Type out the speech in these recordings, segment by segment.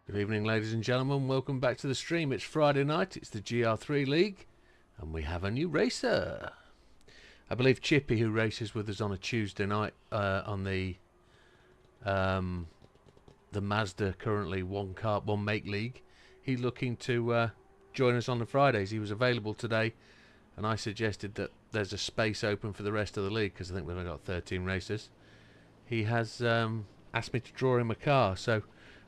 Good evening, ladies and gentlemen. Welcome back to the stream. It's Friday night. It's the Gr3 League, and we have a new racer. I believe Chippy, who races with us on a Tuesday night on the Mazda currently one make league, he's looking to join us on the Fridays. He was available today, and I suggested that there's a space open for the rest of the league because I think we've only got 13 racers. He has asked me to draw him a car, so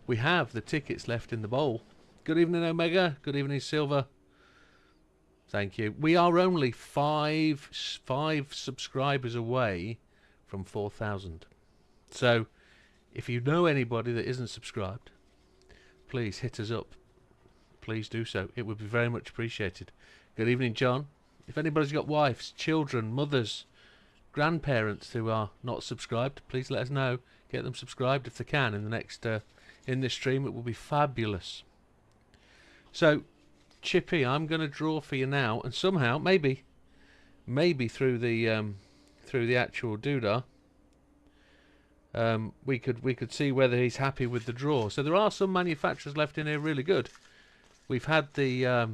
we have the tickets left in the bowl. Good evening, Omega. Good evening, Silver. Thank you. We are only five subscribers away from 4,000. So, if you know anybody that isn't subscribed, please hit us up. Please do so. It would be very much appreciated. Good evening, John. If anybody's got wives, children, mothers, grandparents who are not subscribed, please let us know. Get them subscribed if they can in the next in this stream. It will be fabulous. So, Chippy, I'm going to draw for you now, and somehow, maybe through the actual doodah, we could see whether he's happy with the draw. So there are some manufacturers left in here really good. We've had the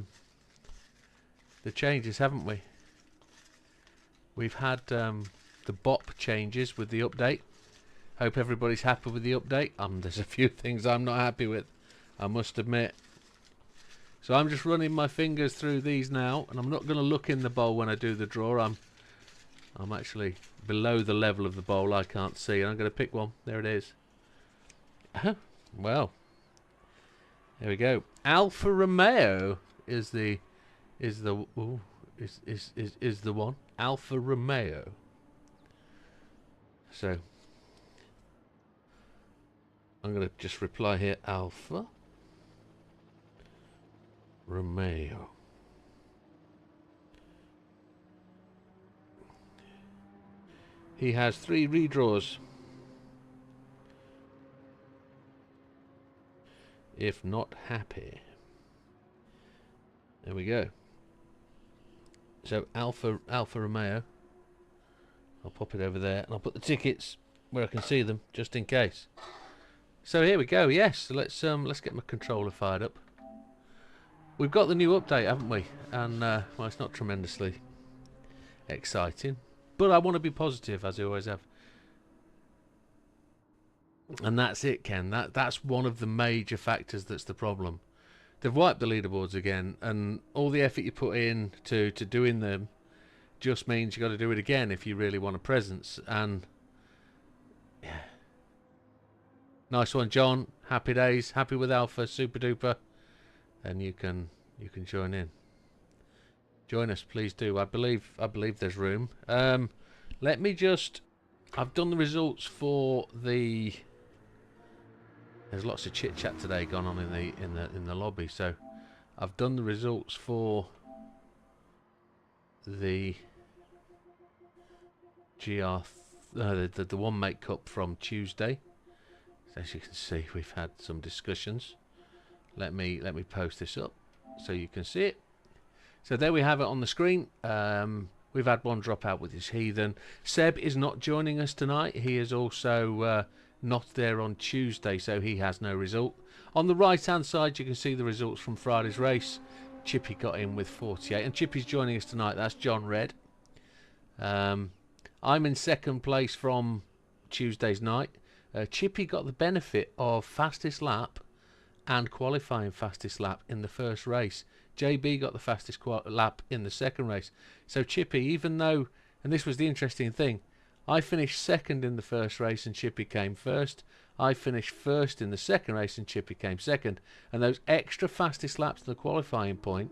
changes, haven't we? We've had the BOP changes with the update. Hope everybody's happy with the update. There's a few things I'm not happy with, I must admit. So I'm just running my fingers through these now, and I'm not going to look in the bowl when I do the draw. I'm actually below the level of the bowl. I can't see, and I'm going to pick one. There it is. Well, there we go. Alfa Romeo is the one. Alfa Romeo. So I'm going to just reply here, Alfa Romeo. He has 3 redraws. If not happy. There we go. So Alfa Romeo. I'll pop it over there, and I'll put the tickets where I can see them, just in case. So here we go. Yes, so let's get my controller fired up. We've got the new update, haven't we? And well, it's not tremendously exciting, but I want to be positive, as I always have. And that's it, Ken. That's one of the major factors that's the problem. They've wiped the leaderboards again, and all the effort you put in to doing them just means you got to do it again if you really want a presence. And yeah. Nice one, John. Happy days. Happy with Alpha. Super duper. And you can join in. Join us, please do. I believe there's room. Let me just. I've done the results for the. There's lots of chit chat today going on in the lobby. So I've done the results for the the One Make Cup from Tuesday. As you can see, we've had some discussions. Let me post this up so you can see it. So there we have it on the screen. We've had one drop out with his heathen. Seb is not joining us tonight. He is also not there on Tuesday, so he has no result. On the right hand side you can see the results from Friday's race. Chippy got in with 48, and Chippy's joining us tonight. That's John Red. I'm in second place from Tuesday's night. Chippy got the benefit of fastest lap and qualifying fastest lap in the first race. JB got the fastest lap in the second race. So Chippy, even though, and this was the interesting thing, I finished second in the first race and Chippy came first. I finished first in the second race and Chippy came second. And those extra fastest laps to the qualifying point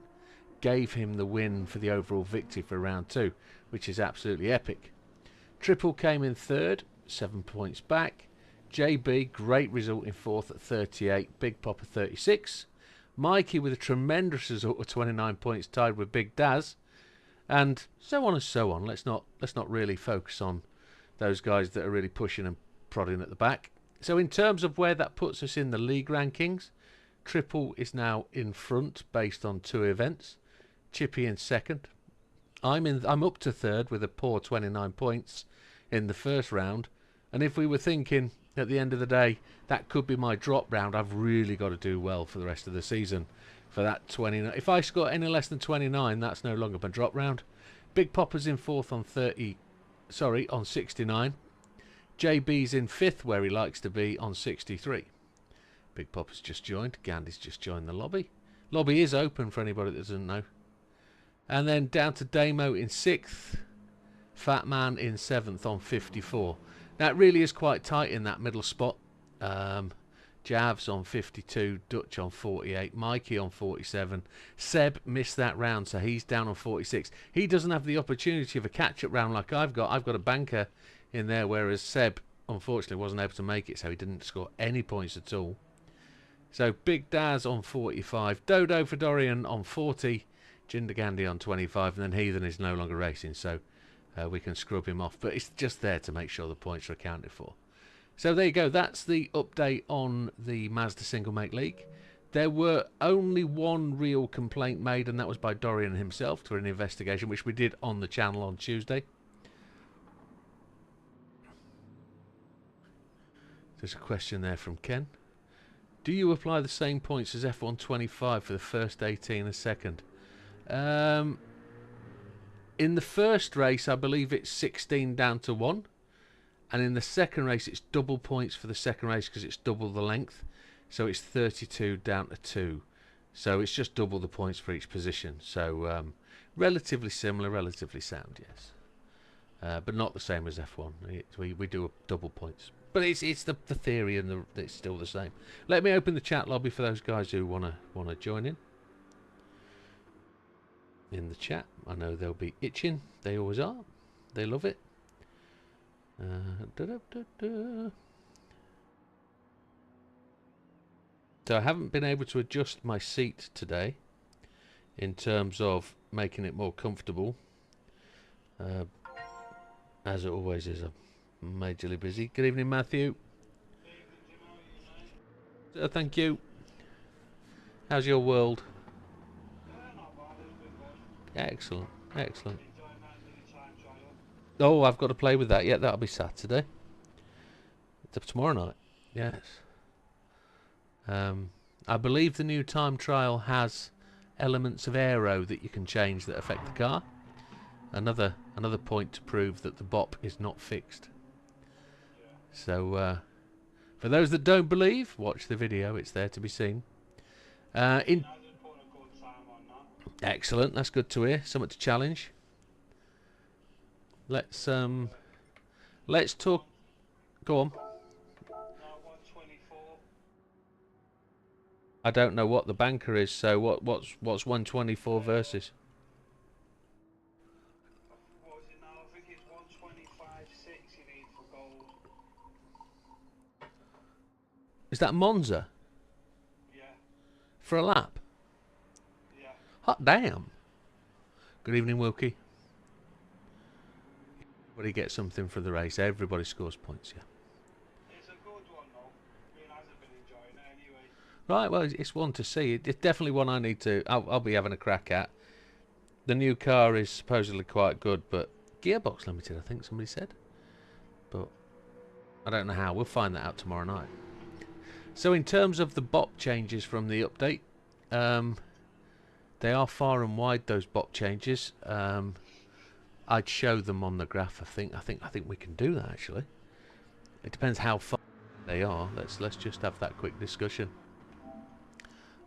gave him the win for the overall victory for round 2, which is absolutely epic. Triple came in third, 7 points back. JB, great result in fourth at 38. Big Pop at 36. Mikey with a tremendous result of 29 points, tied with Big Daz, and so on and so on. Let's not really focus on those guys that are really pushing and prodding at the back. So in terms of where that puts us in the league rankings, Triple is now in front based on 2 events. Chippy in second. I'm up to third with a poor 29 points in the first round. And if we were thinking at the end of the day, that could be my drop round. I've really got to do well for the rest of the season for that 29. If I score any less than 29, that's no longer my drop round. Big Popper's in 4th on 30, sorry, on 69. JB's in 5th where he likes to be on 63. Big Popper's just joined. Gandhi's just joined the lobby. Lobby is open for anybody that doesn't know. And then down to Damo in 6th. Fat Man in 7th on 54. Now it really is quite tight in that middle spot. Javs on 52, Dutch on 48, Mikey on 47. Seb missed that round, so he's down on 46. He doesn't have the opportunity of a catch-up round like I've got. I've got a banker in there, whereas Seb unfortunately wasn't able to make it, so he didn't score any points at all. So Big Daz on 45, Dodo for Dorian on 40, Jinder Gandhi on 25, and then Heathen is no longer racing, so we can scrub him off. But it's just there to make sure the points are accounted for. So there you go. That's the update on the Mazda Single Make League. There were only one real complaint made, and that was by Dorian himself through an investigation, which we did on the channel on Tuesday. There's a question there from Ken. Do you apply the same points as F125 for the first 18 and second? In the first race, I believe it's 16 down to 1. And in the second race, it's double points for the second race because it's double the length. So it's 32 down to 2. So it's just double the points for each position. So relatively similar, relatively sound, yes. But not the same as F1. We do a double points. But it's the theory, and it's still the same. Let me open the chat lobby for those guys who wanna join in the chat. I know they'll be itching. They always are. They love it. So I haven't been able to adjust my seat today in terms of making it more comfortable. As it always is, I'm majorly busy. Good evening, Matthew. Thank you. How's your world? Excellent, excellent. Oh, I've got to play with that. Yeah, that'll be Saturday. Tomorrow night. Yes. I believe the new time trial has elements of aero that you can change that affect the car. Another point to prove that the bop is not fixed. So, for those that don't believe, watch the video. It's there to be seen. Excellent. That's good to hear. Something to challenge. Let's talk. Go on. I don't know what the banker is. So what's 124 versus? What is it now? I think it's 125.6 you need for gold. Is that Monza? Yeah. For a lap? Yeah. Hot damn. Good evening, Wilkie. Everybody gets something for the race. Everybody scores points, yeah. It's a good one, though. I mean, hasn't been enjoying it anyway. Right, well, it's one to see. It's definitely one I need to... I'll be having a crack at. The new car is supposedly quite good, but gearbox limited, I think somebody said. But I don't know how. We'll find that out tomorrow night. So in terms of the bop changes from the update, they are far and wide, those bop changes. I'd show them on the graph. I think we can do that actually. It depends how far they are. Let's just have that quick discussion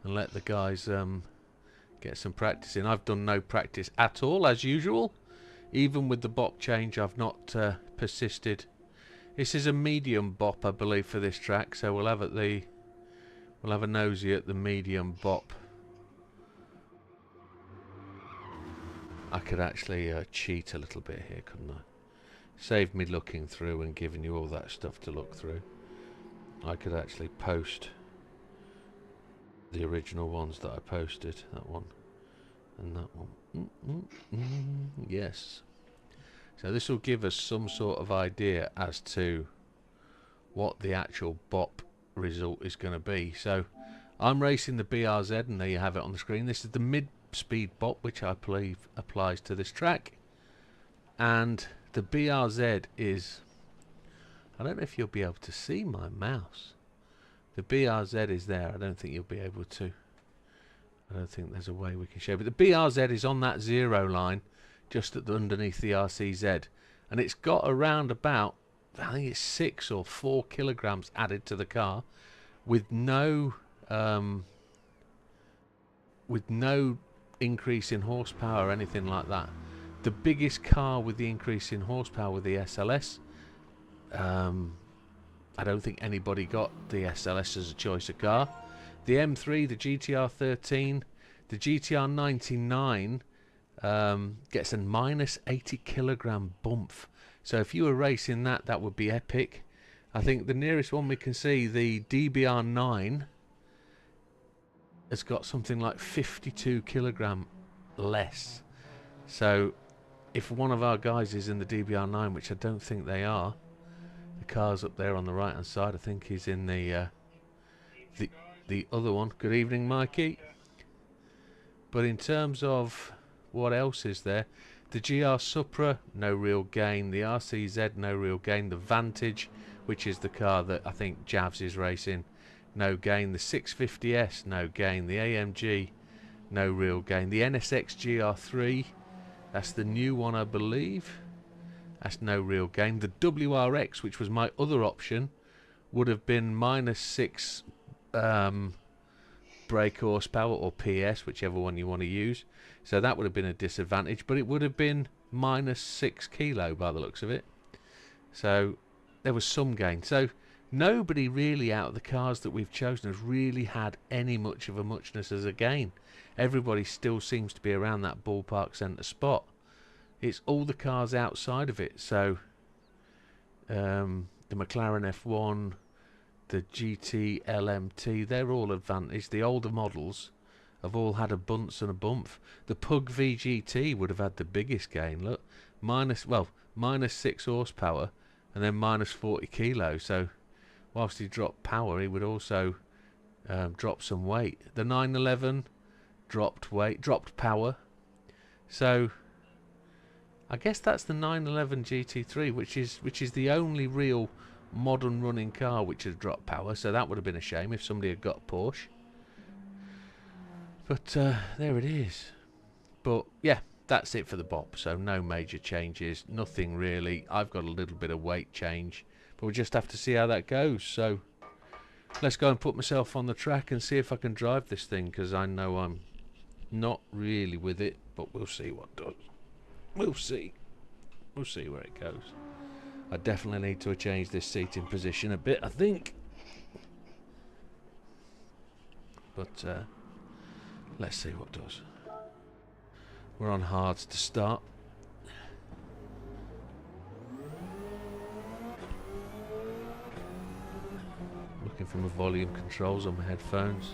and let the guys get some practice in. I've done no practice at all as usual. Even with the bop change, I've not persisted. This is a medium bop, I believe, for this track. So we'll have a nosy at the medium bop. I could actually cheat a little bit here, couldn't I? Save me looking through and giving you all that stuff to look through. I could actually post the original ones that I posted. That one and that one. Yes. So this will give us some sort of idea as to what the actual bop result is going to be. So I'm racing the BRZ, and there you have it on the screen. This is the mid-speed bop, which I believe applies to this track. And the BRZ is I don't know if you'll be able to see my mouse. The BRZ is there. I don't think you'll be able to. I don't think there's a way we can show. But the BRZ is on that 0 line, just underneath the RCZ. And it's got around about, I think it's 6 or 4 kilograms added to the car, with no increase in horsepower or anything like that. The biggest car with the increase in horsepower with the SLS, I don't think anybody got the SLS as a choice of car. The M3, the GTR 13, the GTR 99 gets a minus 80 kilogram bump. So if you were racing that, that would be epic. I think the nearest one we can see, the DBR 9, has got something like 52 kilogram less. So if one of our guys is in the DBR 9, which I don't think they are, the car's up there on the right hand side. I think he's in the other one. Good evening, Mikey. But in terms of what else is there, the GR Supra, no real gain. The RCZ, no real gain. The Vantage, which is the car that I think Javs is racing, no gain. The 650S, no gain. The AMG, no real gain. The NSX GR3, that's the new one, I believe. That's no real gain. The WRX, which was my other option, would have been minus 6 brake horsepower, or PS, whichever one you want to use. So that would have been a disadvantage, but it would have been minus 6 kilo by the looks of it. So there was some gain. So nobody really out of the cars that we've chosen has really had any much of a muchness as a gain. Everybody still seems to be around that ballpark centre spot. It's all the cars outside of it. So the McLaren F1, the GT LMT, they're all advantaged. The older models have all had a bunce and a bump. The Pug VGT would have had the biggest gain. Look, minus 6 horsepower and then minus 40 kilos. So whilst he dropped power, he would also drop some weight. The 911 dropped power. So I guess that's the 911 GT3, which is the only real modern running car which has dropped power. So that would have been a shame if somebody had got a Porsche. But there it is. But yeah, that's it for the BOP. So no major changes, nothing really. I've got a little bit of weight change, but we'll just have to see how that goes. So let's go and put myself on the track and see if I can drive this thing, because I know I'm not really with it, but we'll see what does. We'll see where it goes. I definitely need to change this seating position a bit, I think. But let's see what does. We're on hards to start. Looking for my volume controls on my headphones.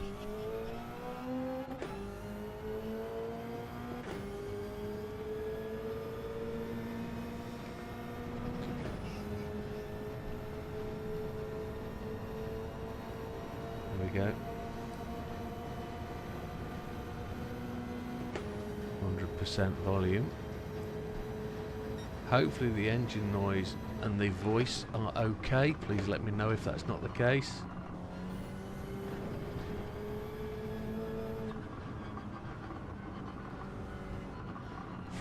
There we go. 100% volume. Hopefully the engine noise and the voice are okay. Please let me know if that's not the case.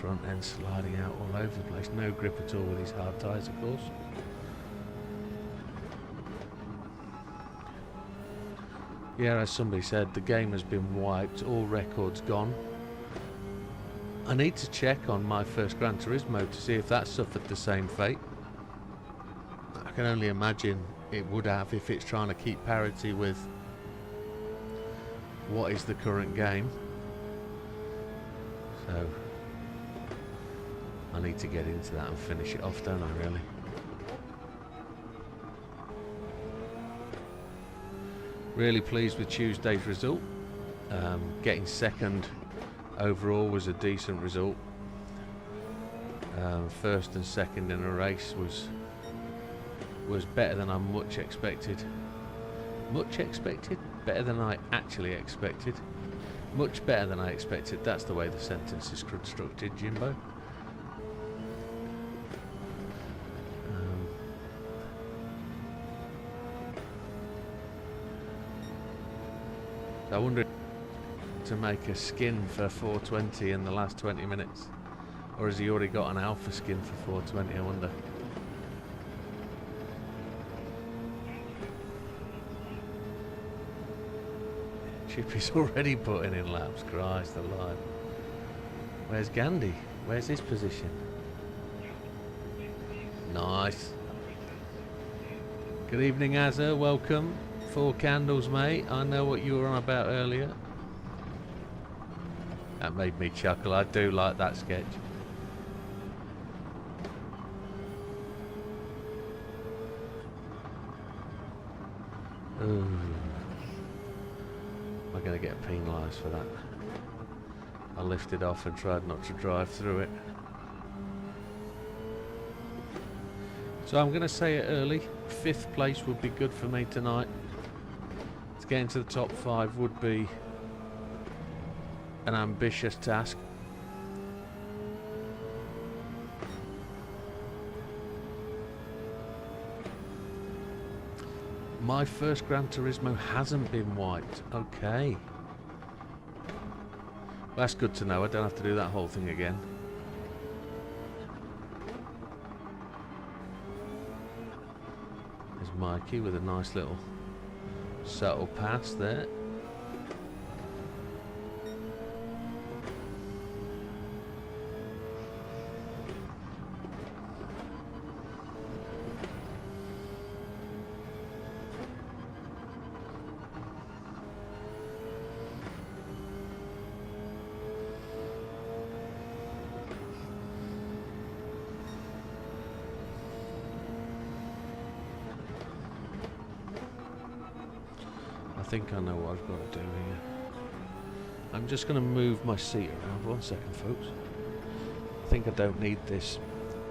Front end sliding out all over the place. No grip at all with these hard tyres, of course. Yeah, as somebody said, the game has been wiped, all records gone. I need to check on my first Gran Turismo to see if that suffered the same fate. I can only imagine it would have if it's trying to keep parity with what is the current game. So I need to get into that and finish it off, don't I, really? Really pleased with Tuesday's result. Getting second overall was a decent result. First and second in a race was better than I much expected. Much expected? Better than I actually expected. Much better than I expected. That's the way the sentence is constructed, Jimbo. So I wonder to make a skin for 420 in the last 20 minutes. Or has he already got an alpha skin for 420, I wonder. Chippy's already putting in laps, Christ alive. Where's Gandhi? Where's his position? Nice. Good evening, Azza, welcome. 4 candles, mate. I know what you were on about earlier. That made me chuckle, I do like that sketch. Ooh. Am I going to get penalised for that? I lifted off and tried not to drive through it. So I'm going to say it early. 5th place would be good for me tonight. To get into the top 5 would be an ambitious task. My first Gran Turismo hasn't been wiped. Okay. That's good to know. I don't have to do that whole thing again. There's Mikey with a nice little subtle pass there. I think I know what I've got to do here. I'm just going to move my seat around. 1 second, folks. I think I don't need this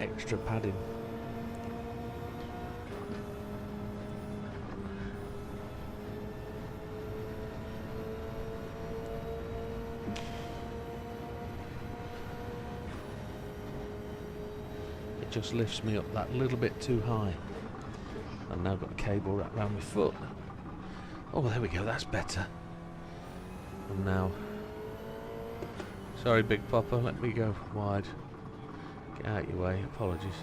extra padding. It just lifts me up that little bit too high. I've now got a cable wrapped around my foot. Oh, there we go, that's better. And now... Sorry, Big Papa, let me go wide. Get out your way, apologies.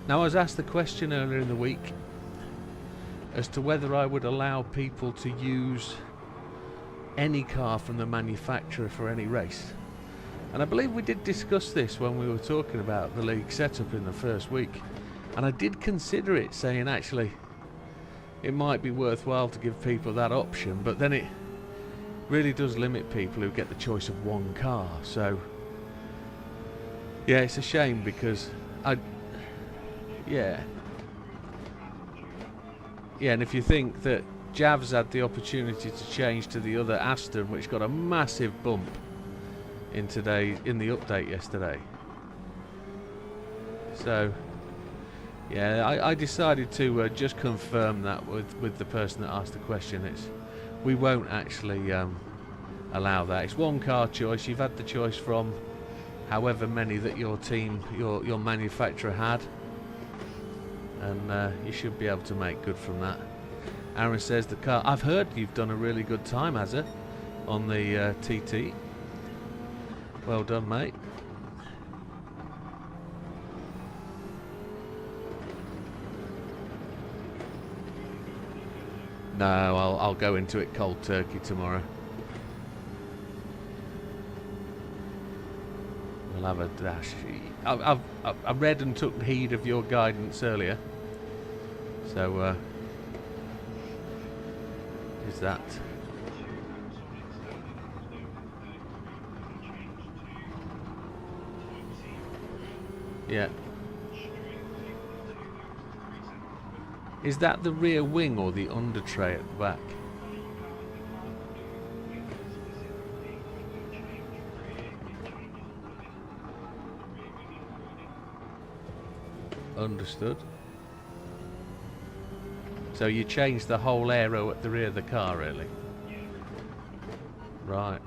Now, I was asked the question earlier in the week as to whether I would allow people to use any car from the manufacturer for any race. And I believe we did discuss this when we were talking about the league setup in the first week. And I did consider it, saying actually it might be worthwhile to give people that option, but then it really does limit people who get the choice of one car. So yeah, it's a shame because yeah, and if you think that Javs had the opportunity to change to the other Aston, which got a massive bump in the update yesterday. So yeah, I decided to just confirm that with the person that asked the question. We won't actually allow that. It's one car choice. You've had the choice from however many that your team, your manufacturer had, and you should be able to make good from that. Aaron says the car. I've heard you've done a really good time, Azza, on the TT. Well done, mate. No, I'll go into it cold turkey tomorrow. We'll have a dash. I read and took heed of your guidance earlier. So, is that? Yeah. Is that the rear wing or the under tray at the back? Understood. So you changed the whole aero at the rear of the car, really? Right.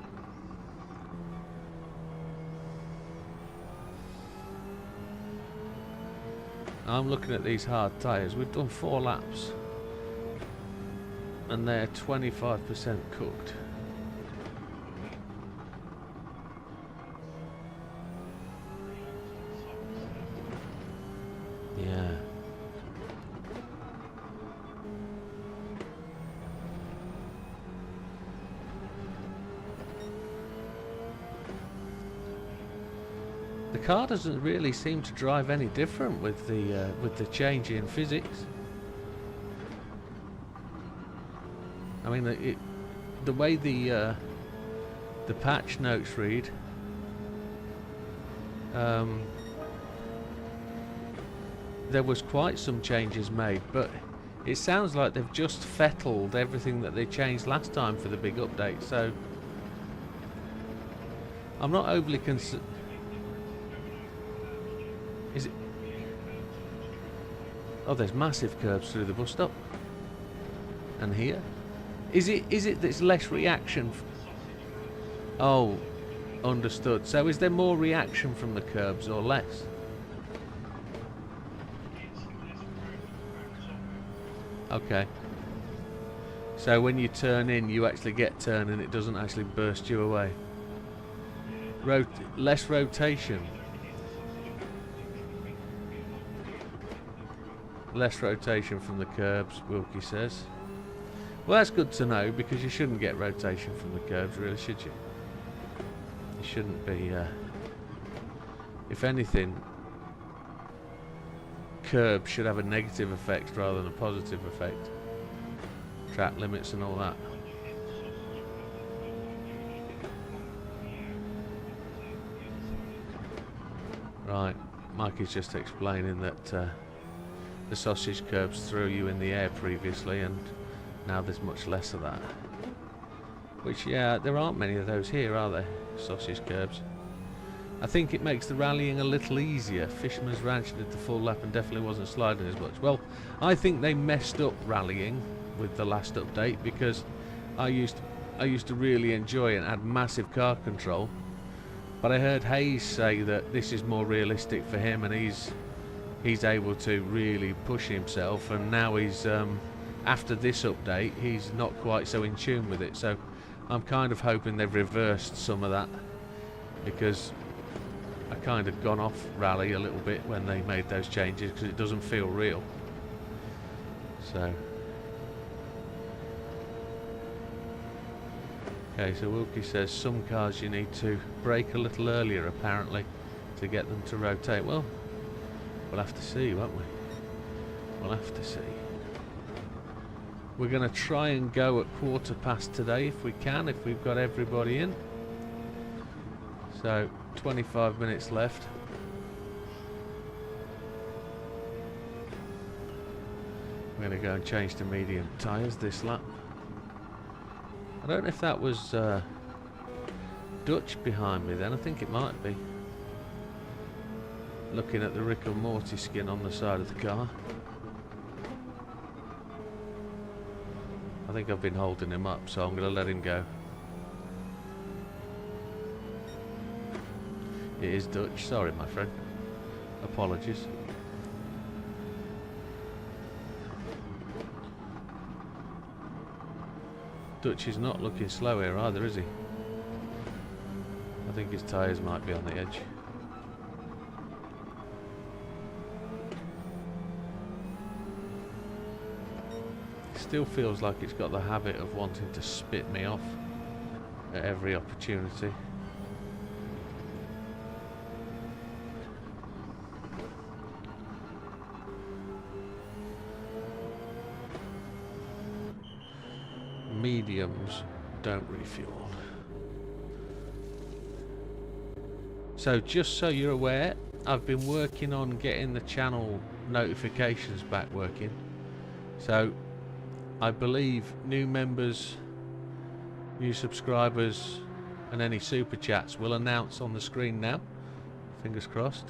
I'm looking at these hard tyres. We've done 4 laps and they're 25% cooked. Yeah. The car doesn't really seem to drive any different with the change in physics. I mean, the way the patch notes read, there was quite some changes made, but it sounds like they've just fettled everything that they changed last time for the big update. So I'm not overly concerned. Is it? Oh, there's massive curbs through the bus stop. And here? Is it that it's less reaction? Oh, understood. So is there more reaction from the curbs or less? Okay. So when you turn in, you actually get turned and it doesn't actually burst you away. Less rotation. Less rotation from the curbs, Wilkie says. Well, that's good to know, because you shouldn't get rotation from the curbs, really, should you? You shouldn't be, if anything, curbs should have a negative effect rather than a positive effect. Track limits and all that. Right, Mikey's just explaining that the sausage curbs threw you in the air previously, and now there's much less of that. Which, yeah, there aren't many of those here, are there? Sausage curbs. I think it makes the rallying a little easier. Fisherman's Ranch did the full lap and definitely wasn't sliding as much. Well, I think they messed up rallying with the last update, because I used to really enjoy it and had massive car control. But I heard Hayes say that this is more realistic for him, and he's able to really push himself, and now he's after this update he's not quite so in tune with it. So I'm kind of hoping they've reversed some of that, because I kind of gone off rally a little bit when they made those changes, because it doesn't feel real. So okay, so Wilkie says some cars you need to brake a little earlier apparently to get them to rotate. Well, we'll have to see, won't we? We'll have to see. We're going to try and go at 1/4 today if we can, if we've got everybody in. So 25 minutes left. We're going to go and change to medium tyres this lap. I don't know if that was Dutch behind me then. I think it might be. Looking at the Rick and Morty skin on the side of the car. I think I've been holding him up, so I'm going to let him go. It is Dutch. Sorry, my friend. Apologies. Dutch is not looking slow here either, is he? I think his tyres might be on the edge. Still feels like it's got the habit of wanting to spit me off at every opportunity. Mediums don't refuel. So just so you're aware, I've been working on getting the channel notifications back working. So I believe new members, new subscribers and any super chats will announce on the screen now. Fingers crossed.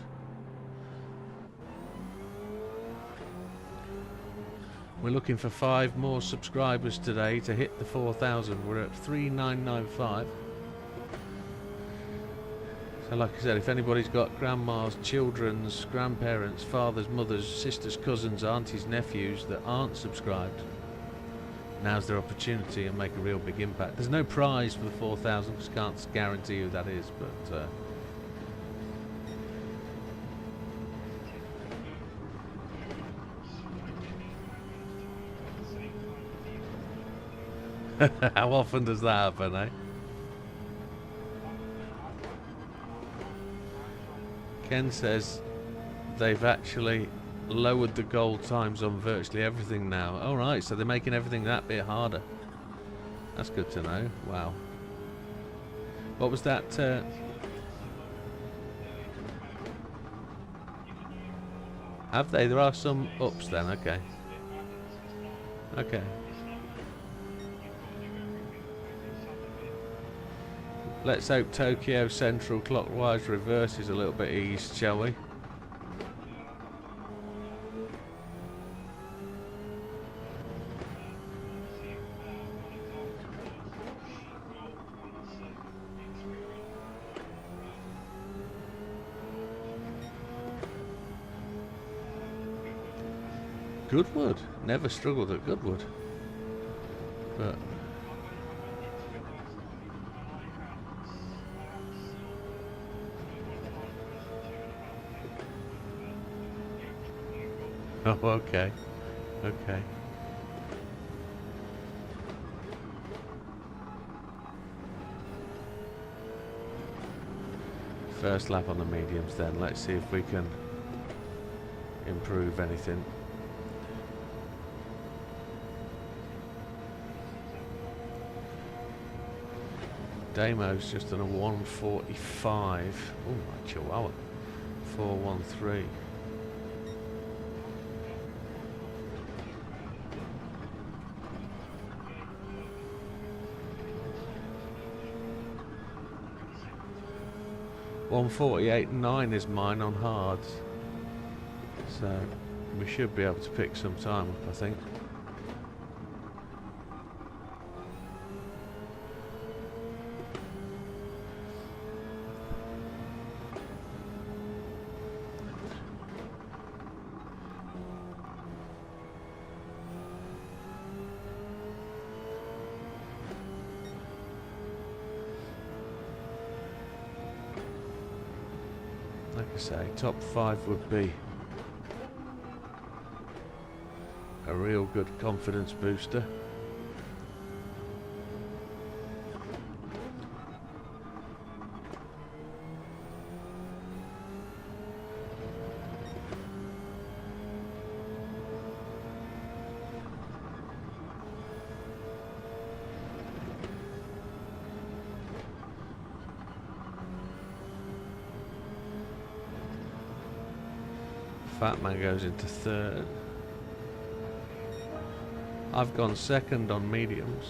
We're looking for 5 more subscribers today to hit the 4,000. We're at 3,995. So like I said, if anybody's got grandmas, children's, grandparents, fathers, mothers, sisters, cousins, aunties, nephews that aren't subscribed, now's their opportunity and make a real big impact. There's no prize for the 4,000 because can't guarantee who that is, but how often does that happen, eh? Ken says they've actually lowered the gold times on virtually everything now. Alright, so they're making everything that bit harder. That's good to know. Wow. What was that? Have they? There are some ups then, okay. Okay. Let's hope Tokyo Central clockwise reverse is a little bit eased, shall we? Goodwood. Never struggled at Goodwood. But oh, okay. Okay. First lap on the mediums then. Let's see if we can improve anything. Damo's just done a 145. Oh, my chihuahua. 413. .148.9 is mine on hards, so we should be able to pick some time up, I think. Like I say, top 5 would be a real good confidence booster. Fat Man goes into 3rd. I've gone 2nd on mediums.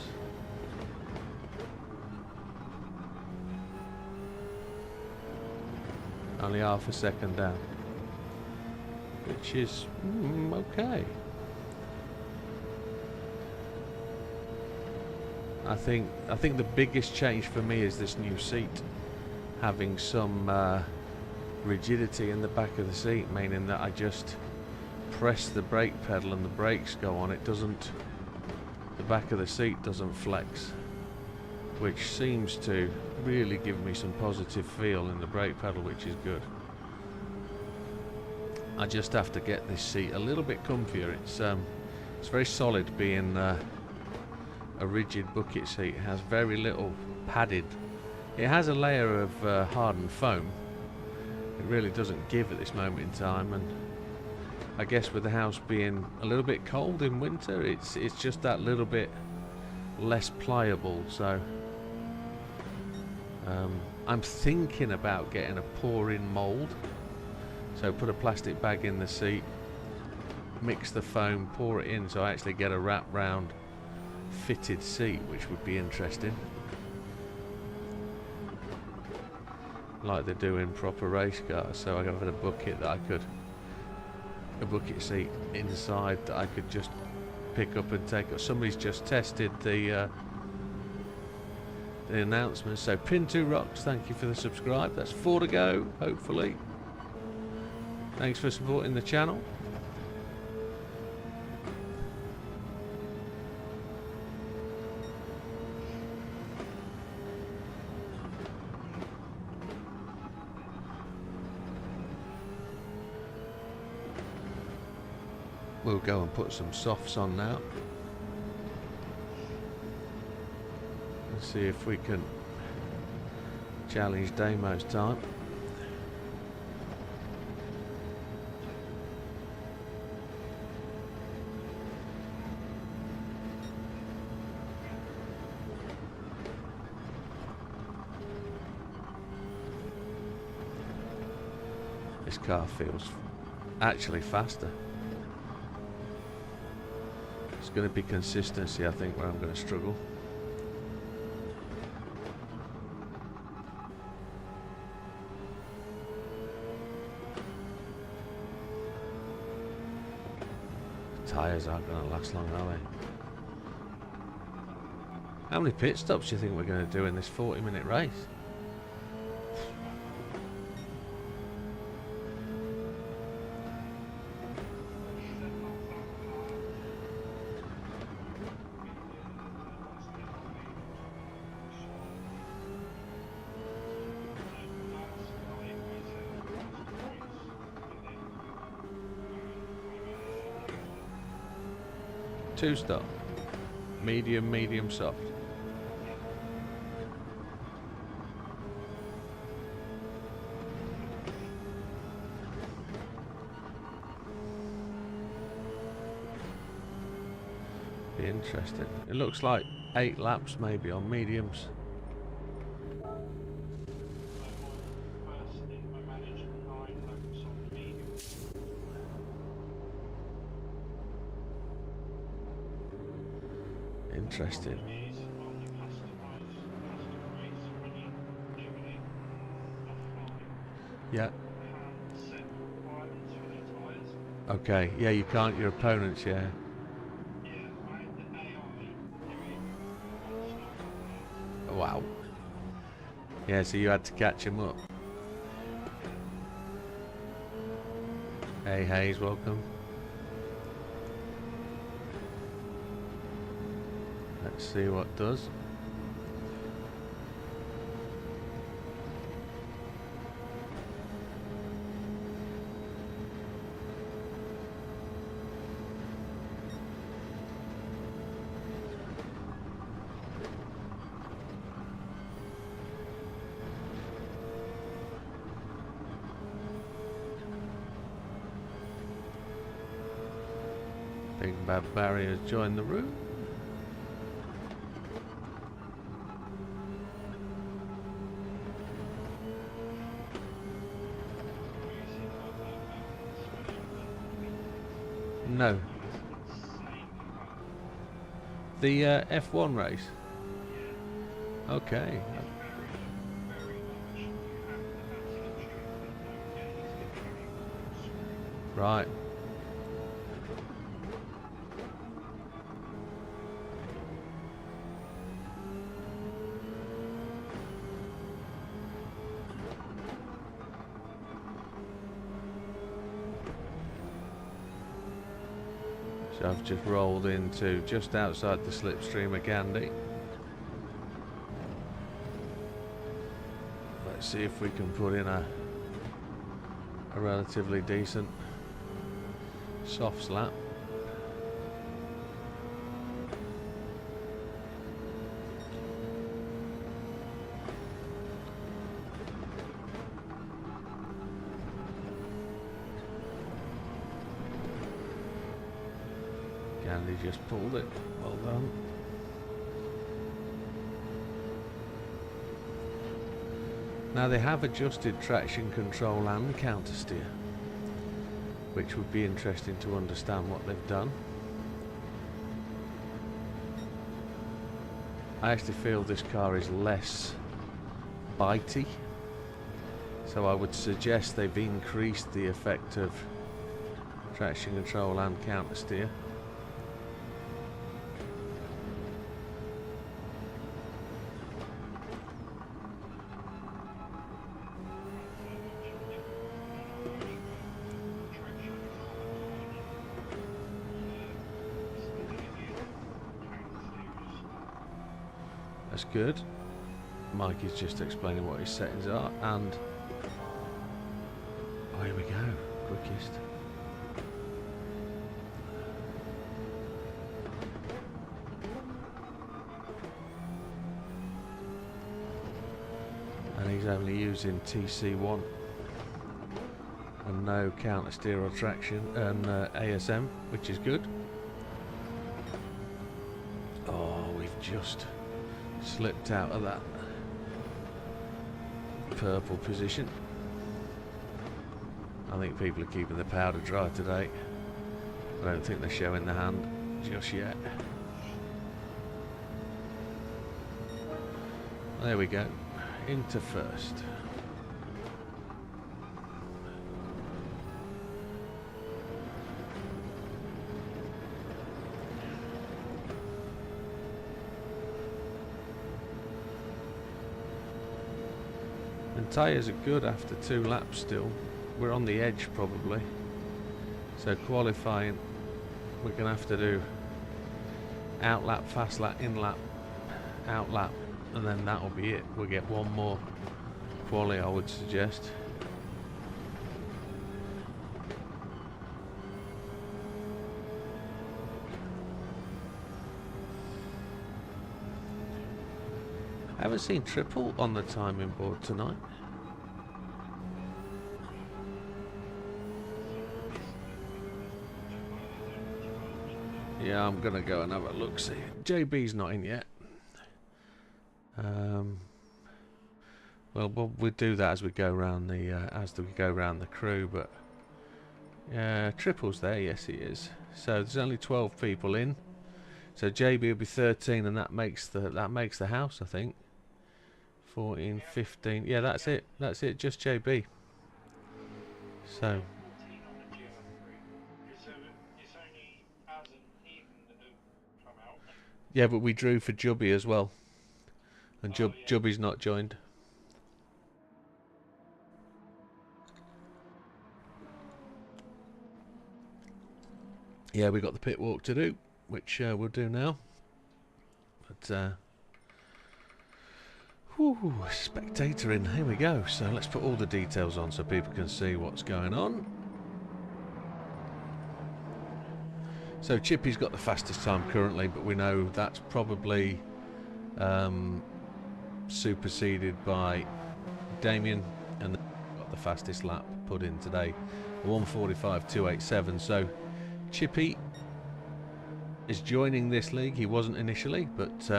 Only half a second down, which is okay. I think the biggest change for me is this new seat having some rigidity in the back of the seat, meaning that I just press the brake pedal and the brakes go on. It doesn't, the back of the seat doesn't flex, which seems to really give me some positive feel in the brake pedal, which is good. I just have to get this seat a little bit comfier. It's very solid, being a rigid bucket seat. It has very little padded. It has a layer of hardened foam. It really doesn't give at this moment in time, and I guess with the house being a little bit cold in winter, it's just that little bit less pliable. So I'm thinking about getting a pour-in mould. So put a plastic bag in the seat, mix the foam, pour it in, so I actually get a wrap round fitted seat, which would be interesting, like they do in proper race cars. So I got a bucket that I could, a bucket seat inside that I could just pick up and take up. Somebody's just tested the announcement. So Pin2 Rocks, thank you for the subscribe. That's 4 to go, hopefully. Thanks for supporting the channel. We'll go and put some softs on now. And see if we can challenge Damo's time. This car feels actually faster. It's going to be consistency, I think, where I'm going to struggle. The tyres aren't going to last long, are they? How many pit stops do you think we're going to do in this 40-minute race? Two stop, medium, medium, soft. Be interesting. It looks like 8 laps maybe on mediums. Interesting. Yeah. Okay. Yeah, you can't. Your opponents. Yeah. Wow. Yeah. So you had to catch him up. Hey, Hayes. Welcome. Let's see what does. Big Bad Barry has joined the room. No. The F1 race? Okay. Right. So I've just rolled into just outside the slipstream of Gandhi. Let's see if we can put in a relatively decent soft lap. Gandhi just pulled it. Well done. Now they have adjusted traction control and counter steer, which would be interesting to understand what they've done. I actually feel this car is less bitey, so I would suggest they've increased the effect of traction control and counter steer. That's good. Mike is just explaining what his settings are, and oh, here we go, quickest. only using TC1 and no counter steer or traction and ASM, which is good. Oh, we've just slipped out of that purple position. I think people are keeping the powder dry today. I don't think they're showing the hand just yet. There we go, into first. And tyres are good after 2 laps still. We're on the edge probably. So qualifying, we're going to have to do out lap, fast lap, in lap, out lap, and then that'll be it. We'll get one more quali, I would suggest. I haven't seen triple on the timing board tonight. Yeah, I'm gonna go and have a look. See, JB's not in yet. Well, we'll do that as we go around the crew. But yeah, triple's there. Yes, he is. So there's only 12 people in. So JB will be 13, and that makes the house, I think. 14, 15. Yeah, that's it. That's it. Just JB. So. Yeah, but we drew for Jubby as well, and Jubby's not joined. Yeah, we got the pit walk to do, which we'll do now. But whew, spectator in. Here we go. So let's put all the details on so people can see what's going on. So Chippy's got the fastest time currently, but we know that's probably superseded by Damien, and got the fastest lap put in today, 1:45.287. So Chippy is joining this league. He wasn't initially, but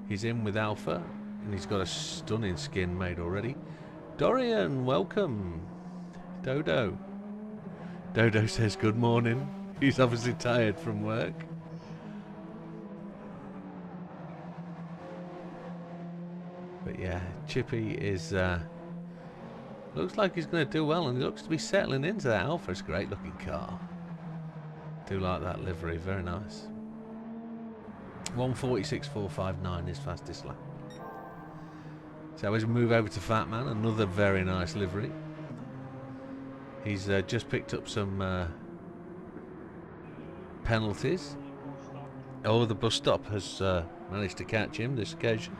he's in with Alpha, and he's got a stunning skin made already. Dorian, welcome. Dodo says good morning. He's obviously tired from work. But yeah, Chippy is looks like he's going to do well, and he looks to be settling into that Alpha. It's a great looking car. Do like that livery, very nice. 1:46.459 is fastest lap. So as we move over to Fat Man, another very nice livery. He's just picked up some penalties. Oh, the bus stop has managed to catch him this occasion.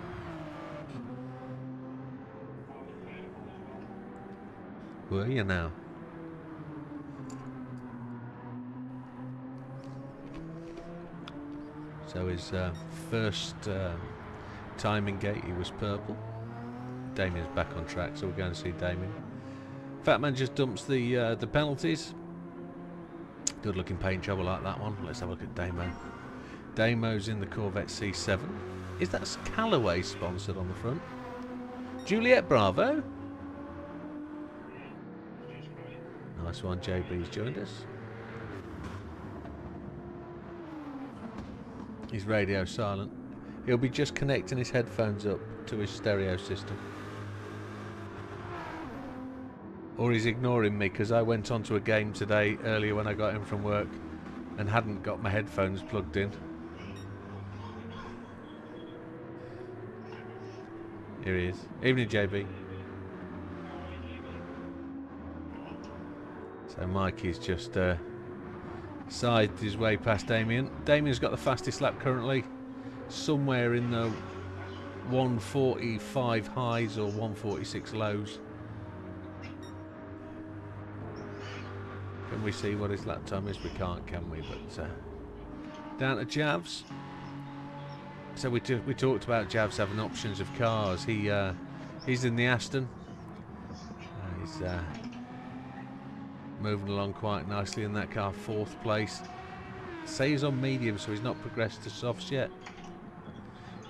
Were you now? So his first timing gate, he was purple. Damien's back on track, so we're going to see Damien. Fat Man just dumps the penalties. Good looking paint job, I like that one. Let's have a look at Damo. Damo's in the Corvette C7. Is that Callaway sponsored on the front? Juliet Bravo. Nice one, JB's joined us. His radio silent. He'll be just connecting his headphones up to his stereo system. Or he's ignoring me because I went onto a game today earlier when I got in from work and hadn't got my headphones plugged in. Here he is. Evening, JB. So Mikey's just sided his way past Damien. Damien's got the fastest lap currently, somewhere in the 1:45 highs or 1:46 lows. Can we see what his lap time is? We can't, can we? But down to Javs. So we talked about Javs having options of cars. He He's in the Aston. He's moving along quite nicely in that car, 4th place. Say he's on medium, so he's not progressed to softs yet.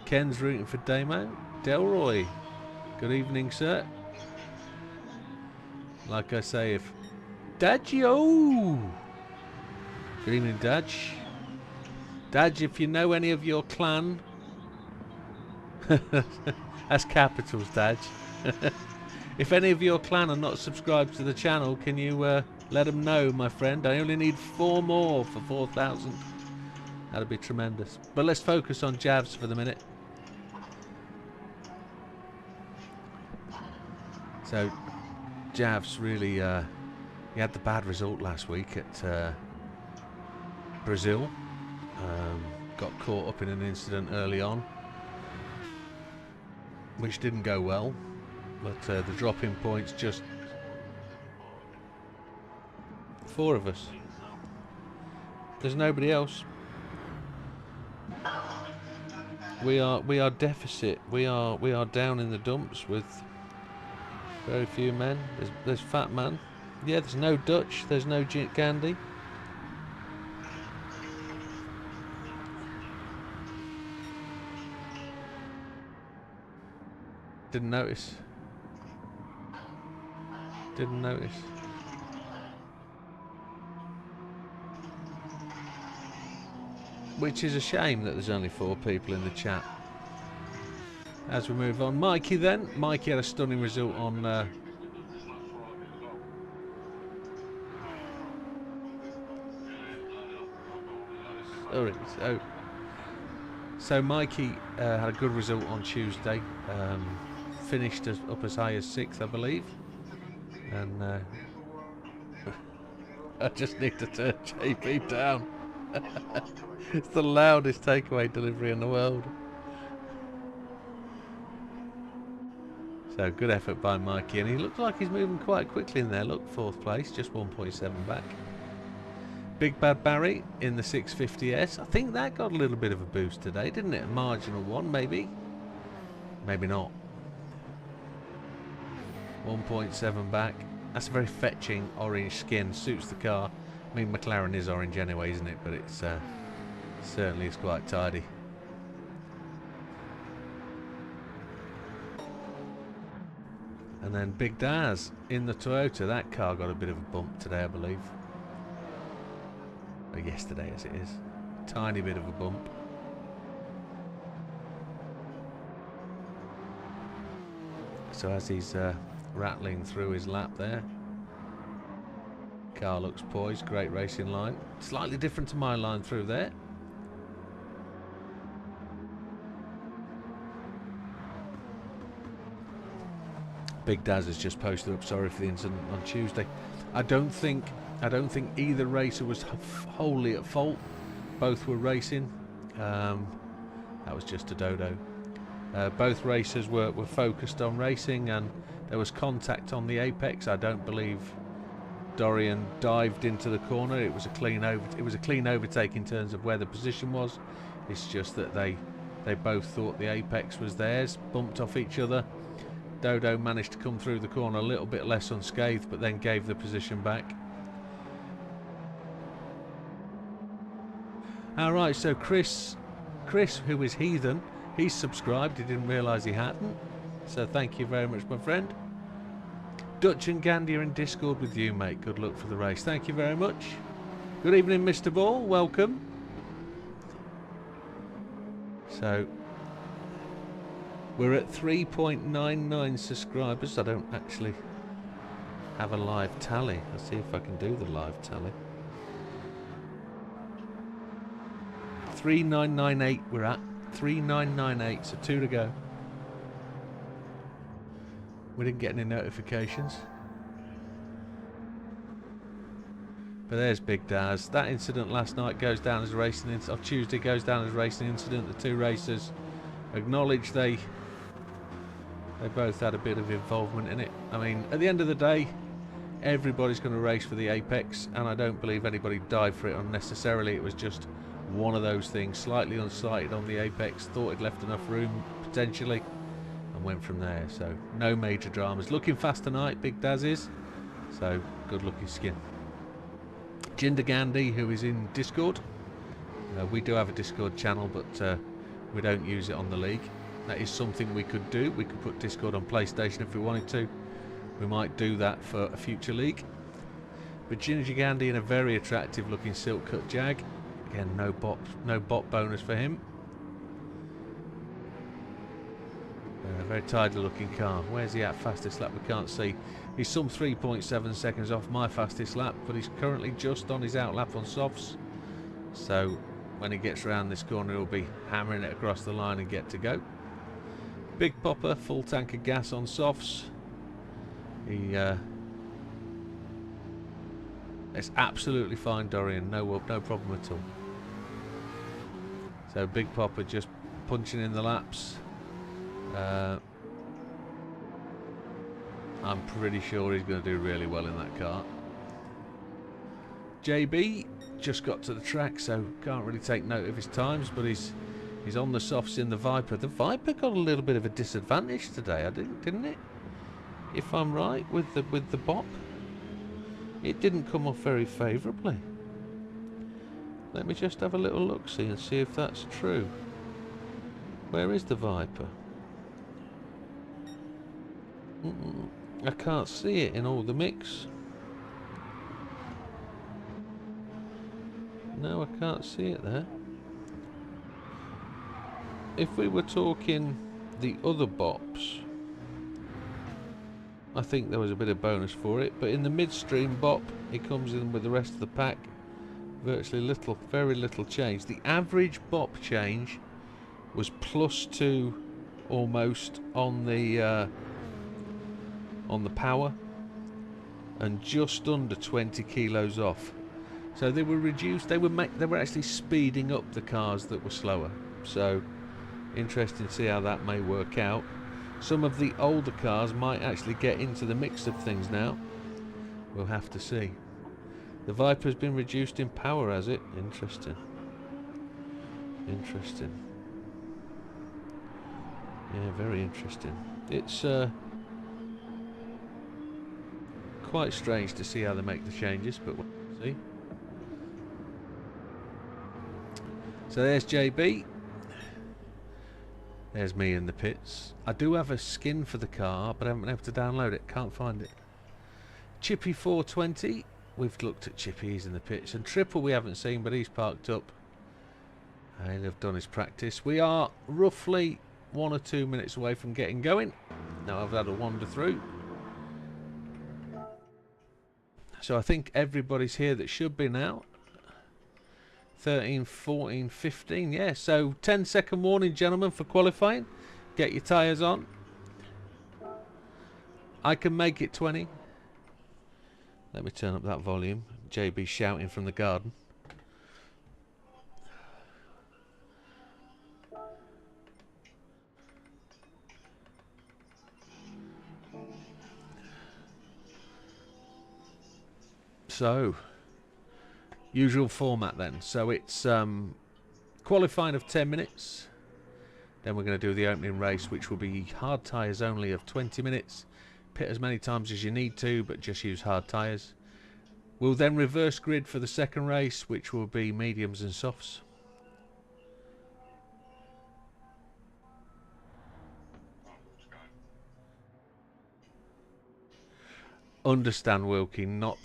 Ken's rooting for Damo. Delroy, good evening, sir. Like I say, if Dadgio, good evening, Dadge. Dadge, if you know any of your clan, that's capitals, Dadge. If any of your clan are not subscribed to the channel, can you let them know, my friend? I only need 4 more for 4,000. That'd be tremendous. But let's focus on Javs for the minute. So, Javs really, he had the bad result last week at Brazil. Got caught up in an incident early on, which didn't go well. But the drop in points, just 4 of us. There's nobody else. We are deficit. We are down in the dumps with very few men. There's Fat Man. Yeah, there's no Dutch. There's no Gandhi. Didn't notice. Didn't notice. Which is a shame that there's only 4 people in the chat. As we move on, Mikey then. Mikey had a stunning result on so Mikey had a good result on Tuesday. Finished up as high as 6th, I believe. And I just need to turn JP down. It's the loudest takeaway delivery in the world. So good effort by Mikey, and he looks like he's moving quite quickly in there. Look, 4th place, just 1.7 back. Big Bad Barry in the 650S. I think that got a little bit of a boost today, didn't it? A marginal one, maybe. Maybe not. 1.7 back. That's a very fetching orange skin. Suits the car. I mean, McLaren is orange anyway, isn't it? But it's certainly is quite tidy. And then Big Daz in the Toyota. That car got a bit of a bump today, I believe. Or yesterday, as it is. Tiny bit of a bump. So as he's rattling through his lap there, car looks poised. Great racing line. Slightly different to my line through there. Big Daz has just posted up sorry for the incident on Tuesday. I don't think either racer was wholly at fault. Both were racing. That was just a dodo. Both racers were focused on racing, and there was contact on the apex. I don't believe Dorian dived into the corner. It was a clean overtake in terms of where the position was. It's just that they both thought the apex was theirs, bumped off each other. Dodo managed to come through the corner a little bit less unscathed, but then gave the position back. Alright, so Chris, who is Heathen, he's subscribed. He didn't realise he hadn't. So thank you very much, my friend. Dutch and Gandhi are in Discord with you, mate. Good luck for the race. Thank you very much. Good evening, Mr. Ball. Welcome. So we're at 3.99 subscribers. I don't actually have a live tally. I'll see if I can do the live tally. 3998 we're at. 3998, so 2 to go. We didn't get any notifications. But there's Big Daz. That incident last night goes down as a racing incident. Tuesday goes down as a racing incident. The 2 racers acknowledge they both had a bit of involvement in it. I mean, at the end of the day, everybody's going to race for the apex, and I don't believe anybody died for it unnecessarily. It was just one of those things, slightly unsighted on the apex, thought it left enough room potentially, and went from there. So no major dramas. Looking fast tonight, Big Daz is. So good looking skin. Jinder Gandhi, who is in Discord. We do have a Discord channel, but we don't use it on the league. That is something we could do. We could put Discord on PlayStation if we wanted to. We might do that for a future league. But Jinder Gandhi in a very attractive looking silk cut Jag. Again, no bot bonus for him. Very tidy looking car. Where's he at? Fastest lap we can't see. He's some 3.7 seconds off my fastest lap, but he's currently just on his out lap on softs. So when he gets around this corner, he'll be hammering it across the line and get to go. Big Popper, full tank of gas on softs. It's absolutely fine, Dorian. No problem at all. So Big Popper just punching in the laps. I'm pretty sure he's going to do really well in that car. JB just got to the track, so can't really take note of his times, but he's on the softs in the Viper. The Viper got a little bit of a disadvantage today, didn't it? If I'm right with the bop, it didn't come off very favourably. Let me just have a little look-see and see if that's true. Where is the Viper? I can't see it in all the mix. No, I can't see it there. If we were talking the other bops, I think there was a bit of bonus for it, but in the midstream bop, it comes in with the rest of the pack. Virtually very little change. The average bop change was +2 almost on the power, and just under 20 kilos off. So they were reduced. They were actually speeding up the cars that were slower. So interesting to see how that may work out. Some of the older cars might actually get into the mix of things now. We'll have to see. The Viper's been reduced in power, has it? Interesting. Interesting. Yeah, very interesting. It's quite strange to see how they make the changes, but we'll see. So there's JB. There's me in the pits. I do have a skin for the car, but I haven't been able to download it. Can't find it. Chippy 420. We've looked at Chippy. He's in the pits. And Triple we haven't seen, but he's parked up. He'll have done his practice. We are roughly 1 or 2 minutes away from getting going. Now I've had a wander through. So I think everybody's here that should be now. 13, 14, 15, yeah. So 10-second warning, gentlemen, for qualifying. Get your tyres on. I can make it 20. Let me turn up that volume. JB shouting from the garden. So, usual format then. So it's qualifying of 10 minutes. Then we're going to do the opening race, which will be hard tyres only of 20 minutes. Pit as many times as you need to, but just use hard tyres. We'll then reverse grid for the second race, which will be mediums and softs. Understand, Wilkie. No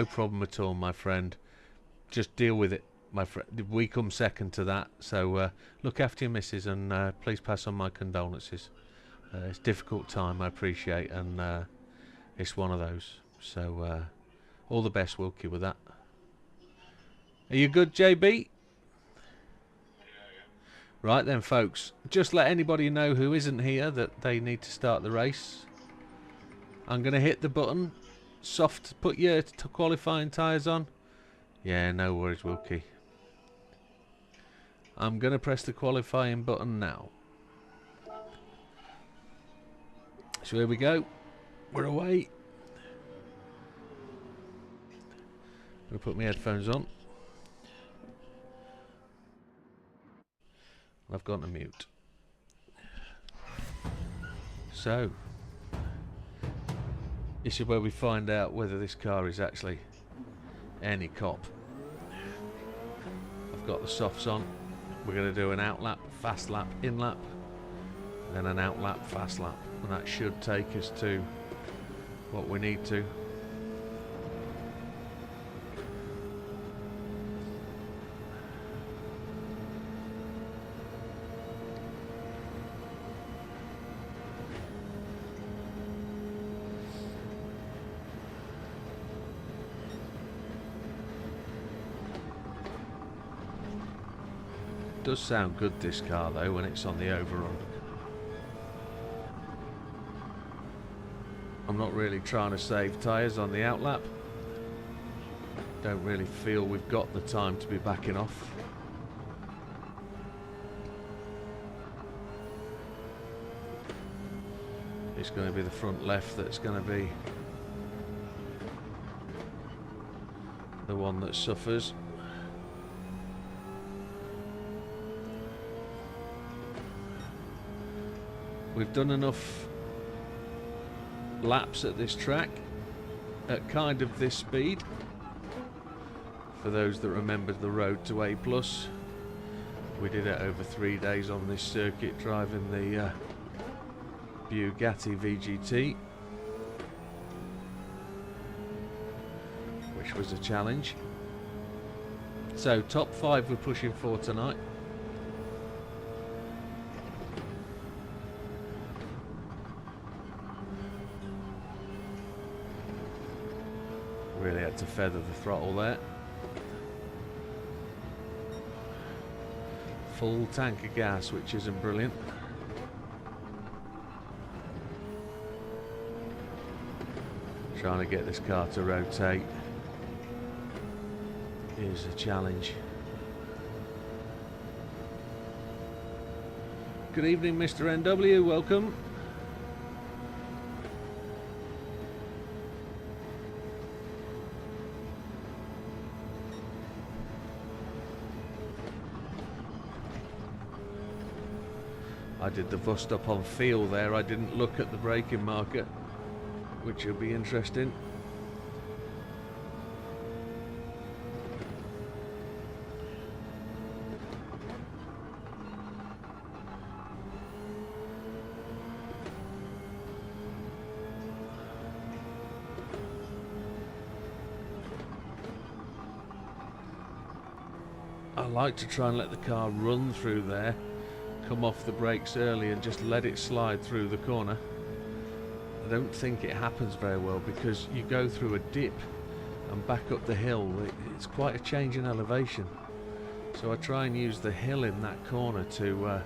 problem at all, my friend. Just deal with it, my friend. We come second to that. So look after your missus, and please pass on my condolences. It's a difficult time, I appreciate, and it's one of those. So all the best, Wilkie, with that. Are you good, JB? Right then, folks. Just let anybody know who isn't here that they need to start the race. I'm going to hit the button. Soft, put your qualifying tyres on. Yeah, no worries, Wilkie. I'm going to press the qualifying button now. So here we go. We're away. I'm going to put my headphones on. I've gone to mute. So, this is where we find out whether this car is actually any cop. I've got the softs on. We're going to do an out lap, fast lap, in lap, then an out lap, fast lap, and that should take us to what we need to. Does sound good, this car, though, when it's on the overrun. I'm not really trying to save tyres on the outlap. Don't really feel we've got the time to be backing off. It's going to be the front left that's going to be the one that suffers. We've done enough laps at this track at kind of this speed. For those that remember the road to A+, we did it over 3 days on this circuit driving the Gr3 VGT, which was a challenge. So top 5 we're pushing for tonight. Really had to feather the throttle there. Full tank of gas, which isn't brilliant. Trying to get this car to rotate is a challenge. Good evening, Mr. NW, welcome. I did the bust up on feel there. I didn't look at the braking marker, which will be interesting. I like to try and let the car run through there, come off the brakes early and just let it slide through the corner. I don't think it happens very well because you go through a dip and back up the hill. It's quite a change in elevation, so I try and use the hill in that corner to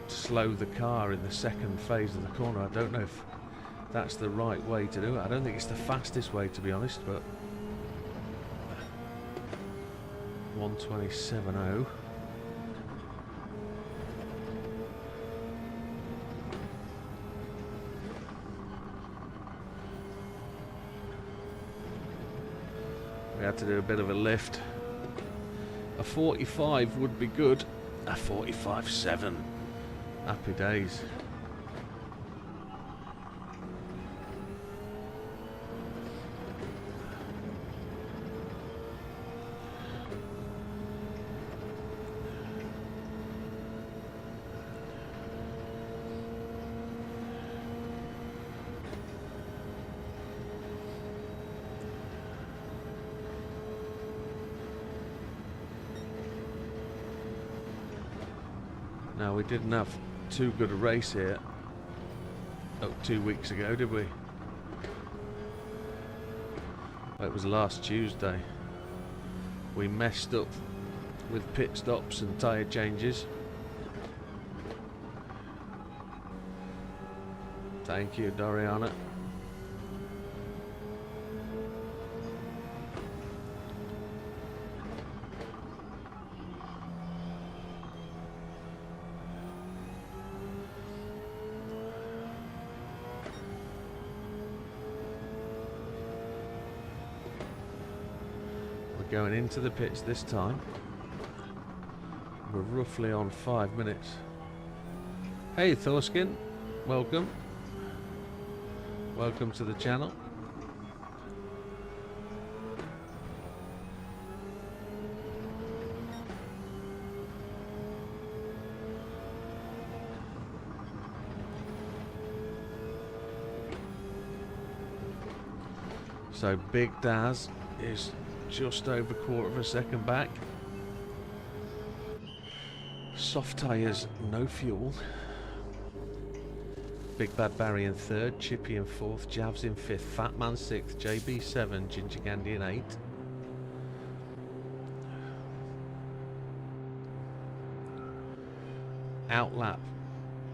slow the car in the second phase of the corner. I don't know if that's the right way to do it. I don't think it's the fastest way, to be honest, but 127.0. We had to do a bit of a lift. A 45 would be good. A 45.7. Happy days. Now, we didn't have too good a race here 2 weeks ago, did we? Well, it was last Tuesday. We messed up with pit stops and tyre changes. Thank you, Doriana. Going into the pits this time. We're roughly on 5 minutes. Hey Thorskin, welcome. welcome to the channel. So Big Daz is just over a quarter of a second back. Soft tyres, no fuel. Big Bad Barry in third, Chippy in fourth, Javs in fifth, Fat Man sixth, JB 7, Ginger Candy in 8. Out lap,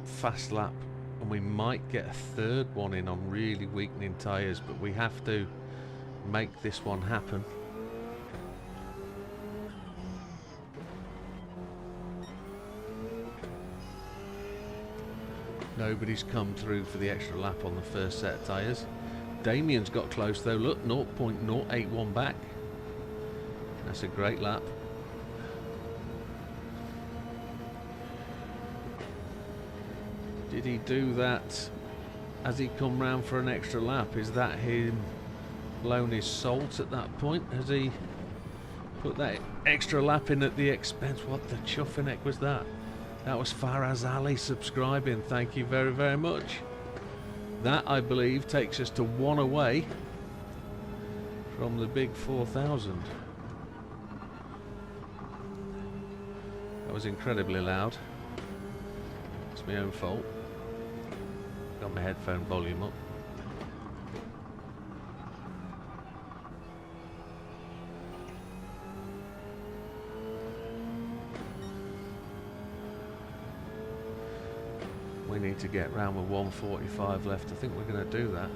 fast lap, and we might get a third one in on really weakening tyres, but we have to make this one happen. Nobody's come through for the extra lap on the first set of tyres. Damien's got close though, look, 0.081 back. That's a great lap. Did he do that as he come round for an extra lap? Is that him blown his salt at that point? Has he put that extra lap in at the expense? What the chuffing heck was that? That was Faraz Ali subscribing. Thank you very, very much. That, I believe, takes us to one away from the big 4,000. That was incredibly loud. It's my own fault. Got my headphone volume up. We need to get round with 145 left. I think we're going to do that.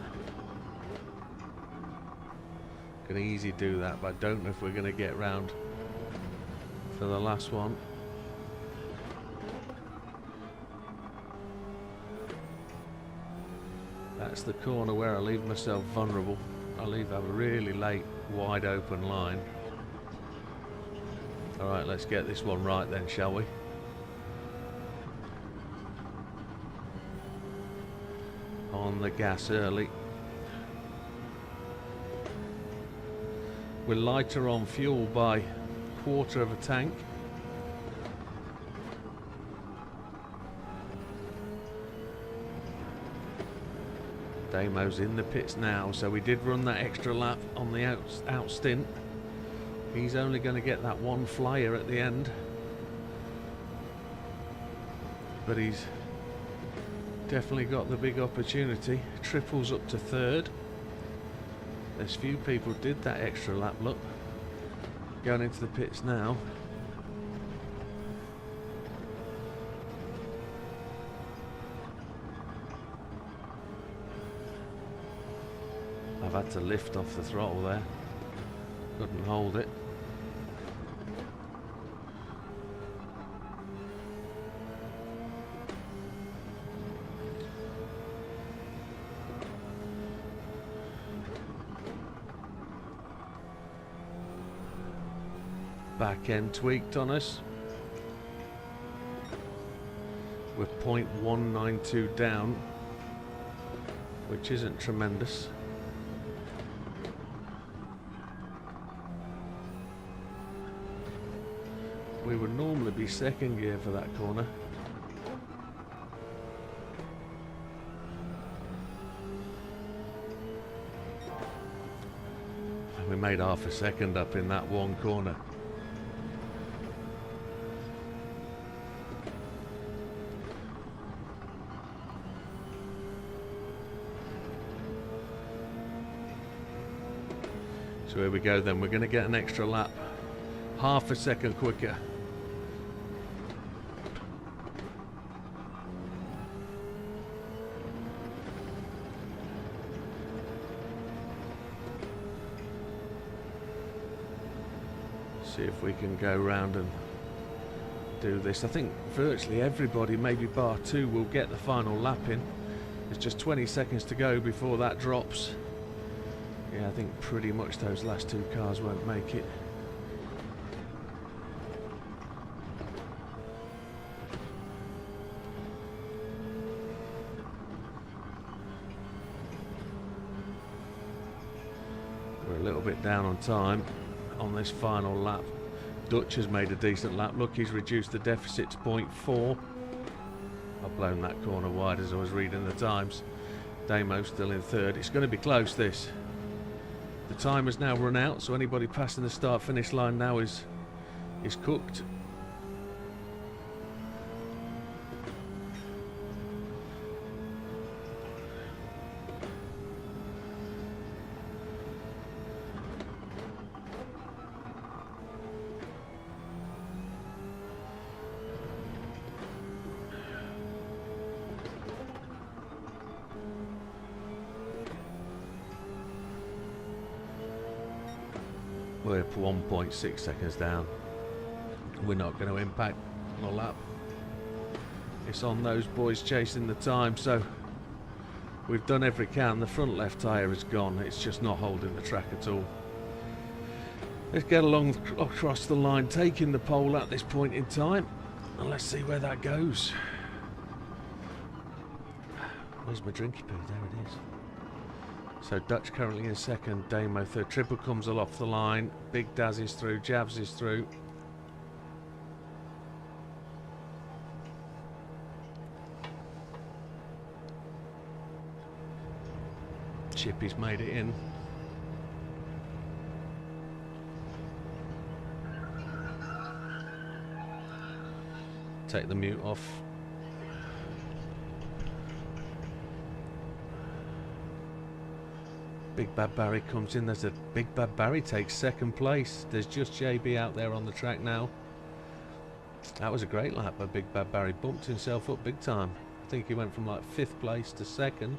Going to easy do that, but I don't know if we're going to get round for the last one. That's the corner where I leave myself vulnerable. I leave a really late, wide open line. Alright, let's get this one right then, shall we? On the gas early. We're lighter on fuel by quarter of a tank. Damo's in the pits now, so we did run that extra lap on the out stint. He's only going to get that one flyer at the end, but he's definitely got the big opportunity. Triples up to third. There's few people did that extra lap. Look, going into the pits now. I've had to lift off the throttle there. Couldn't hold it. Back end tweaked on us. We're 0.192 down, which isn't tremendous. We would normally be second gear for that corner. And we made half a second up in that one corner. So here we go then, we're going to get an extra lap, half a second quicker. See if we can go round and do this. I think virtually everybody, maybe bar two, will get the final lap in. There's just 20 seconds to go before that drops. Yeah, I think pretty much those last two cars won't make it. bit down on time on this final lap. Dutch has made a decent lap. Look, he's reduced the deficit to 0.4. I've blown that corner wide as I was reading the times. Damo still in third. It's going to be close, this. The time has now run out, so anybody passing the start-finish line now is cooked. We're 1.6 seconds down. We're not going to impact on a lap. It's on those boys chasing the time, so we've done every can. The front left tyre is gone. It's just not holding the track at all. Let's get along across the line, taking the pole at this point in time, and let's see where that goes. Where's my drinky poo? There it is. So Dutch currently in second, Damo third. Triple comes off the line. Big Daz is through. Javs is through. Chippy's made it in. Take the mute off. Big Bad Barry comes in. There's a Big Bad Barry takes second place. There's just JB out there on the track now. That was a great lap by Big Bad Barry. Bumped himself up big time. I think he went from like 5th place to 2nd.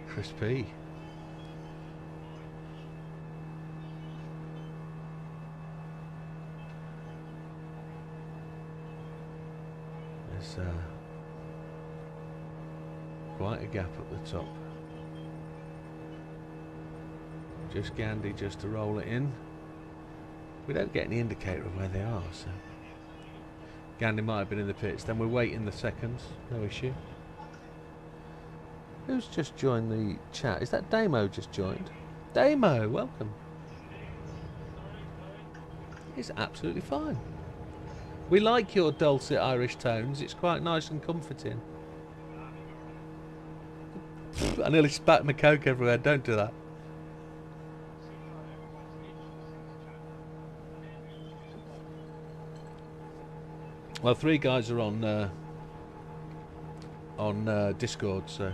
Chris P. There's quite a gap at the top. Just Gandhi just to roll it in. We don't get any indicator of where they are, so Gandhi might have been in the pits. Then we're waiting the seconds, no issue. Who's just joined the chat? Is that Damo just joined? Damo, welcome. It's absolutely fine. We like your dulcet Irish tones. It's quite nice and comforting. I nearly spat my Coke everywhere. Don't do that. Well, 3 guys are on Discord, so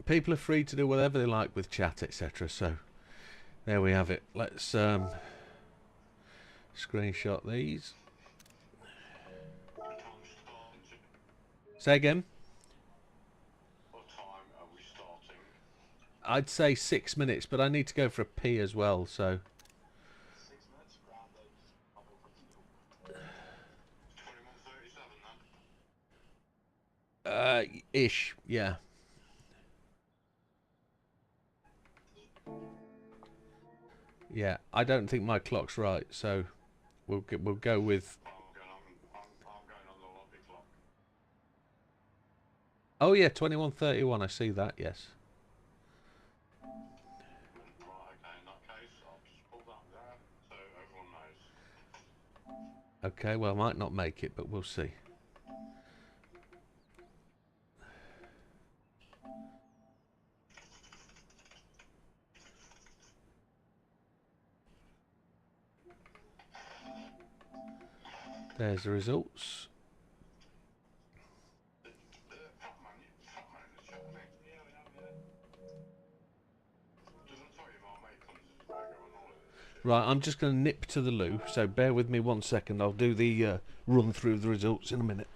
people are free to do whatever they like with chat, etc. So there we have it. Let's screenshot these. Say again. What time are we starting? I'd say 6 minutes, but I need to go for a pee as well, so 6 minutes? Grand. 21:37 then? ish, yeah. Yeah, I don't think my clock's right, so we'll go with. I'm going on the lobby clock. Oh yeah, 21:31. I see that. Yes. Right, okay, in that case, I'll just pull that there so everyone knows. Okay. Well, I might not make it, but we'll see. There's the results. Right, I'm just going to nip to the loo, so bear with me 1 second. I'll do the run through the results in a minute.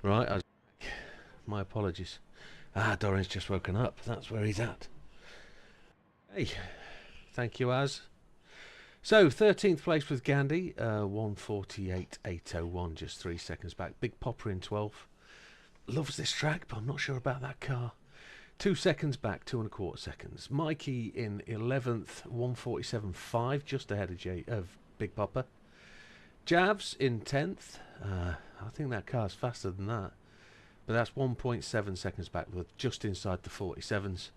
Right, my apologies. Ah, Doran's just woken up. That's where he's at. Hey, thank you, Az. So, 13th place with Gandhi, 148.801, just 3 seconds back. Big Popper in 12th. Loves this track, but I'm not sure about that car. 2 seconds back, 2.25 seconds. Mikey in 11th, 147.5, just ahead of Big Popper. Javs in 10th. I think that car's faster than that. But that's 1.7 seconds back, with just inside the 47s.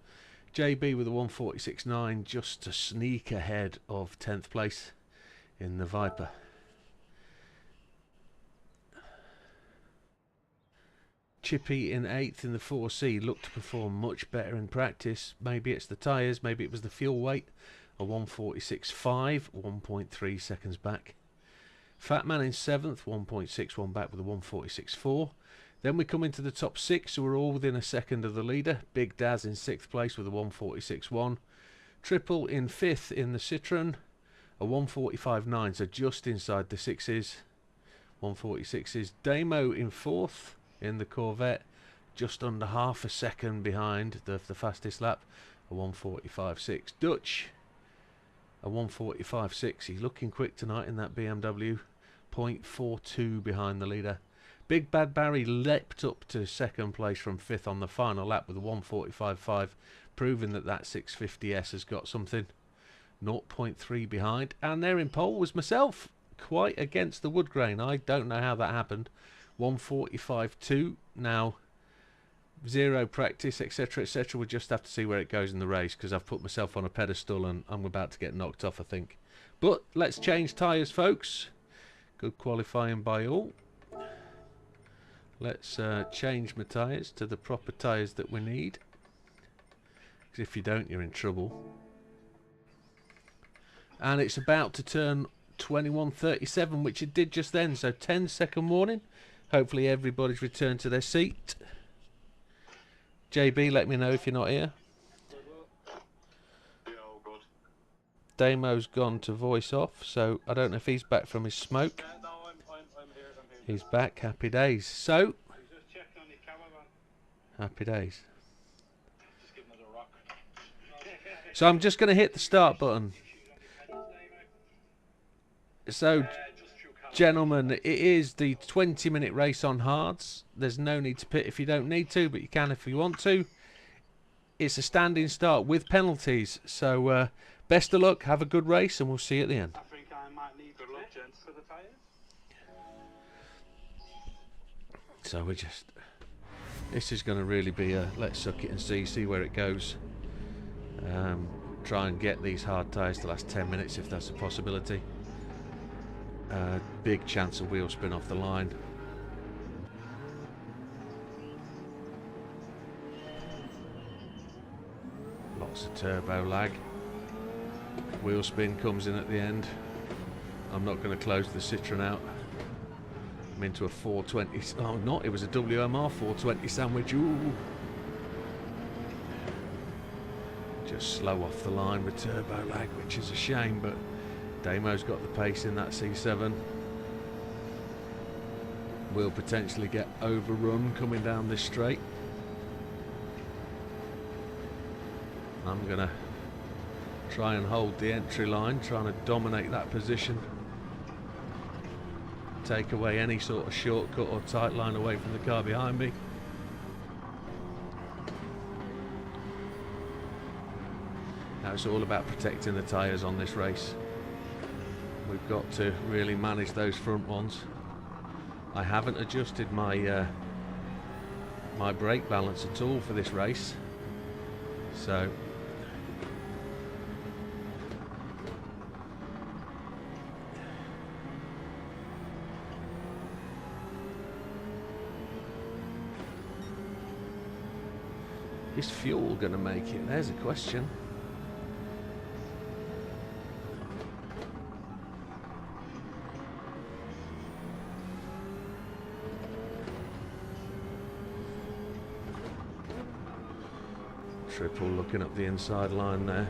JB with a 146.9, just to sneak ahead of 10th place in the Viper. Chippy in 8th in the 4C, looked to perform much better in practice. Maybe it's the tyres, maybe it was the fuel weight. A 146.5, 1.3 seconds back. Fatman in 7th, 1.61 back with a 146.4. Then we come into the top 6, who are all within a second of the leader. Big Daz in 6th place with a 146.1. Triple in 5th in the Citroen, a 145.9, so just inside the 6s. 146s. Damo in 4th in the Corvette, just under half a second behind the fastest lap, a 145.6. Dutch, a 145.6. He's looking quick tonight in that BMW, 0.42 behind the leader. Big Bad Barry leapt up to second place from 5th on the final lap with a 145.5, proving that 650S has got something. 0.3 behind, and there in pole was myself, quite against the wood grain. I don't know how that happened. 145.2. Now, zero practice, etc., etc. We'll just have to see where it goes in the race, because I've put myself on a pedestal and I'm about to get knocked off, I think. But let's change tyres, folks. Good qualifying by all. Let's change my tyres to the proper tyres that we need, because if you don't, you're in trouble. And it's about to turn 21:37, which it did just then, so 10-second warning. Hopefully everybody's returned to their seat. JB, let me know if you're not here. Yeah, all good. Damo's gone to voice off, so I don't know if he's back from his smoke. No, I'm here. He's back. Happy days. So, He's just checking on your cameraman. happy days. Just giving it a rock. So I'm just going to hit the start button. So, gentlemen, it is the 20-minute race on hards. There's no need to pit if you don't need to, but you can if you want to. It's a standing start with penalties. So, best of luck, have a good race, and we'll see you at the end. I think I might need good luck, gents, for the tyres. So this is going to really be a let's suck it and see where it goes. Try and get these hard tyres to last 10 minutes if that's a possibility. Big chance of wheel spin off the line. Lots of turbo lag. Wheel spin comes in at the end. I'm not going to close the Citroen out. I'm into a 420. Oh, not. It was a WMR 420 sandwich. Ooh. Just slow off the line with turbo lag, which is a shame, but Damo's got the pace in that C7. Will potentially get overrun coming down this straight. I'm going to try and hold the entry line, trying to dominate that position. Take away any sort of shortcut or tight line away from the car behind me. Now it's all about protecting the tyres on this race. We've got to really manage those front ones. I haven't adjusted my my brake balance at all for this race, so is fuel going to make it? There's a question. Triple looking up the inside line there.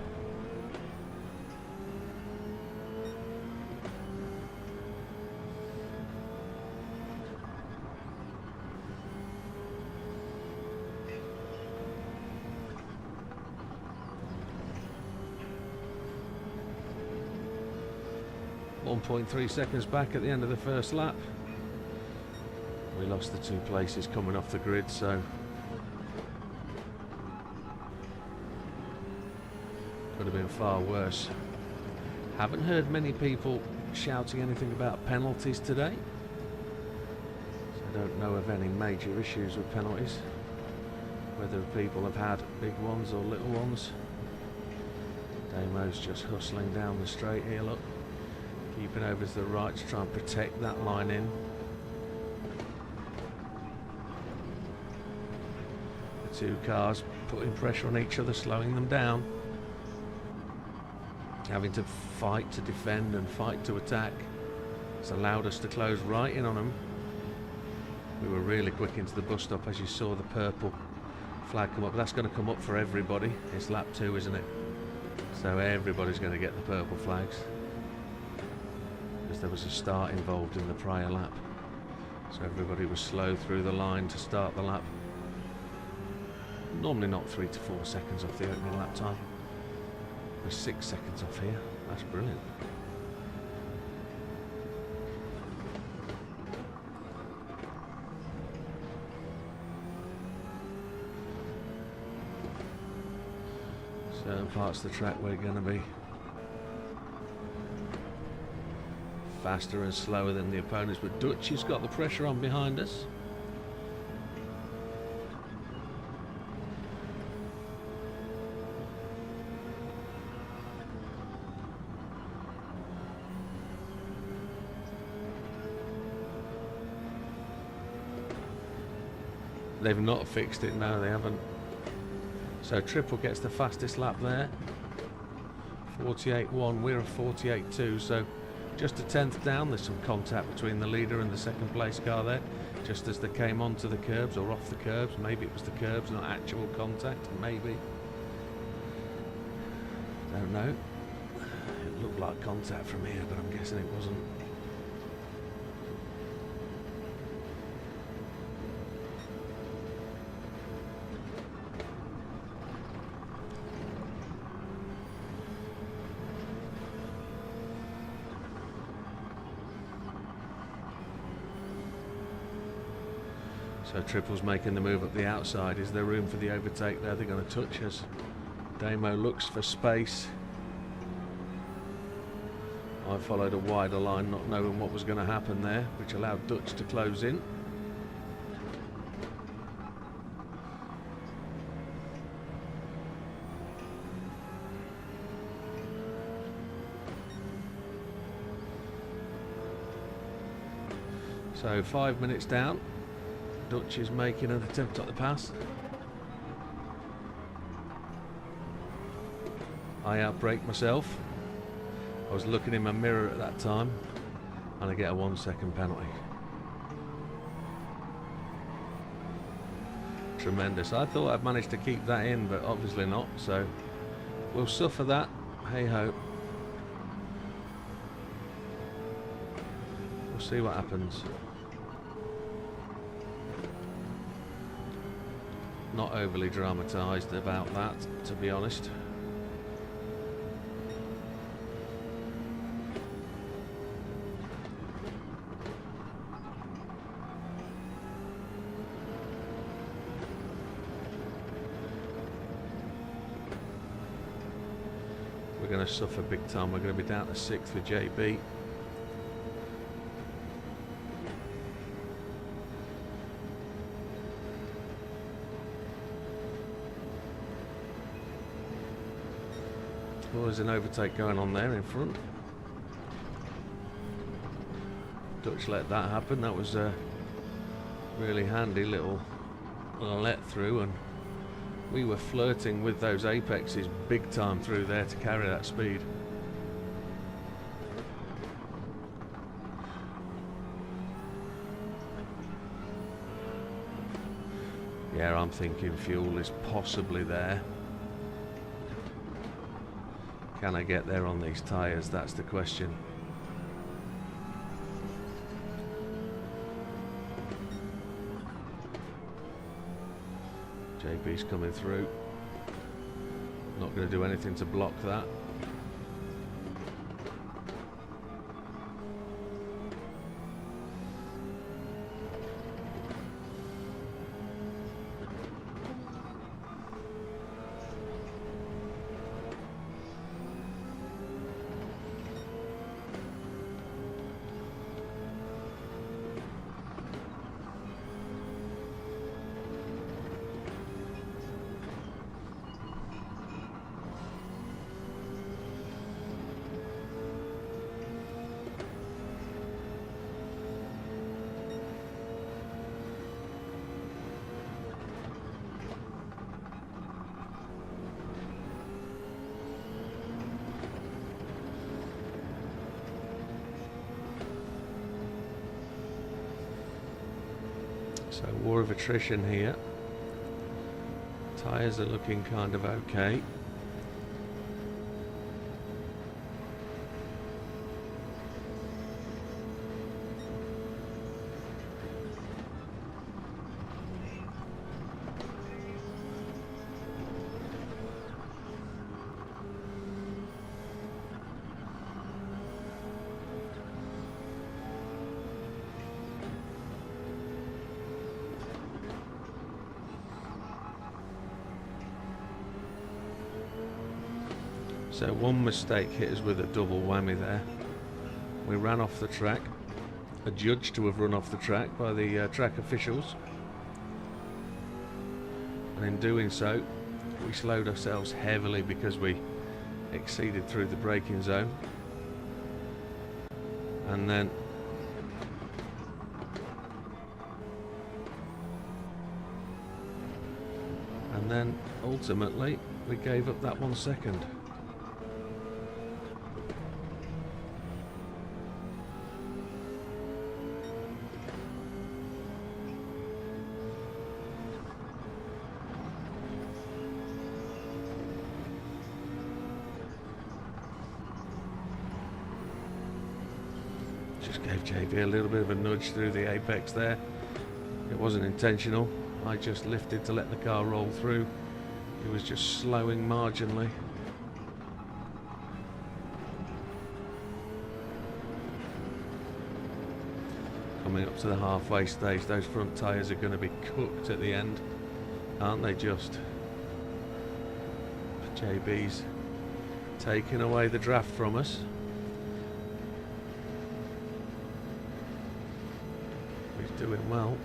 1.3 seconds back at the end of the first lap. We lost the 2 places coming off the grid, so could have been far worse. Haven't heard many people shouting anything about penalties today, so I don't know of any major issues with penalties, whether people have had big ones or little ones. Damo's just hustling down the straight here, look, keeping over to the right to try and protect that line in. The 2 cars putting pressure on each other, slowing them down, having to fight to defend and fight to attack. It's allowed us to close right in on them. We were really quick into the bus stop as you saw the purple flag come up. That's going to come up for everybody. It's lap 2, isn't it? So everybody's going to get the purple flags, because there was a start involved in the prior lap. So everybody was slow through the line to start the lap. Normally not 3 to 4 seconds off the opening lap time. We're 6 seconds off here. That's brilliant. Certain parts of the track we're going to be faster and slower than the opponents, but Dutch has got the pressure on behind us. They've not fixed it, no they haven't. So Triple gets the fastest lap there, 48.1, we're at 48.2, so just a tenth down. There's some contact between the leader and the second place car there, just as they came onto the curbs or off the curbs. Maybe it was the curbs, not actual contact, maybe. Don't know. It looked like contact from here, but I'm guessing it wasn't. So Triple's making the move up the outside. Is there room for the overtake there? They're going to touch us. Damo looks for space. I followed a wider line, not knowing what was going to happen there, which allowed Dutch to close in. So 5 minutes down. Dutch is making an attempt at the pass. I outbraked myself. I was looking in my mirror at that time, and I get a 1 second penalty. Tremendous. I thought I'd managed to keep that in, but obviously not, so we'll suffer that. Hey ho. We'll see what happens. Not overly dramatised about that, to be honest. We're going to suffer big time. We're going to be down to 6th with JB. Well, there's an overtake going on there in front. Dutch let that happen. That was a really handy little let through, and we were flirting with those apexes big time through there to carry that speed. Yeah, I'm thinking fuel is possibly there. Can I get there on these tyres? That's the question. JB's coming through. Not going to do anything to block that. So war of attrition here. Tyres are looking kind of okay. So one mistake hit us with a double whammy there. We ran off the track, adjudged to have run off the track by the track officials, and in doing so we slowed ourselves heavily because we exceeded through the braking zone, and then ultimately we gave up that 1 second. Just gave JB a little bit of a nudge through the apex there. It wasn't intentional. I just lifted to let the car roll through. He was just slowing marginally. Coming up to the halfway stage, those front tyres are going to be cooked at the end, aren't they just? JB's taking away the draft from us. He's doing well.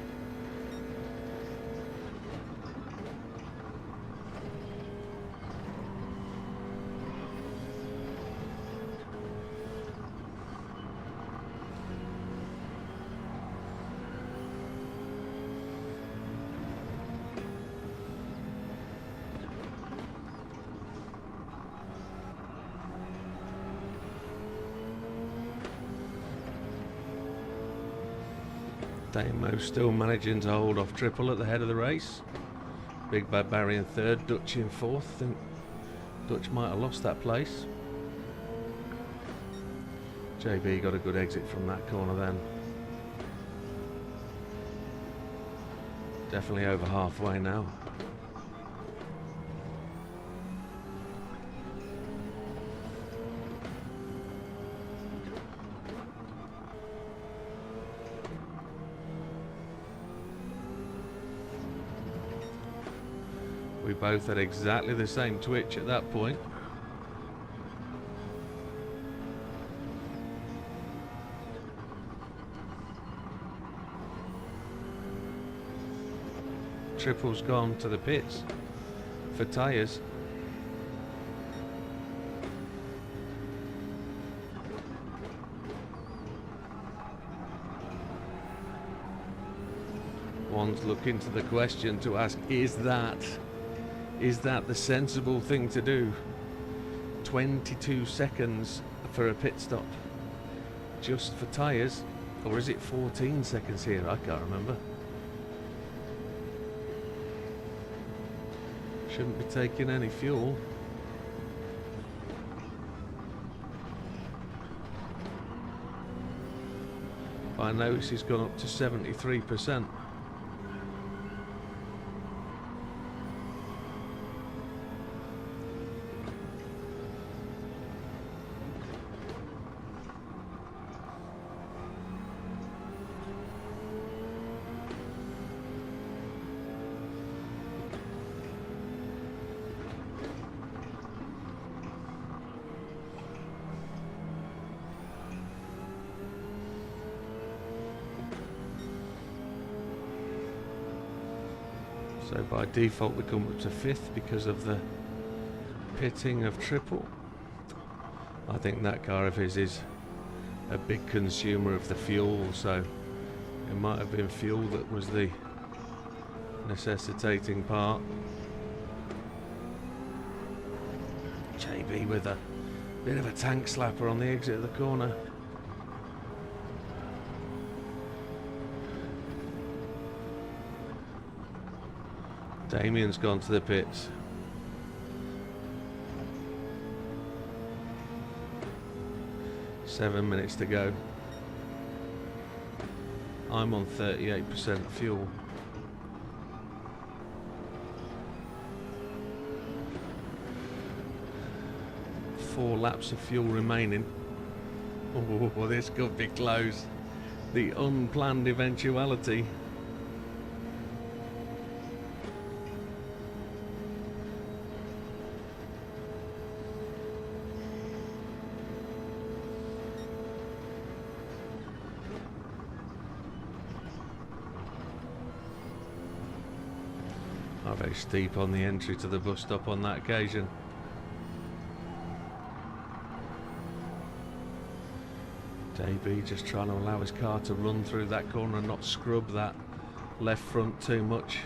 Damo still managing to hold off Triple at the head of the race. Big Bad Barry in third, Dutch in fourth. I think Dutch might have lost that place. JB got a good exit from that corner then. Definitely over halfway now. We both had exactly the same twitch at that point. Triple's gone to the pits for tyres. One's looking to the question to ask, is that the sensible thing to do? 22 seconds for a pit stop just for tyres, or is it 14 seconds here? I can't remember. Shouldn't be taking any fuel. I notice he's gone up to 73%. So by default we come up to 5th because of the pitting of Triple. I think that car of his is a big consumer of the fuel, so it might have been fuel that was the necessitating part. JB with a bit of a tank slapper on the exit of the corner. Damien's gone to the pits. Seven minutes to go. I'm on 38% fuel. Four laps of fuel remaining. Oh, this could be close. The unplanned eventuality. Very steep on the entry to the bus stop on that occasion. JB just trying to allow his car to run through that corner and not scrub that left front too much.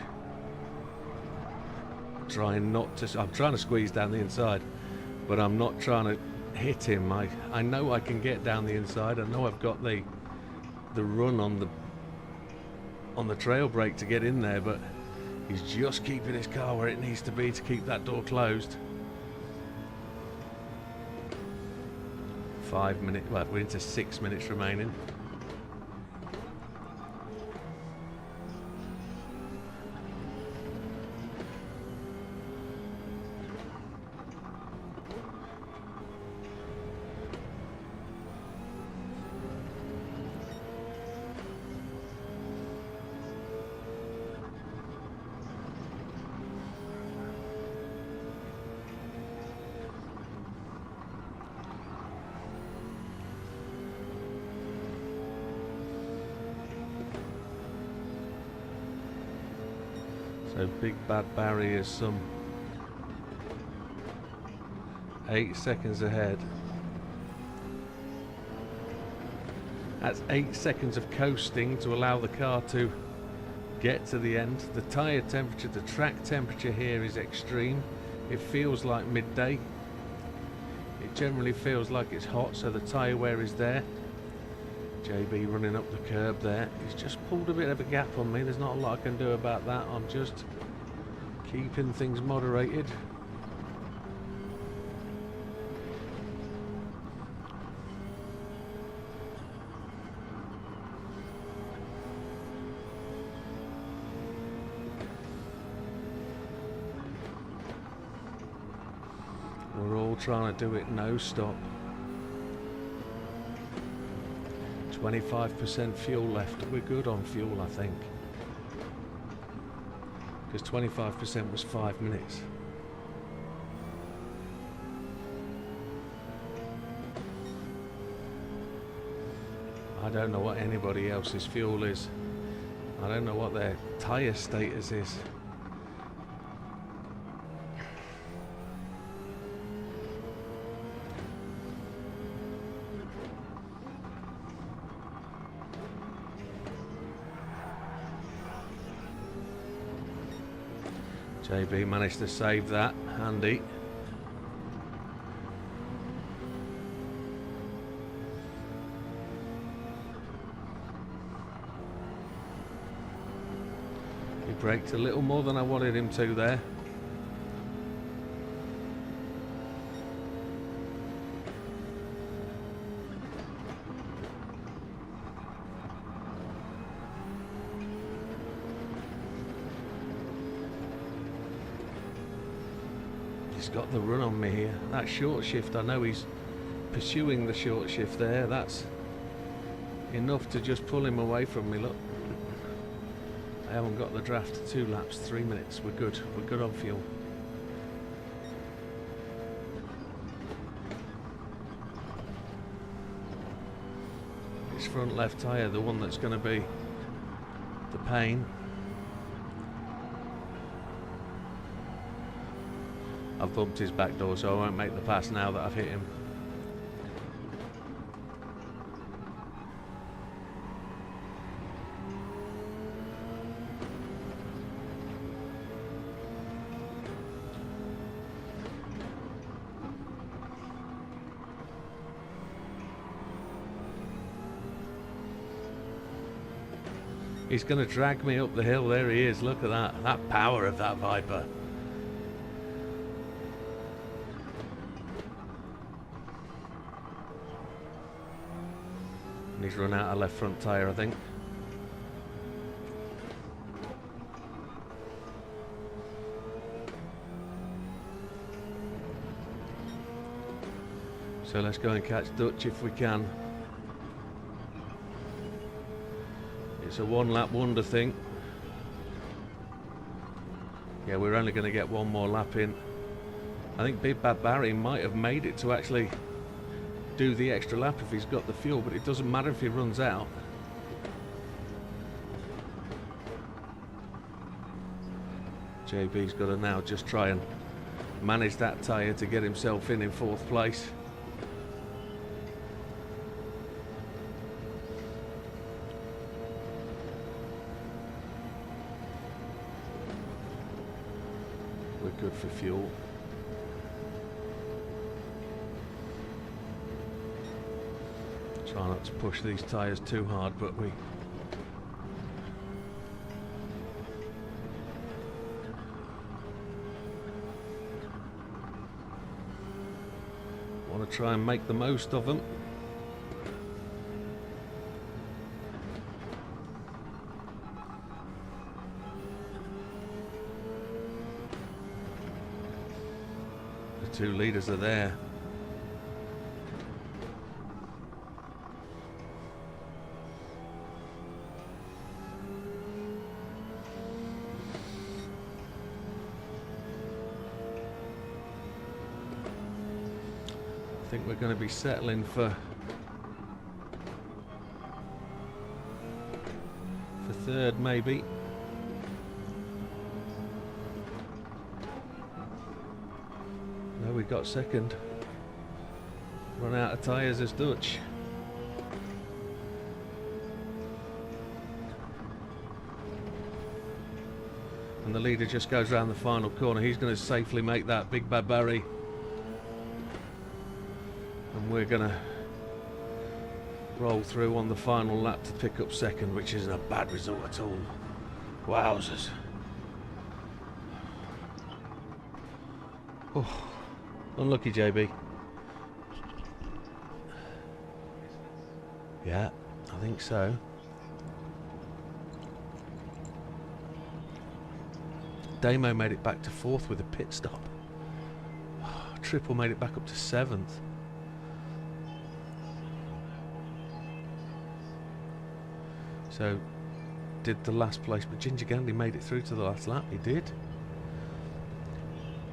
I'm trying to squeeze down the inside, but I'm not trying to hit him. I know I can get down the inside. I know I've got the run on the trail brake to get in there, but he's just keeping his car where it needs to be to keep that door closed. 5 minutes, well, we're into 6 minutes remaining. So Big Bad Barry is some 8 seconds ahead. That's 8 seconds of coasting to allow the car to get to the end. The tyre temperature, the track temperature here is extreme. It feels like midday. It generally feels like it's hot, so the tyre wear is there. JB running up the curb there. He's just pulled a bit of a gap on me. There's not a lot I can do about that. I'm just keeping things moderated. We're all trying to do it no stop. 25% fuel left. We're good on fuel, I think. Because 25% was 5 minutes. I don't know what anybody else's fuel is. I don't know what their tyre status is. JB managed to save that, handy. He braked a little more than I wanted him to there. He's got the run on me here. That short shift, I know he's pursuing the short shift there. That's enough to just pull him away from me. Look, I haven't got the draft. 2 laps, 3 minutes. We're good. We're good on fuel. His front left tyre, the one that's going to be the pain. I've bumped his back door, so I won't make the pass now that I've hit him. He's going to drag me up the hill. There he is. Look at that. That power of that Viper. And he's run out of left front tyre, I think. So let's go and catch Dutch if we can. It's a one-lap wonder thing. Yeah, we're only going to get one more lap in. I think Big Bad Barry might have made it to actually do the extra lap if he's got the fuel, but it doesn't matter if he runs out. JB's got to now just try and manage that tyre to get himself in 4th place. We're good for fuel. Try not to push these tyres too hard, but we want to try and make the most of them. The 2 leaders are there. I think we're going to be settling for 3rd maybe. No, we got 2nd. Run out of tyres as Dutch. And the leader just goes round the final corner. He's going to safely make that Big Bad Barry. And we're going to roll through on the final lap to pick up 2nd, which isn't a bad result at all. Wowzers. Oh, unlucky JB. Yeah, I think so. Damo made it back to 4th with a pit stop. Triple made it back up to 7th. So, did the last place, but Ginger Gandhi made it through to the last lap. He did.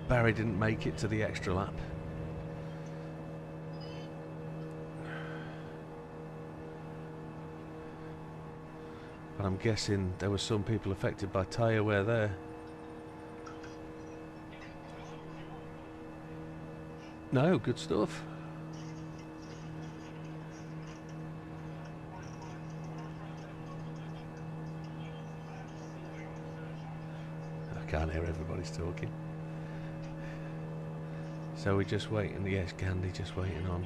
Barry didn't make it to the extra lap. But I'm guessing there were some people affected by tyre wear there. No, good stuff. I can't hear everybody's talking. So we're just waiting. Yes, Gandhi just waiting on.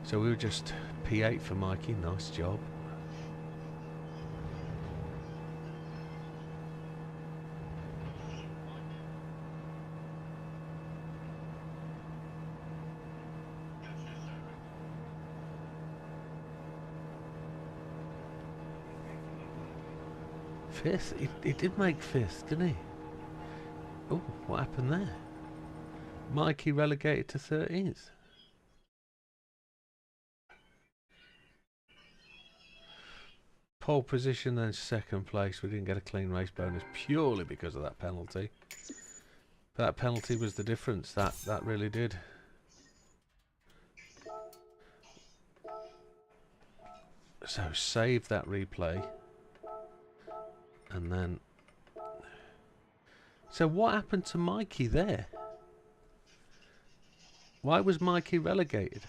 So we were just P8 for Mikey. Nice job. Fifth? He did make 5th, didn't he? Oh, what happened there? Mikey relegated to 13th. Pole position, then 2nd place. We didn't get a clean race bonus purely because of that penalty. That penalty was the difference. That really did. So save that replay. And then... So what happened to Mikey there? Why was Mikey relegated?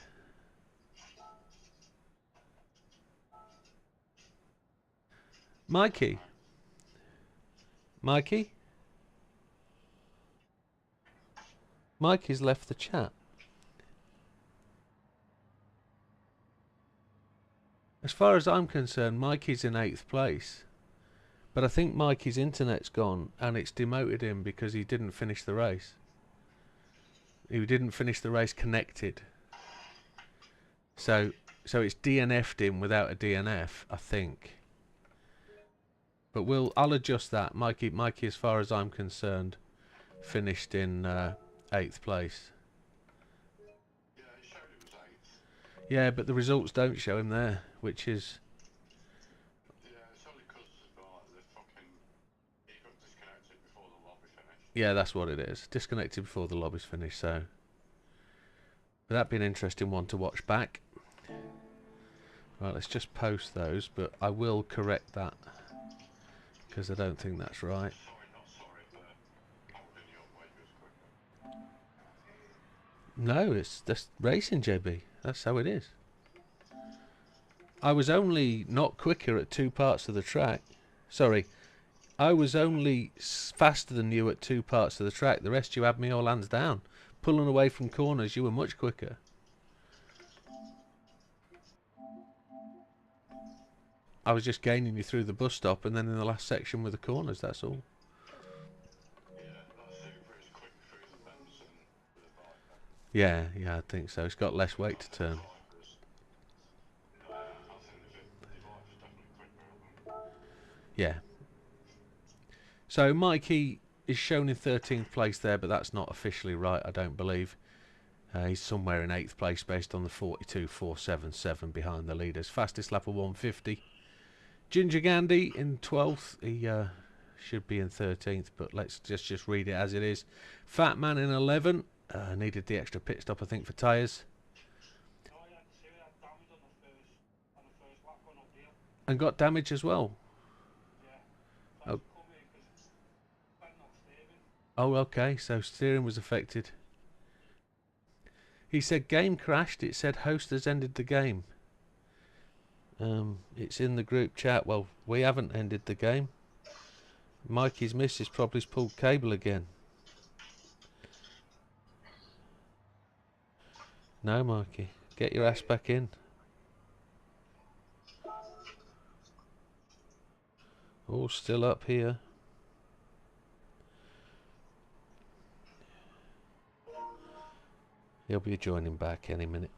Mikey? Mikey? Mikey's left the chat. As far as I'm concerned, Mikey's in 8th place. But I think Mikey's internet's gone and it's demoted him because he didn't finish the race. He didn't finish the race connected. So it's DNF'd him without a DNF, I think. But I'll adjust that. Mikey, as far as I'm concerned, finished in 8th place. Yeah, it showed it was 8th. Yeah, but the results don't show him there, which is... Yeah, it's only because he got disconnected before the lobby finished. Yeah, that's what it is. Disconnected before the lobby's finished, so... But that'd be an interesting one to watch back. Right, let's just post those, but I will correct that. Because I don't think that's right. Sorry, not sorry, but holding you up way goes quicker. No, that's racing, JB. That's how it is. I was only not quicker at 2 parts of the track. Sorry, I was only faster than you at 2 parts of the track. The rest you had me all hands down. Pulling away from corners, you were much quicker. I was just gaining you through the bus stop and then in the last section with the corners, that's all. Yeah, that Super is quick through the bends and with the bike. Yeah, I think so. It's got less weight to turn. I think the bike is definitely quicker. Yeah. So Mikey is shown in 13th place there, but that's not officially right, I don't believe. He's somewhere in 8th place based on the 42.477 behind the leaders. Fastest lap of 150. Ginger Gandhi in 12th. He should be in 13th, but let's just read it as it is. Fat Man in 11. Needed the extra pit stop, I think, for tyres. And got damage as well. Oh. Oh, okay, so steering was affected. He said game crashed. It said host has ended the game. It's in the group chat. Well, we haven't ended the game. Mikey's missus probably pulled cable again. No, Mikey. Get your ass back in. All still up here. He'll be joining back any minute.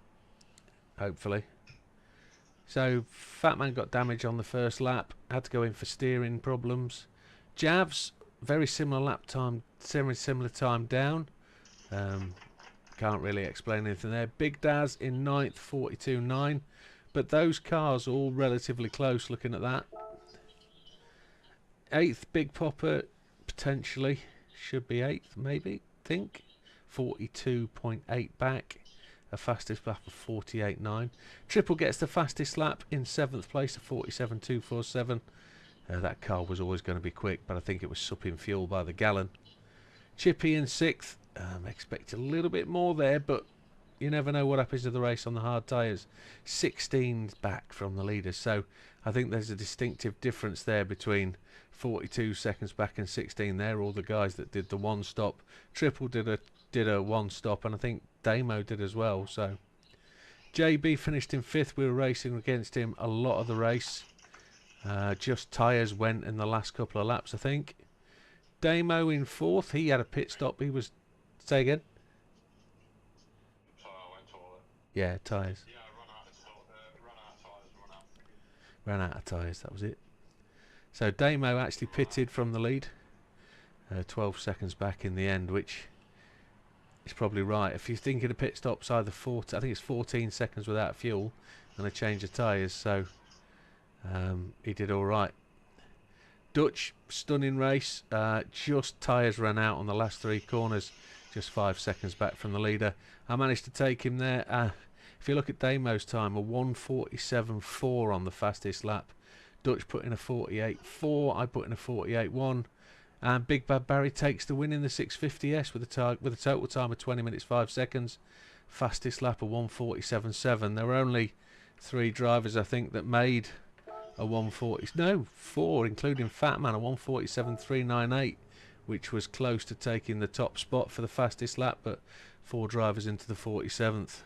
Hopefully. So, Fat Man got damage on the first lap. Had to go in for steering problems. Javs, very similar lap time, similar time down. Can't really explain anything there. Big Daz in 9th, 42.9. But those cars are all relatively close looking at that. 8th, Big Popper, potentially. Should be 8th, maybe, think. 42.8 back. A fastest lap of 48.9. Triple gets the fastest lap in 7th place of 47.247. That car was always going to be quick, but I think it was supping fuel by the gallon. Chippy in 6th. Expect a little bit more there, but you never know what happens to the race on the hard tyres. 16 back from the leaders, so I think there's a distinctive difference there between 42 seconds back and 16. They're all the guys that did the one stop. Triple did a one stop, and I think Damo did as well. So JB finished in 5th. We were racing against him a lot of the race. Just tyres went in the last couple of laps, I think. Damo in 4th. He had a pit stop. He was... Say again? So I went to all it. Yeah, tyres. Yeah, run out of tyres, Ran out of tyres, that was it. So Damo actually pitted from the lead. 12 seconds back in the end, which is probably right. If you're thinking of pit stops, either 40, I think it's 14 seconds without fuel and a change of tyres, so he did all right. Dutch, stunning race. Just tyres ran out on the last 3 corners, just 5 seconds back from the leader. I managed to take him there. If you look at Damo's time, a 1:47.4 on the fastest lap. Dutch put in a 48.4. I put in a 48.1. And Big Bad Barry takes the win in the 650S with a total time of 20 minutes 5 seconds. Fastest lap of 1:47.7. There were only 3 drivers, I think, that made a 1:40. No, 4, including Fat Man, a 1:47.398, which was close to taking the top spot for the fastest lap, but 4 drivers into the 47th.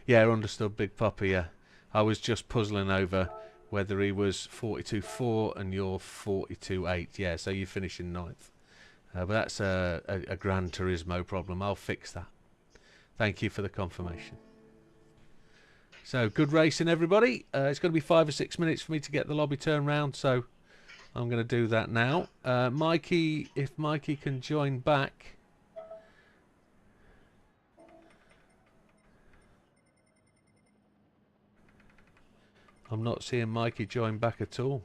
Yeah, understood, Big Papa, yeah. I was just puzzling over whether he was 42.4 and you're 42.8. Yeah, so you're finishing ninth. But that's a Gran Turismo problem. I'll fix that. Thank you for the confirmation. So, good racing, everybody. It's going to be 5 or 6 minutes for me to get the lobby turned round, so I'm going to do that now. Mikey, if Mikey can join back. I'm not seeing Mikey join back at all.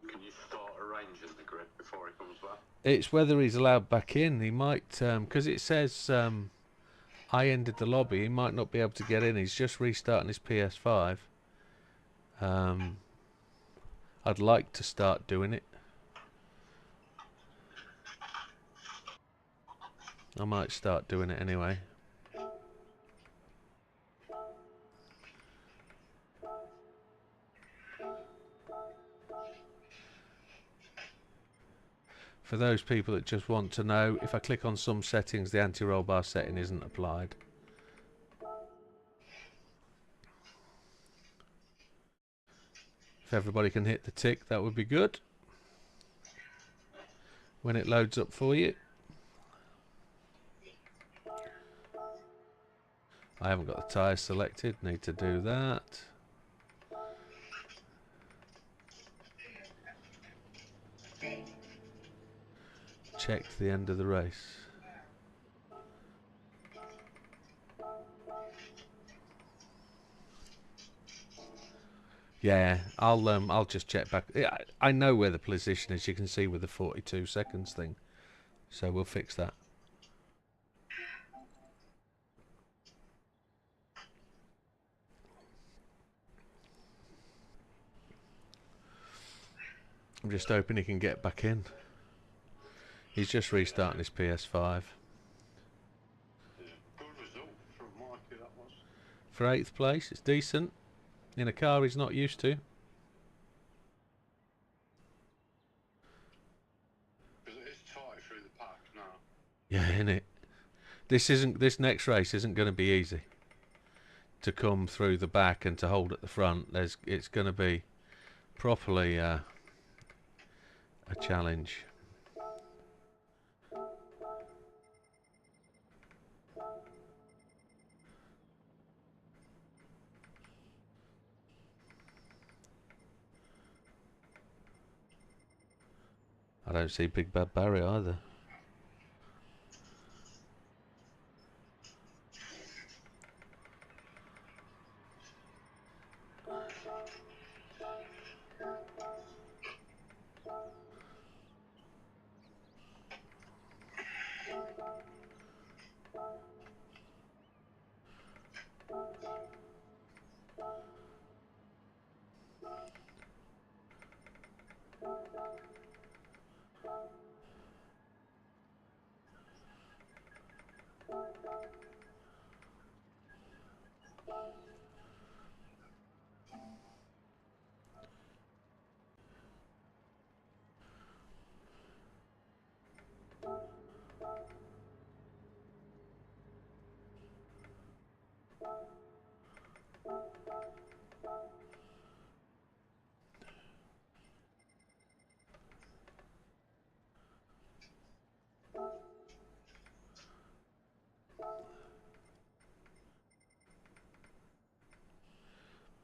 Can you start arranging the grid before he comes back? It's whether he's allowed back in. He might, because it says I ended the lobby. He might not be able to get in. He's just restarting his PS5. I'd like to start doing it. I might start doing it anyway. For those people that just want to know, if I click on some settings, the anti-roll bar setting isn't applied. If everybody can hit the tick, that would be good. When it loads up for you. I haven't got the tyres selected, need to do that. Check to the end of the race. Yeah, I'll just check back. I know where the position is, you can see with the 42 seconds thing. So we'll fix that. I'm just hoping he can get back in. He's just restarting his PS5. Good result from Mikey, that was. For 8th place, it's decent. In a car he's not used to. Because it is tight through the pack now. Yeah, innit? This next race isn't going to be easy. To come through the back and to hold at the front, it's going to be properly a challenge. I don't see Big Bad Barry either.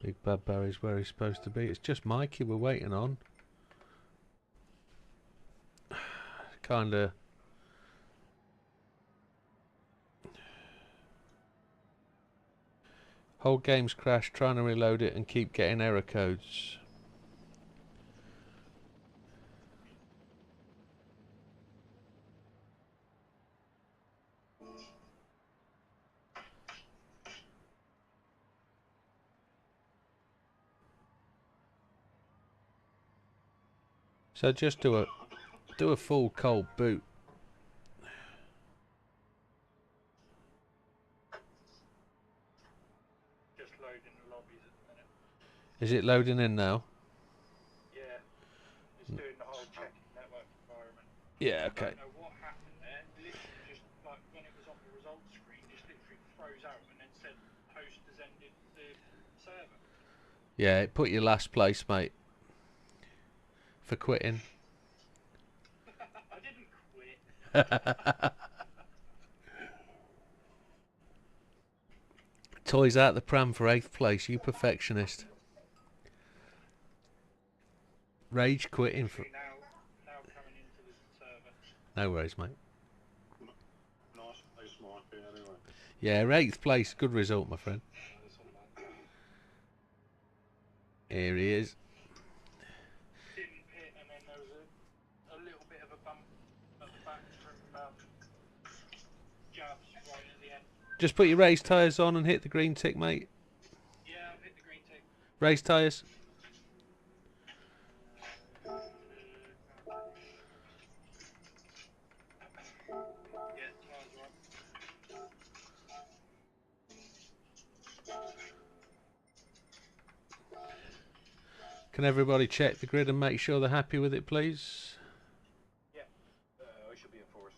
Big Bad Barry's where he's supposed to be. It's just Mikey we're waiting on. Kinda. Whole game's crashed, trying to reload it and keep getting error codes. So just do a full cold boot. Just loading the lobbies at the minute. Is it loading in now? Yeah. doing the whole checking network environment. Yeah, I okay. don't know what happened there. Literally just like when it was on the results screen, just literally froze out and then said host has ended the server. Yeah, it put you last place, mate. For quitting. I didn't quit. Toys out the pram for 8th place, you perfectionist. Rage quitting for... Now coming into the server. No worries, mate. Nice place, Mikey, anyway. Yeah, 8th place, good result, my friend. Here he is. Didn't hit, and then there was a little bit of a bump at the back from Jabs right at the end. Just put your race tyres on and hit the green tick, mate. Yeah, I've hit the green tick. Race tyres. Yeah, tyres are on. Can everybody check the grid and make sure they're happy with it, please? Yeah, I should be enforced.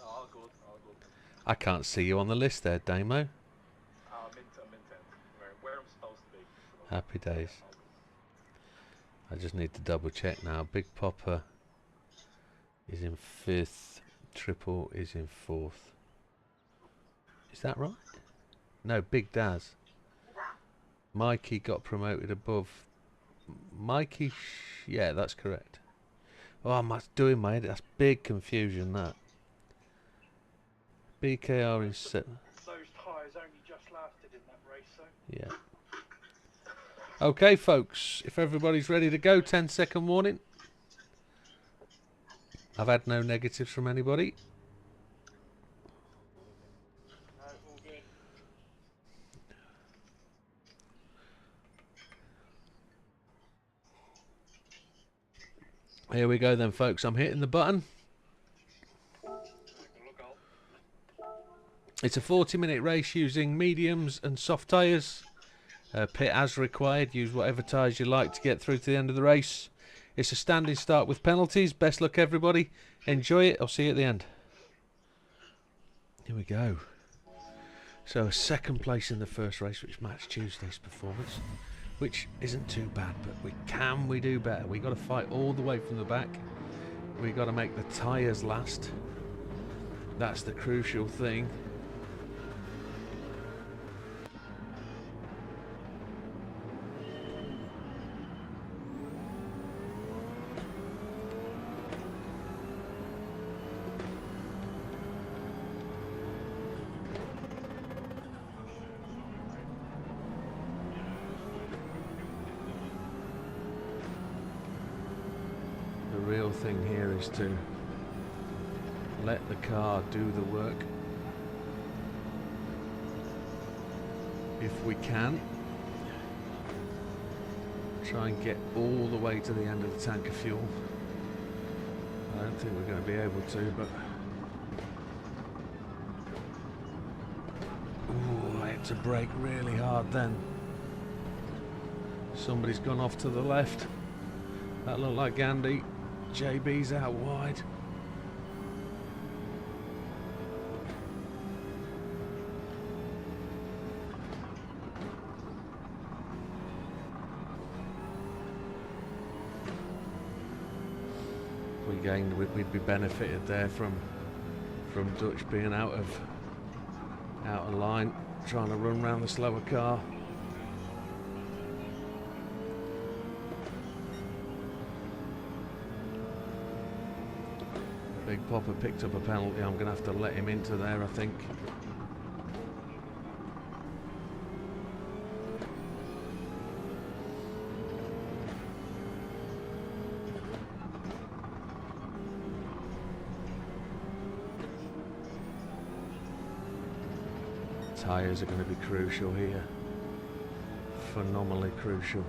All good, all good. I can't see you on the list there, Damo. I'm in 10th, where I'm supposed to be. Happy days. I just need to double check now. Big Popper is in 5th. Triple is in 4th. Is that right? No, Big Daz. Mikey got promoted above. Mikey, yeah, that's correct. Oh, I'm doing my head. That's big confusion, that. BKR in 7th. Those tyres only just lasted in that race, so. Yeah. Okay, folks, if everybody's ready to go, 10-second warning. I've had no negatives from anybody. No, all good. Here we go then, folks. I'm hitting the button. It's a 40-minute race using mediums and soft tyres. Pit as required. Use whatever tyres you like to get through to the end of the race. It's a standing start with penalties. Best luck, everybody. Enjoy it. I'll see you at the end. Here we go. So a 2nd place in the first race, which matched Tuesday's performance, which isn't too bad, but we do better. We got to fight all the way from the back. We got to make the tyres last. That's the crucial thing. The real thing here is to let the car do the work. If we can, try and get all the way to the end of the tank of fuel. I don't think we're going to be able to, but ooh, I had to brake really hard then. Somebody's gone off to the left. That looked like Gandhi. JB's out wide. We gained, we'd be benefited there from Dutch being out of line, trying to run round the slower car. Big Popper picked up a penalty. I'm going to have to let him into there, I think. Tyres are going to be crucial here. Phenomenally crucial.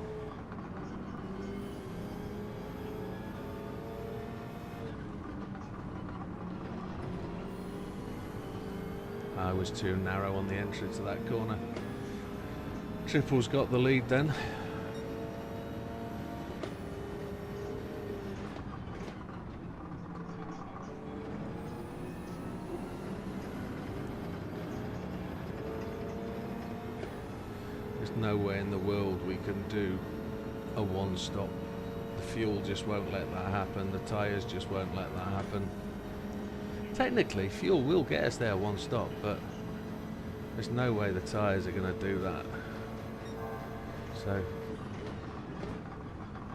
I was too narrow on the entrance to that corner. Triple's got the lead then. There's no way in the world we can do a one stop. The fuel just won't let that happen. The tyres just won't let that happen. Technically, fuel will get us there one stop, but there's no way the tyres are going to do that. So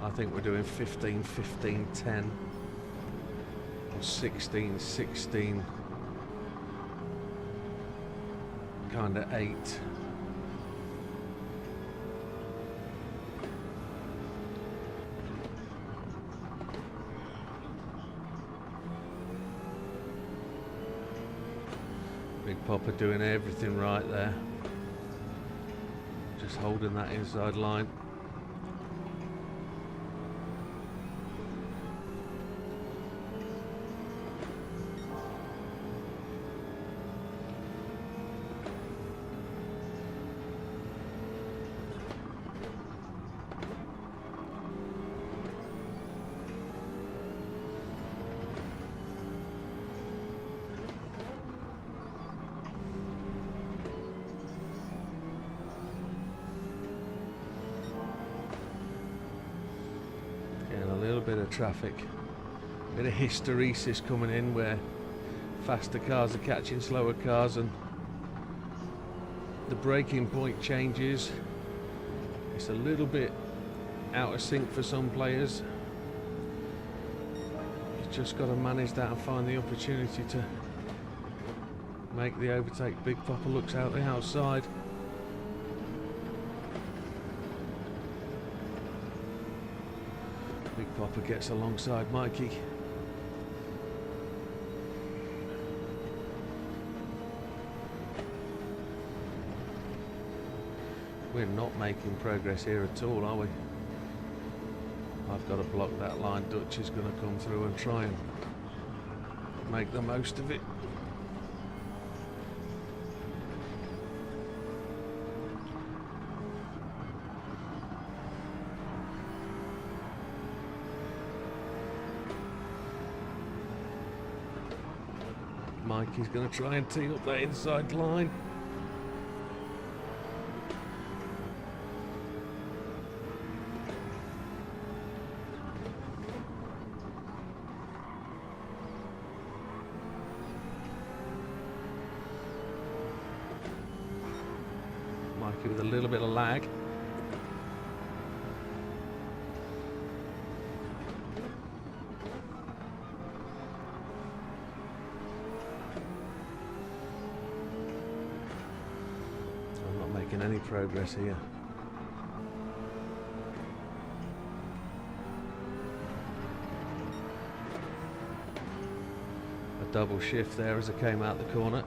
I think we're doing 15, 15, 10 or 16, 16, kind of 8. Big Papa doing everything right there. Just holding that inside line. Bit of traffic, bit of hysteresis coming in where faster cars are catching slower cars and the braking point changes. It's a little bit out of sync for some players. You've just got to manage that and find the opportunity to make the overtake. Big Papa looks out the outside. Big Papa gets alongside Mikey. We're not making progress here at all, are we? I've got to block that line. Dutch is going to come through and try and make the most of it. Mikey's going to try and tee up that inside line. Mikey with a little bit of lag. Any progress here. A double shift there as I came out the corner.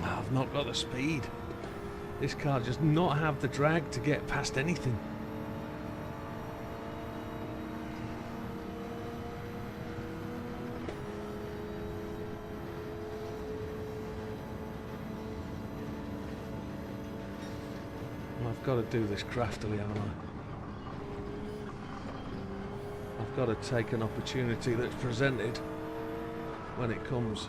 I've not got the speed. This car does not have the drag to get past anything. Well, I've got to do this craftily, haven't I? I've got to take an opportunity that's presented when it comes.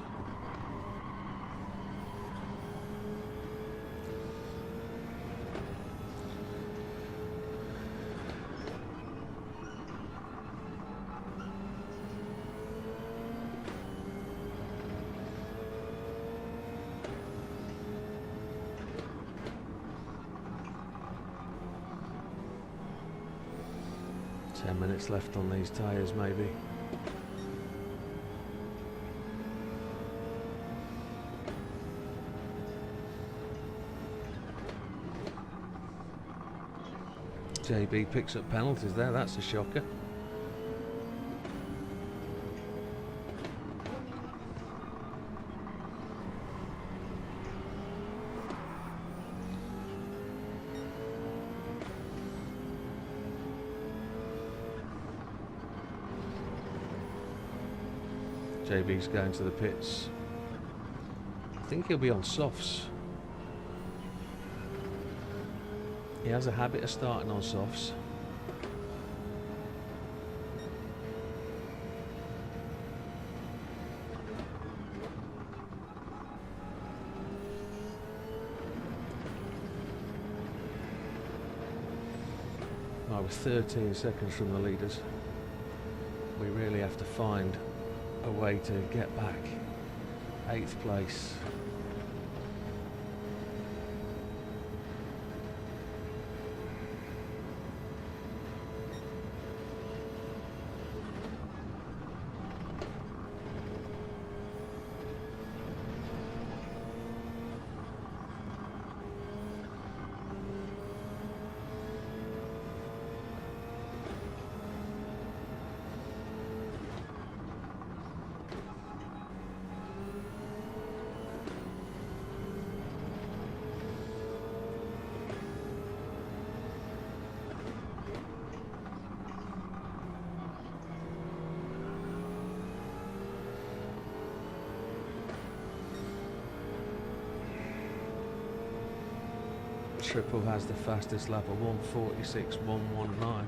Minutes left on these tyres, maybe. JB picks up penalties there, that's a shocker. 10 minutes left on these tyres, maybe. JB's going to the pits. I think he'll be on softs. He has a habit of starting on softs. I was 13 seconds from the leaders. We really have to find a way to get back. 8th place. Triple has the fastest lap of 1:46.119.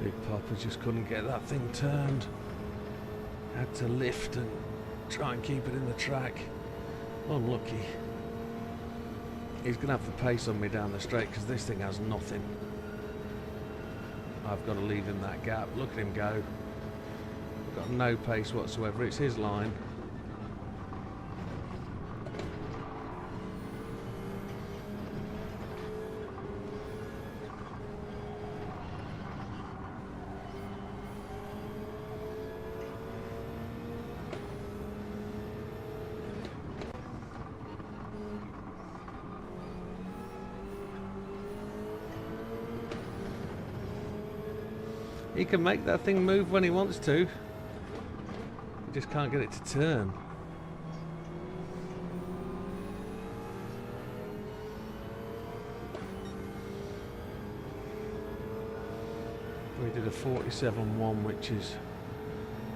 Big Papa just couldn't get that thing turned. Had to lift and try and keep it in the track. Unlucky. He's going to have the pace on me down the straight because this thing has nothing. I've got to leave him that gap. Look at him go. Got no pace whatsoever. It's his line. He can make that thing move when he wants to. He just can't get it to turn. We did a 47.1, which is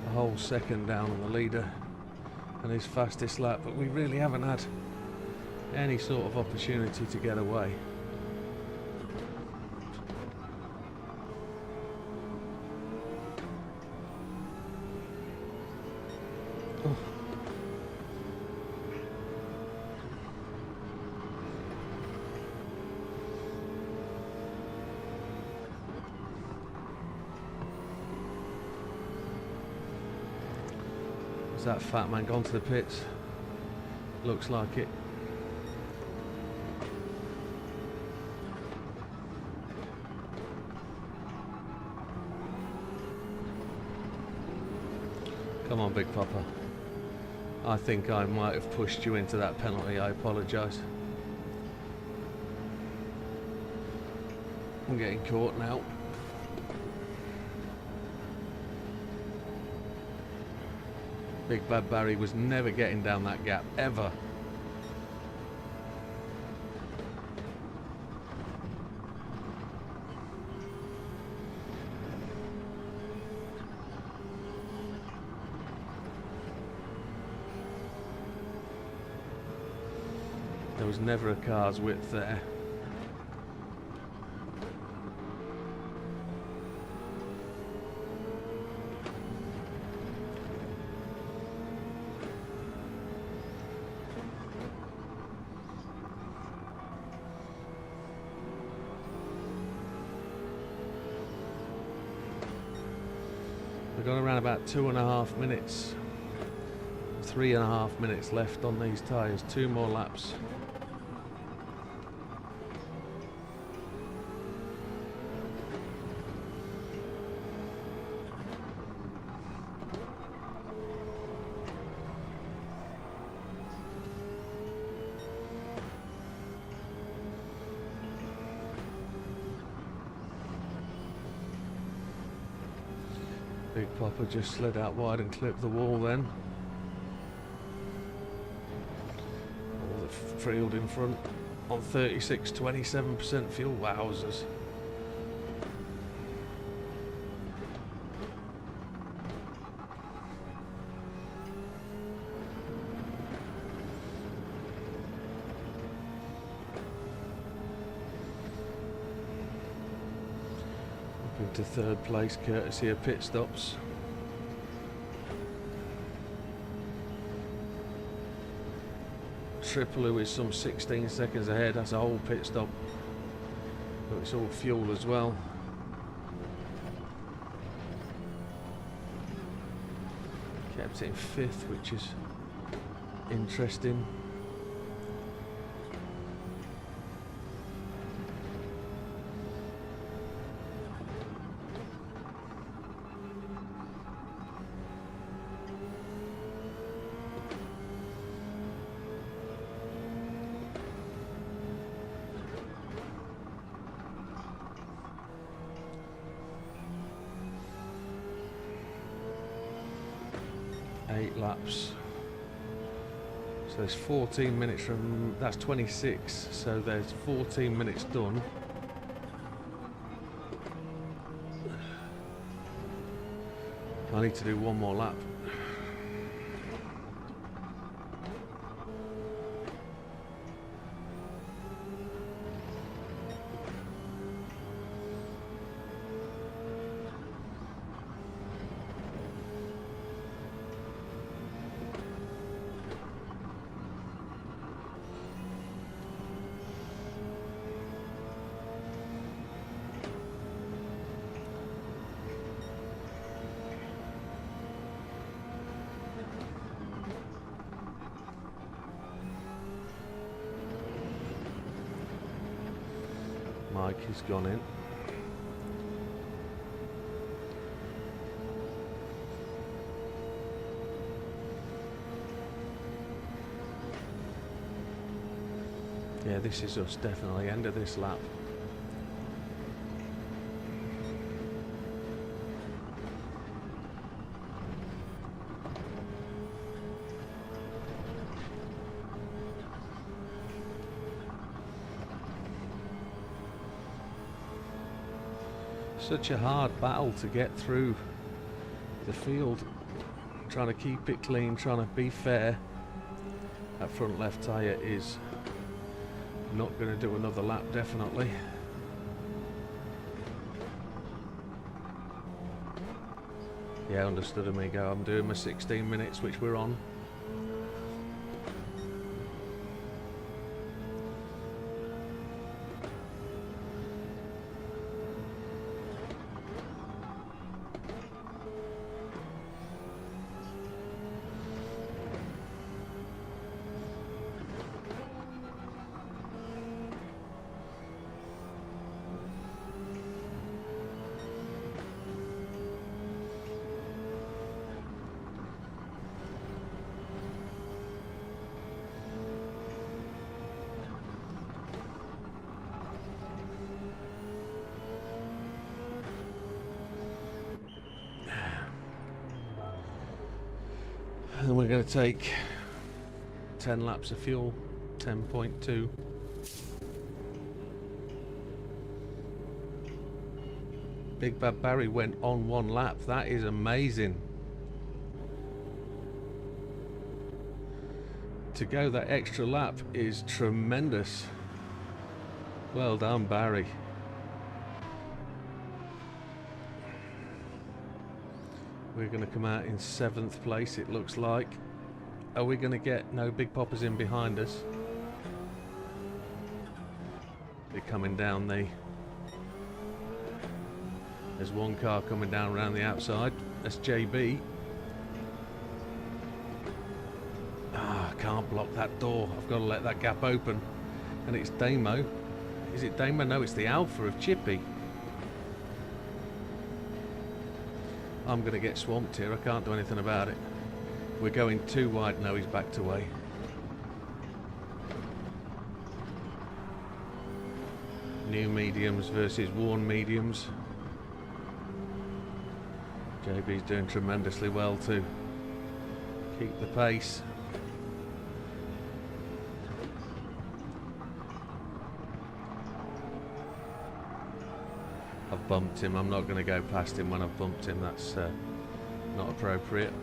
a whole second down on the leader and his fastest lap, but we really haven't had any sort of opportunity to get away. Has that fat man gone to the pits? Looks like it. Come on, Big Papa. I think I might have pushed you into that penalty. I apologise. I'm getting caught now. Big Bad Barry was never getting down that gap, ever. There was never a car's width there. We've got around about 2.5 minutes. 3.5 minutes left on these tyres. 2 more laps. Big Popper just slid out wide and clipped the wall then. All the field in front on 36, 27% fuel. Wowzers. Into third place courtesy of pit stops. Triple, who is some 16 seconds ahead, that's a whole pit stop, but it's all fuel as well. Kept it in 5th, which is interesting. Laps. So there's 14 minutes from, that's 26, so there's 14 minutes done. I need to do one more lap. Mike has gone in. Yeah, this is us, definitely. End of this lap. Such a hard battle to get through the field, trying to keep it clean, trying to be fair. That front left tyre is not going to do another lap, definitely. Yeah, understood, amigo. I'm doing my 16 minutes, which we're on. And we're going to take 10 laps of fuel, 10.2. Big Bad Barry went on 1 lap. That is amazing. To go that extra lap is tremendous. Well done, Barry. We're going to come out in 7th place, it looks like. Are we going to get no Big Poppers in behind us? They're coming down the... There's one car coming down around the outside. That's JB. can't block that door. I've got to let that gap open. And it's Damo. Is it Damo? No, it's the Alpha of Chippy. I'm going to get swamped here. I can't do anything about it. We're going too wide. No, he's backed away. New mediums versus worn mediums. JB's doing tremendously well to keep the pace. I've bumped him. I'm not going to go past him when I've bumped him. That's not appropriate.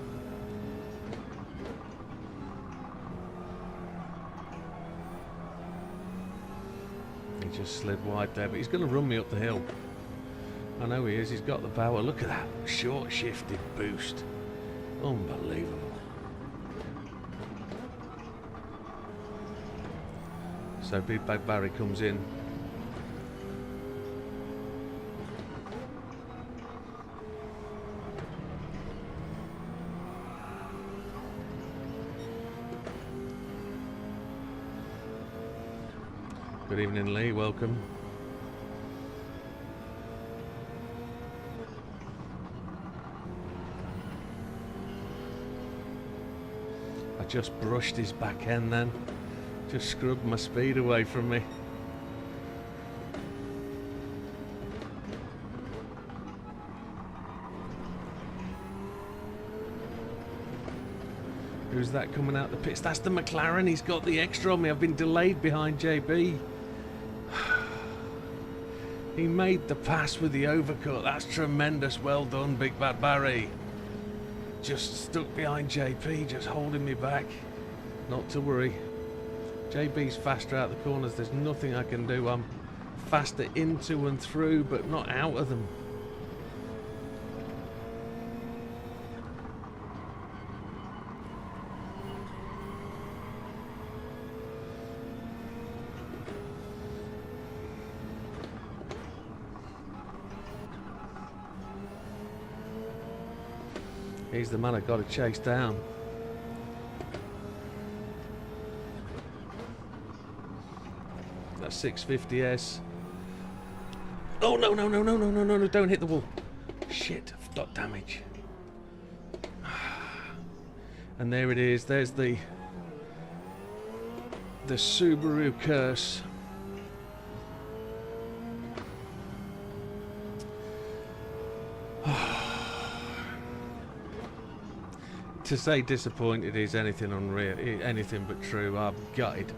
He just slid wide there, but he's going to run me up the hill. I know he is. He's got the power. Look at that short shifted boost. Unbelievable. So Big Bag Barry comes in. Good evening, Lee. Welcome. I just brushed his back end then. Just scrubbed my speed away from me. Who's that coming out the pits? That's the McLaren. He's got the extra on me. I've been delayed behind JB. He made the pass with the overcut. That's tremendous. Well done, Big Bad Barry. Just stuck behind JP, just holding me back. Not to worry. JB's faster out the corners. There's nothing I can do. I'm faster into and through, but not out of them. He's the man I've got to chase down. That's 650S. Oh no, no, no, no, no, no, no, no, don't hit the wall. Shit, I've got damage. And there it is, there's the Subaru curse. To say disappointed is anything unreal, anything but true. I'm gutted.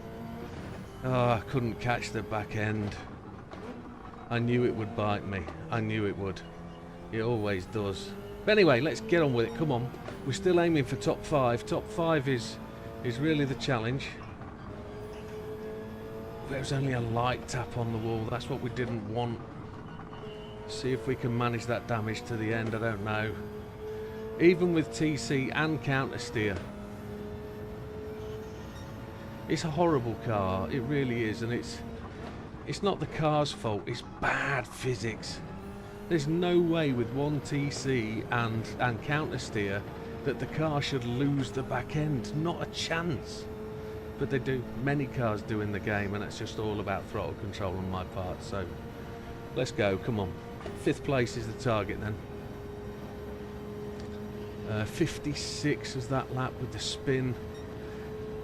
Oh, I couldn't catch the back end. I knew it would bite me. I knew it would. It always does. But anyway, let's get on with it. Come on. We're still aiming for top 5. Top 5 is really the challenge. There was only a light tap on the wall. That's what we didn't want. See if we can manage that damage to the end. I don't know. Even with TC and counter steer, it's a horrible car. It really is, and it's not the car's fault. It's bad physics. There's no way with one TC and counter steer that the car should lose the back end. Not a chance. But they do. Many cars do in the game, and it's just all about throttle control on my part. So let's go. Come on. 5th place is the target then. 56 was that lap with the spin.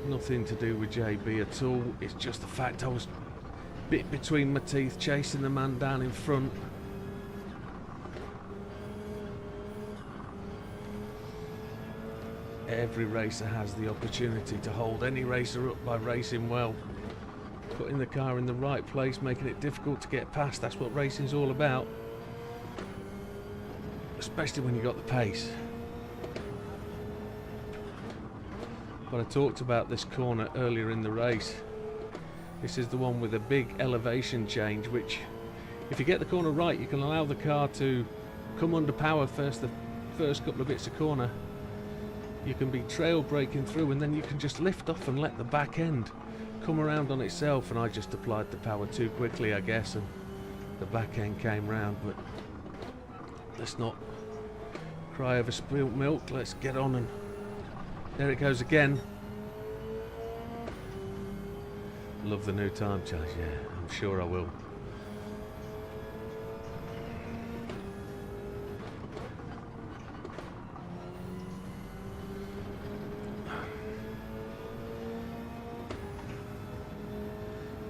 Nothing to do with JB at all. It's just the fact I was bit between my teeth chasing the man down in front. Every racer has the opportunity to hold any racer up by racing well. Putting the car in the right place, making it difficult to get past. That's what racing's all about. Especially when you've got the pace. But I talked about this corner earlier in the race. This is the one with a big elevation change, which if you get the corner right, you can allow the car to come under power first, the first couple of bits of corner. You can be trail braking through, and then you can just lift off and let the back end come around on itself. And I just applied the power too quickly, I guess, and the back end came round. But let's not cry over spilt milk. Let's get on, and there it goes again. Love the new time challenge, yeah, I'm sure I will.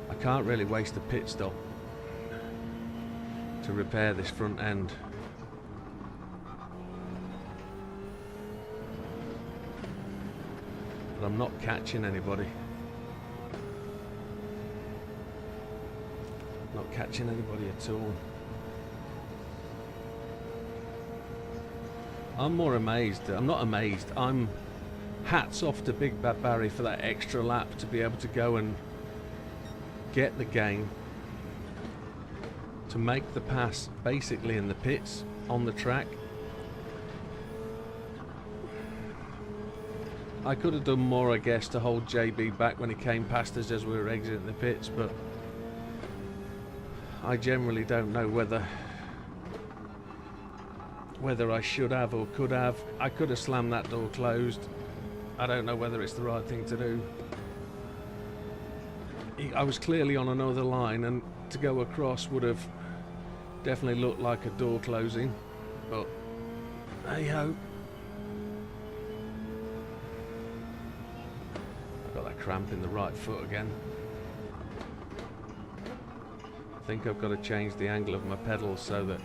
I can't really waste a pit stop to repair this front end. But I'm not catching anybody. Not catching anybody at all. I'm more amazed. I'm not amazed. I'm hats off to Big Bad Barry for that extra lap to be able to go and get the gain, to make the pass basically in the pits on the track. I could have done more, I guess, to hold JB back when he came past us as we were exiting the pits, but I generally don't know whether I should have or could have. I could have slammed that door closed. I don't know whether it's the right thing to do. I was clearly on another line, and to go across would have definitely looked like a door closing, but hey ho. I've got that cramp in the right foot again. I think I've got to change the angle of my pedals so that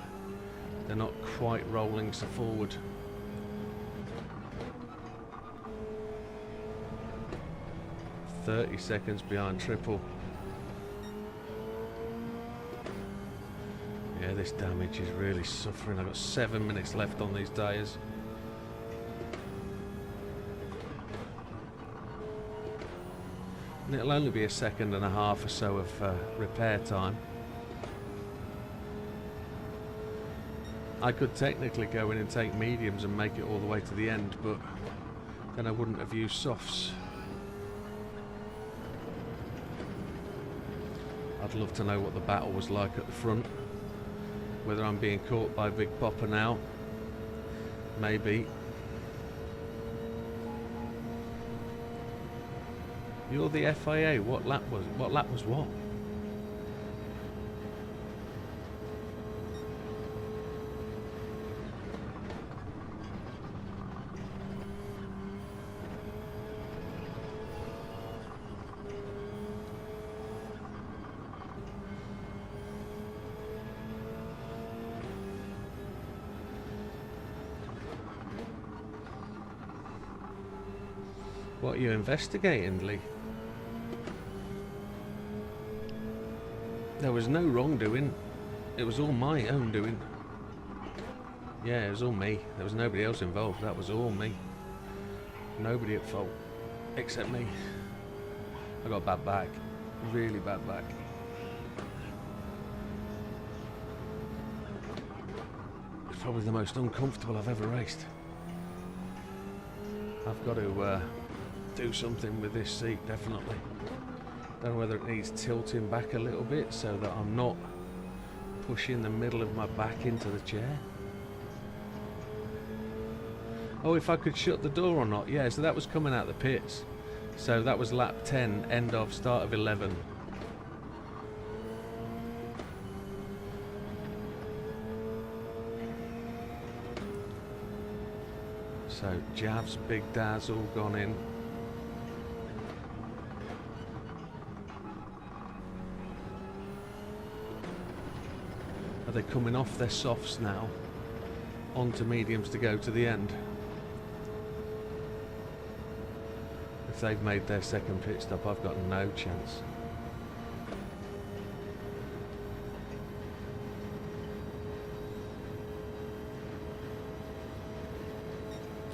they're not quite rolling so forward. .30 behind triple. Yeah, this damage is really suffering. I've got 7 minutes left on these tyres. And it'll only be a second and a half or so of repair time. I could technically go in and take mediums and make it all the way to the end, but then I wouldn't have used softs. I'd love to know what the battle was like at the front. Whether I'm being caught by Big Popper now. Maybe. You're the FIA. What lap was what? What are you investigating, Lee? There was no wrongdoing. It was all my own doing. Yeah, it was all me. There was nobody else involved. That was all me. Nobody at fault. Except me. I got a bad back. Really bad back. It's probably the most uncomfortable I've ever raced. I've got to do something with this seat, definitely. Don't know whether it needs tilting back a little bit so that I'm not pushing the middle of my back into the chair. Oh, if I could shut the door or not. Yeah, so that was coming out the pits. So that was lap 10, end of, start of 11. So Jav's Big Dad's all gone in. Are they coming off their softs now onto mediums to go to the end? If they've made their second pit stop, I've got no chance.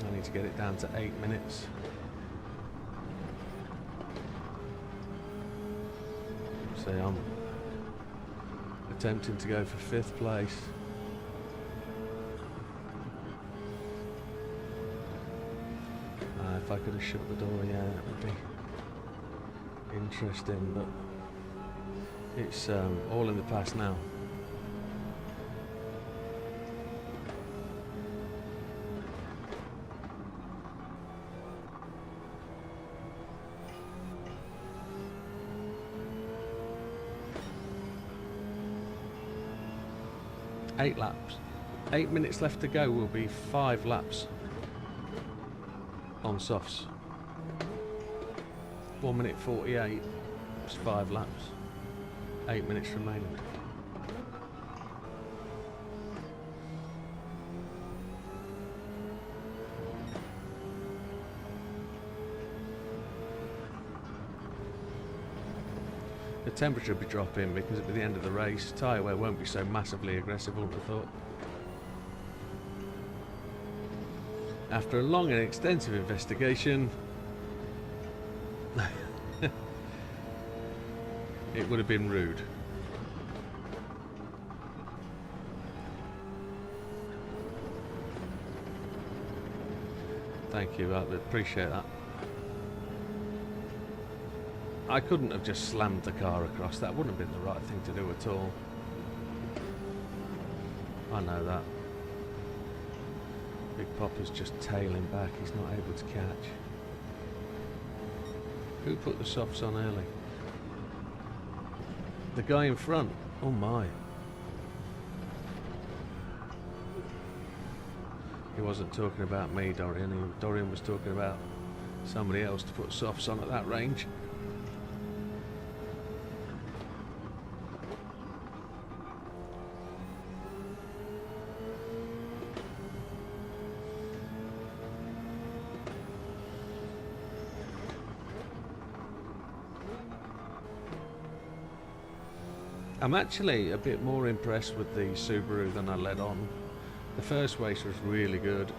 I need to get it down to 8 minutes. So I'm attempting to go for 5th place. If I could have shut the door, yeah, that would be interesting, but it's all in the past now. 8 laps. 8 minutes left to go will be 5 laps on softs. 1 minute 48 is 5 laps. 8 minutes remaining. The temperature will be dropping because at the end of the race, tyre wear won't be so massively aggressive, I would have thought. After a long and extensive investigation, it would have been rude. Thank you, I appreciate that. I couldn't have just slammed the car across, that wouldn't have been the right thing to do at all. I know that. Big Popper's just tailing back, he's not able to catch. Who put the softs on early? The guy in front. Oh my. He wasn't talking about me, Dorian. Dorian was talking about somebody else to put softs on at that range. I'm actually a bit more impressed with the Subaru than I let on. The first race was really good.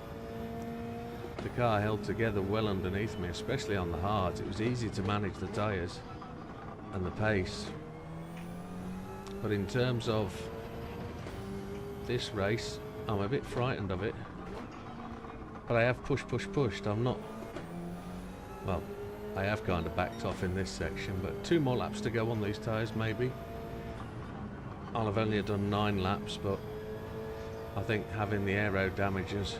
The car held together well underneath me, especially on the hards. It was easy to manage the tyres and the pace. But in terms of this race, I'm a bit frightened of it. But I have pushed. I'm not... Well, I have kind of backed off in this section, but 2 more laps to go on these tyres maybe. I'll have only done 9 laps, but I think having the aero damage has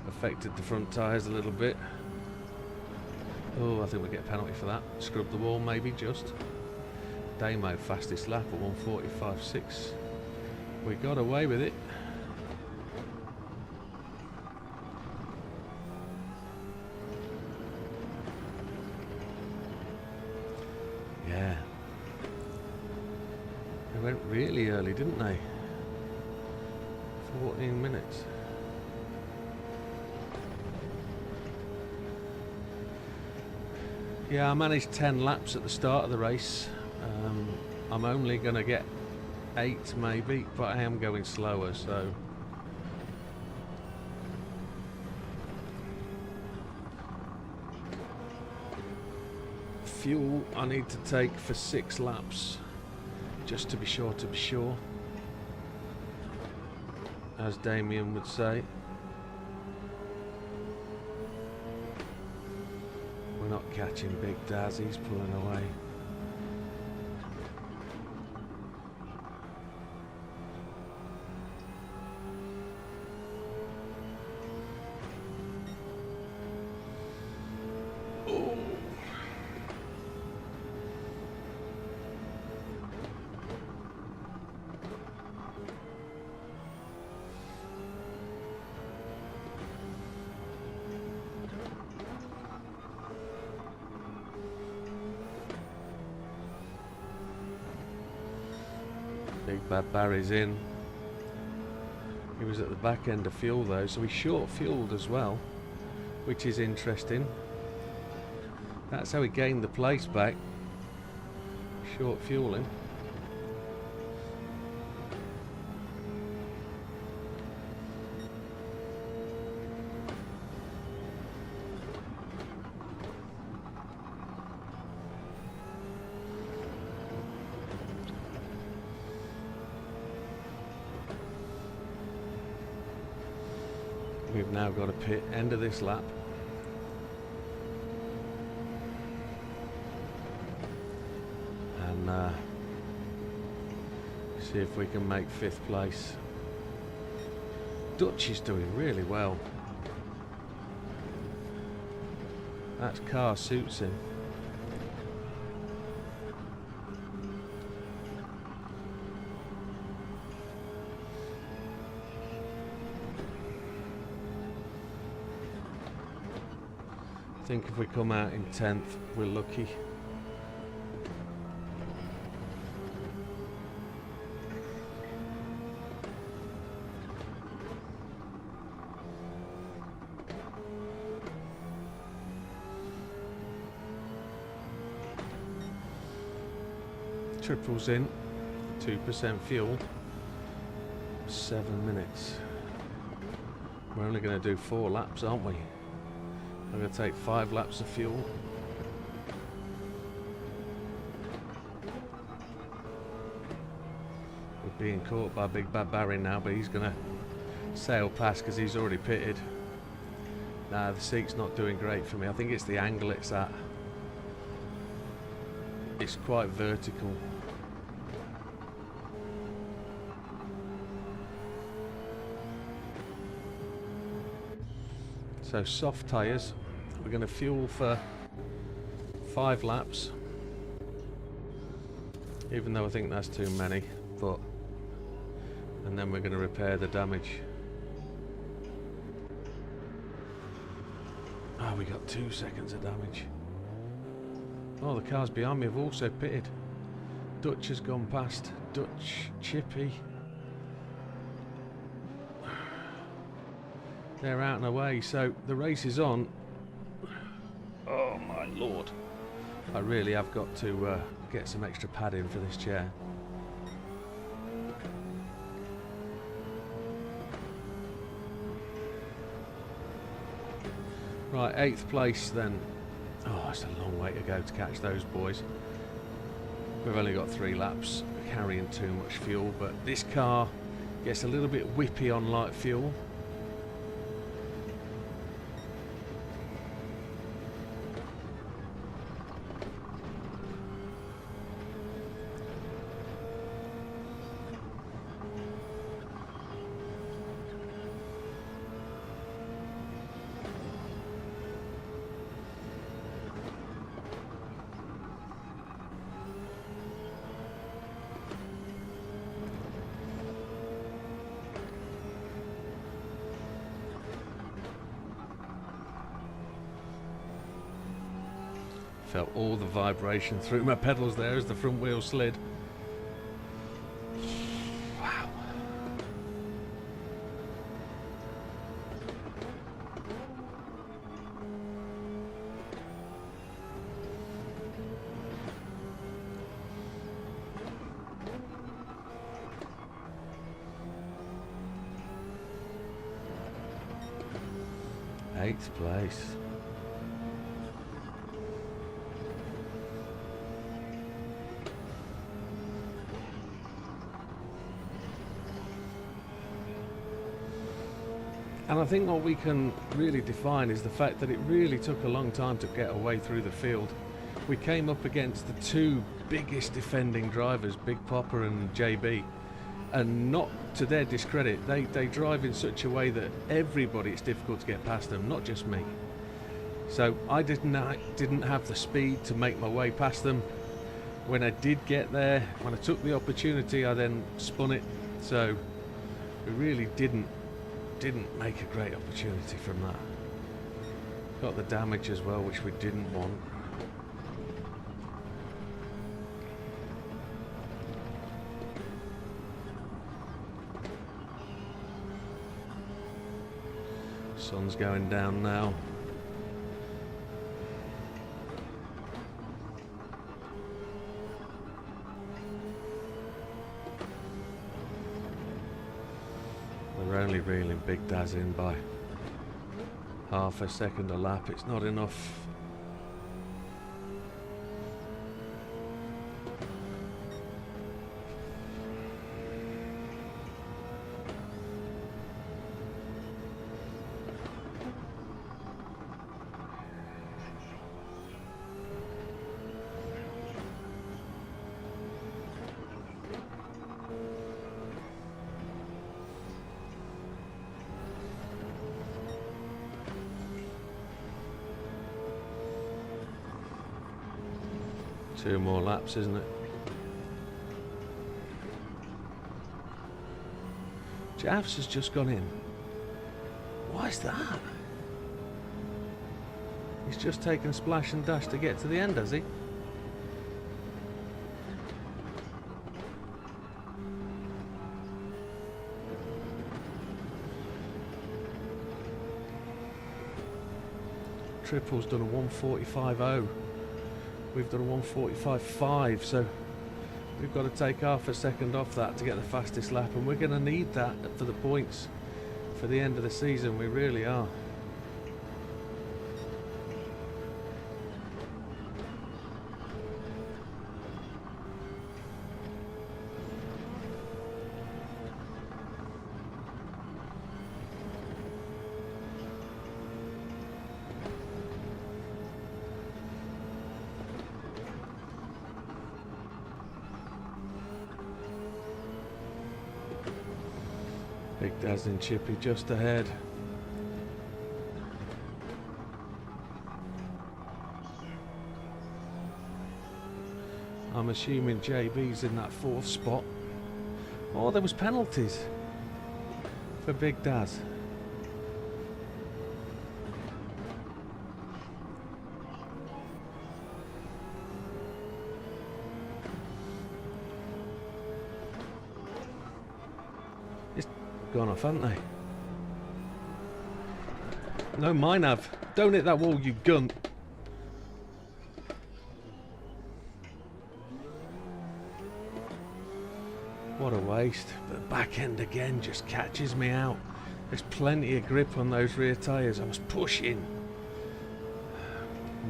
affected the front tyres a little bit. Oh, I think we get a penalty for that. Scrub the wall maybe, just. Damo fastest lap at 1:45.6. We got away with it. Yeah. They went really early, didn't they? 14 minutes. Yeah, I managed 10 laps at the start of the race. I'm only going to get 8 maybe, but I am going slower, so... Fuel I need to take for 6 laps, just to be sure, as Damien would say. We're not catching Big Daz, he's pulling away. Big Bad Barry's in. He was at the back end of fuel though, so he's short fueled as well, which is interesting. That's how he gained the place back. Short fueling. We've now got a pit end of this lap. And see if we can make 5th place. Dutch is doing really well. That car suits him. think if we come out in 10th, we're lucky. Triples in, 2% fuel, 7 minutes. We're only going to do 4 laps, aren't we? I'm going to take 5 laps of fuel. We're being caught by Big Bad Barry now, but he's going to sail past because he's already pitted. Nah, the seat's not doing great for me. I think it's the angle it's at. It's quite vertical. So soft tyres. We're going to fuel for 5 laps, even though I think that's too many, but and then we're going to repair the damage. Oh, we got 2 seconds of damage. Oh, the cars behind me have also pitted. Dutch has gone past. Dutch, Chippy. They're out and away, so the race is on. Oh my lord. I really have got to get some extra padding for this chair. Right, 8th place then. Oh, it's a long way to go to catch those boys. We've only got 3 laps, carrying too much fuel, but this car gets a little bit whippy on light fuel. Felt all the vibration through my pedals there as the front wheel slid. Wow. Eighth place. And I think what we can really define is the fact that it really took a long time to get away through the field. We came up against the 2 biggest defending drivers, Big Popper and JB, and not to their discredit, they drive in such a way that everybody, it's difficult to get past them, not just me. So I didn't have the speed to make my way past them. When I did get there, when I took the opportunity, I then spun it. So we really didn't make a great opportunity from that. Got the damage as well, which we didn't want. Sun's going down now. We're only reeling Big Daz in by half a second a lap. It's not enough. Two more laps, isn't it? Javs has just gone in. Why is that? He's just taken splash and dash to get to the end, has he? Triple's done a 1:45.0. We've done a 1:45.5, so we've got to take half a second off that to get the fastest lap, and we're going to need that for the points for the end of the season. We really are. Big Daz and Chippy just ahead. I'm assuming JB's in that 4th spot. Oh, there was penalties for Big Daz. Gone off, haven't they? No, mine have. Don't hit that wall, you gun. What a waste. The back end again just catches me out. There's plenty of grip on those rear tyres. I was pushing.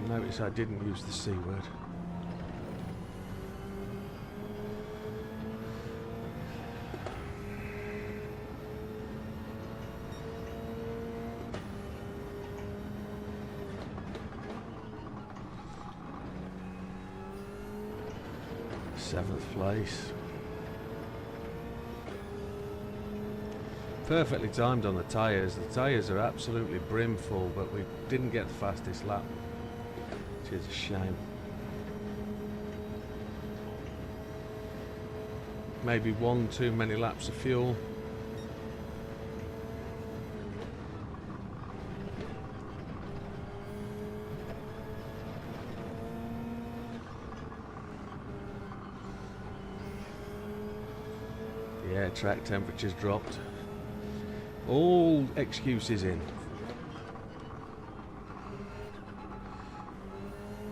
Notice I didn't use the C word. Seventh place. Perfectly timed on the tyres. The tyres are absolutely brimful, but we didn't get the fastest lap, which is a shame. Maybe one too many laps of fuel. Yeah, track temperature's dropped. All excuses in.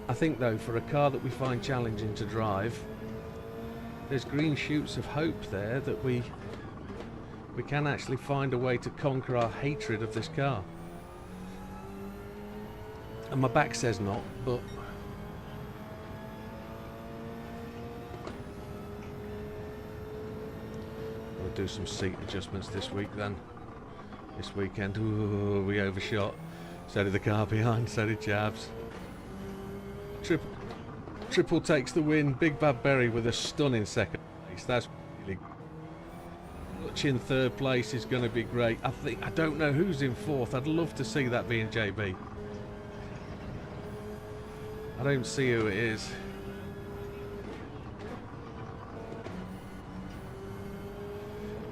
I think though, for a car that we find challenging to drive, there's green shoots of hope there that we can actually find a way to conquer our hatred of this car. And my back says not, but I'll do some seat adjustments this week then. This weekend. Ooh, we overshot. So did the car behind, so did Jabs. Triple takes the win. Big Bad Berry with a stunning second place. That's really much in third place is going to be great. I don't know who's in 4th. I'd love to see that being JB. I don't see who it is.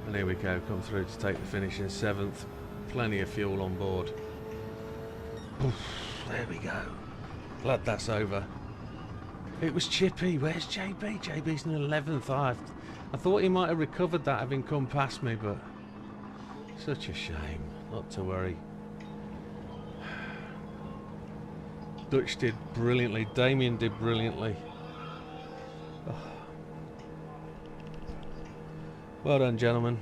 And here we go, come through to take the finish in 7th. Plenty of fuel on board. Oof, there we go. Glad that's over. It was Chippy. Where's JB? JB's in 11th. I thought he might have recovered that having come past me, but such a shame. Not to worry. Dutch did brilliantly. Damien did brilliantly. Oh. Well done, gentlemen.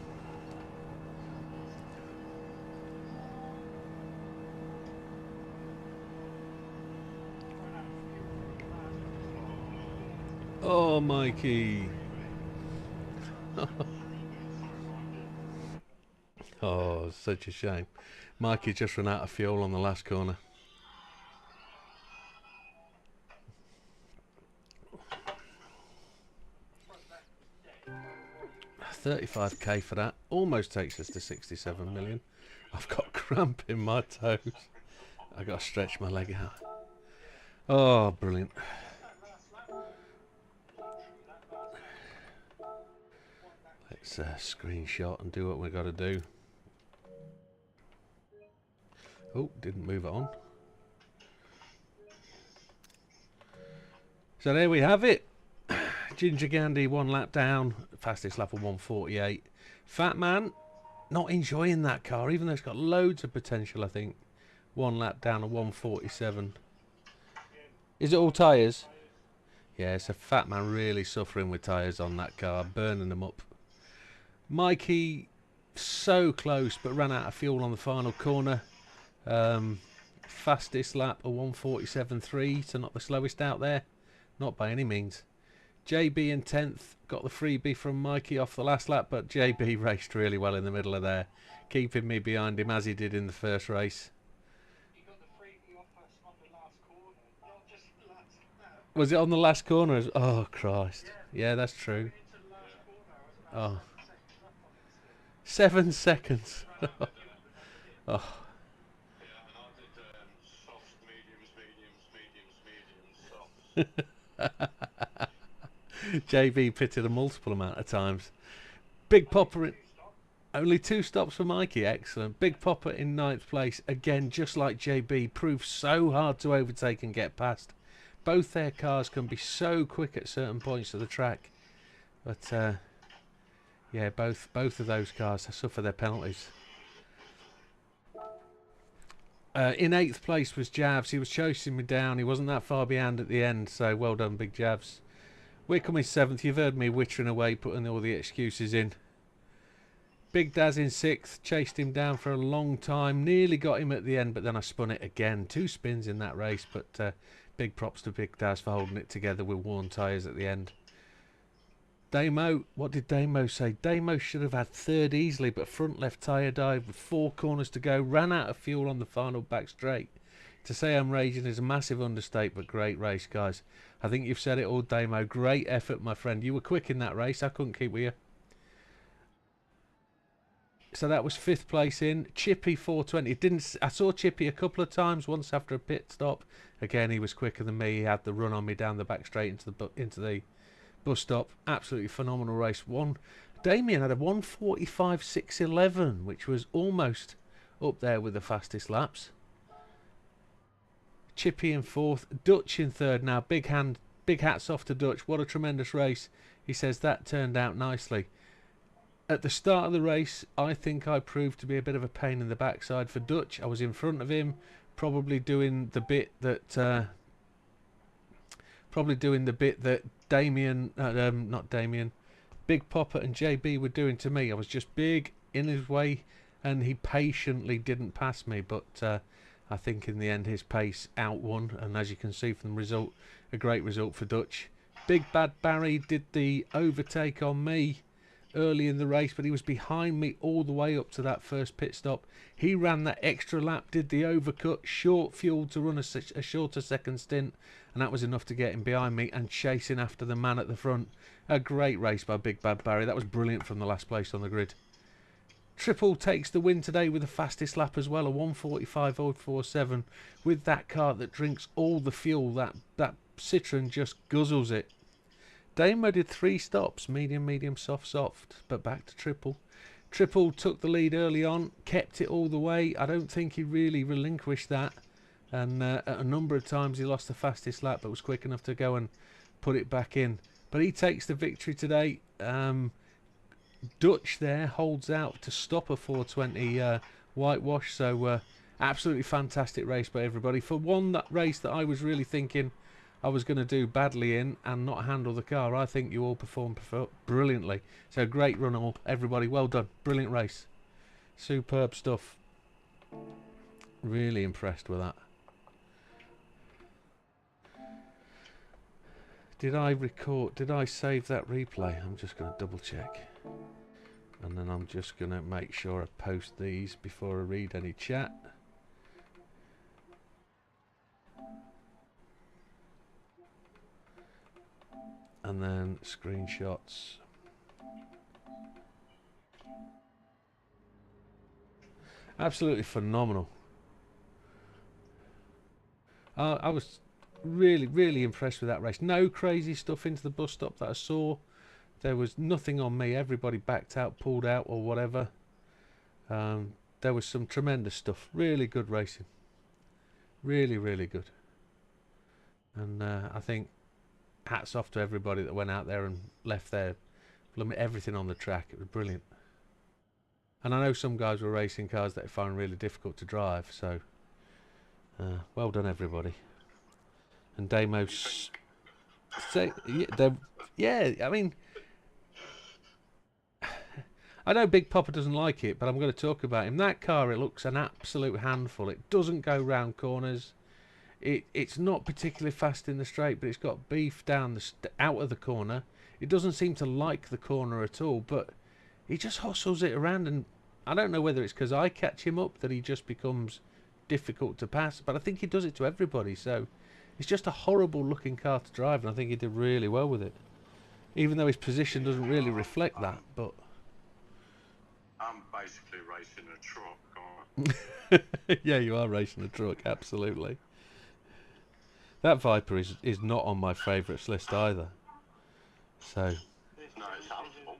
Oh, Mikey. Oh, such a shame. Mikey just ran out of fuel on the last corner. $35k for that. Almost takes us to 67 million. I've got cramp in my toes. I've got to stretch my leg out. Oh, brilliant. Let's screenshot and do what we've got to do. Oh, didn't move it on. So there we have it. Ginger Gandhi 1 lap down, fastest lap of 1:48. Fat Man, not enjoying that car, even though it's got loads of potential, I think. 1 lap down of 1:47. Is it all tyres? Yeah, so Fat Man really suffering with tyres on that car, burning them up. Mikey, so close, but ran out of fuel on the final corner. Fastest lap of 1:47.3, so not the slowest out there. Not by any means. JB in 10th, got the freebie from Mikey off the last lap, but JB raced really well in the middle of there, keeping me behind him as he did in the first race. You got the freebie off us on the last corner, not just the last lap. Was it on the last corner? Oh, Christ. Yeah, that's true. Into the last corner, I was about Oh, 7 seconds up on it still. 7 seconds. Oh, Yeah, and I did softs, mediums, softs. JB pitted a multiple amount of times. Big Popper in, only 2 stops for Mikey, excellent. Big Popper in 9th place, again just like JB, proved so hard to overtake and get past. Both their cars can be so quick at certain points of the track, but yeah, both of those cars suffer their penalties. In 8th place was Javs. He was chasing me down. He wasn't that far behind at the end, so well done, Big Javs. Wickham is 7th. You've heard me wittering away, putting all the excuses in. Big Daz in 6th. Chased him down for a long time. Nearly got him at the end, but then I spun it again. 2 spins in that race, but big props to Big Daz for holding it together with worn tyres at the end. Damo, what did Damo say? Damo should have had 3rd easily, but front left tyre dive with 4 corners to go. Ran out of fuel on the final back straight. To say I'm raging is a massive understatement, but great race, guys. I think you've said it all, Damo. Great effort, my friend. You were quick in that race. I couldn't keep with you. So that was 5th place in. Chippy 420. I saw Chippy a couple of times, once after a pit stop. Again, he was quicker than me. He had the run on me down the back straight into the bus stop. Absolutely phenomenal race. Damien had a 1:45.611, which was almost up there with the fastest laps. Chippy in 4th, Dutch in 3rd now. Big hats off to Dutch. What a tremendous race. He says that turned out nicely. At the start of the race, I think I proved to be a bit of a pain in the backside for Dutch. I was in front of him, probably doing the bit that not Damien, Big Popper and JB were doing to me. I was just big in his way, and he patiently didn't pass me, but I think in the end his pace outwon, and as you can see from the result, a great result for Dutch. Big Bad Barry did the overtake on me early in the race, but he was behind me all the way up to that first pit stop. He ran that extra lap, did the overcut, short fuel to run a shorter second stint, and that was enough to get him behind me and chasing after the man at the front. A great race by Big Bad Barry. That was brilliant from the last place on the grid. Triple takes the win today with the fastest lap as well, a 1:45.047, with that car that drinks all the fuel. That Citroen just guzzles it. Damo did 3 stops, medium, medium, soft, soft, but back to Triple. Triple took the lead early on, kept it all the way. I don't think he really relinquished that, and at a number of times he lost the fastest lap, but was quick enough to go and put it back in. But he takes the victory today. Dutch there holds out to stop a 420 whitewash, so absolutely fantastic race by everybody. For that race that I was really thinking I was going to do badly in and not handle the car, I think you all performed brilliantly. So great run all, everybody, well done. Brilliant race. Superb stuff. Really impressed with that. Did I save that replay? I'm just going to double check. And then I'm just going to make sure I post these before I read any chat. And then screenshots. Absolutely phenomenal. I was really impressed with that race. No crazy stuff into the bus stop that I saw. There was nothing on me. Everybody backed out, pulled out, or whatever. There was some tremendous stuff. Really good racing. Really good. And I think hats off to everybody that went out there and left their everything on the track. It was brilliant. And I know some guys were racing cars that they found really difficult to drive, so well done everybody. And Damos say, yeah, I mean, I know Big Papa doesn't like it, but I'm going to talk about him. That car, it looks an absolute handful. It doesn't go round corners. It's not particularly fast in the straight, but it's got beef down out of the corner. It doesn't seem to like the corner at all, but he just hustles it around, and I don't know whether it's because I catch him up that he just becomes difficult to pass, but I think he does it to everybody, so it's just a horrible looking car to drive, and I think he did really well with it, even though his position doesn't really reflect that. But I'm basically racing a truck, aren't yeah, you are racing a truck, absolutely. That Viper is not on my favourites list either. So no, it's helpful.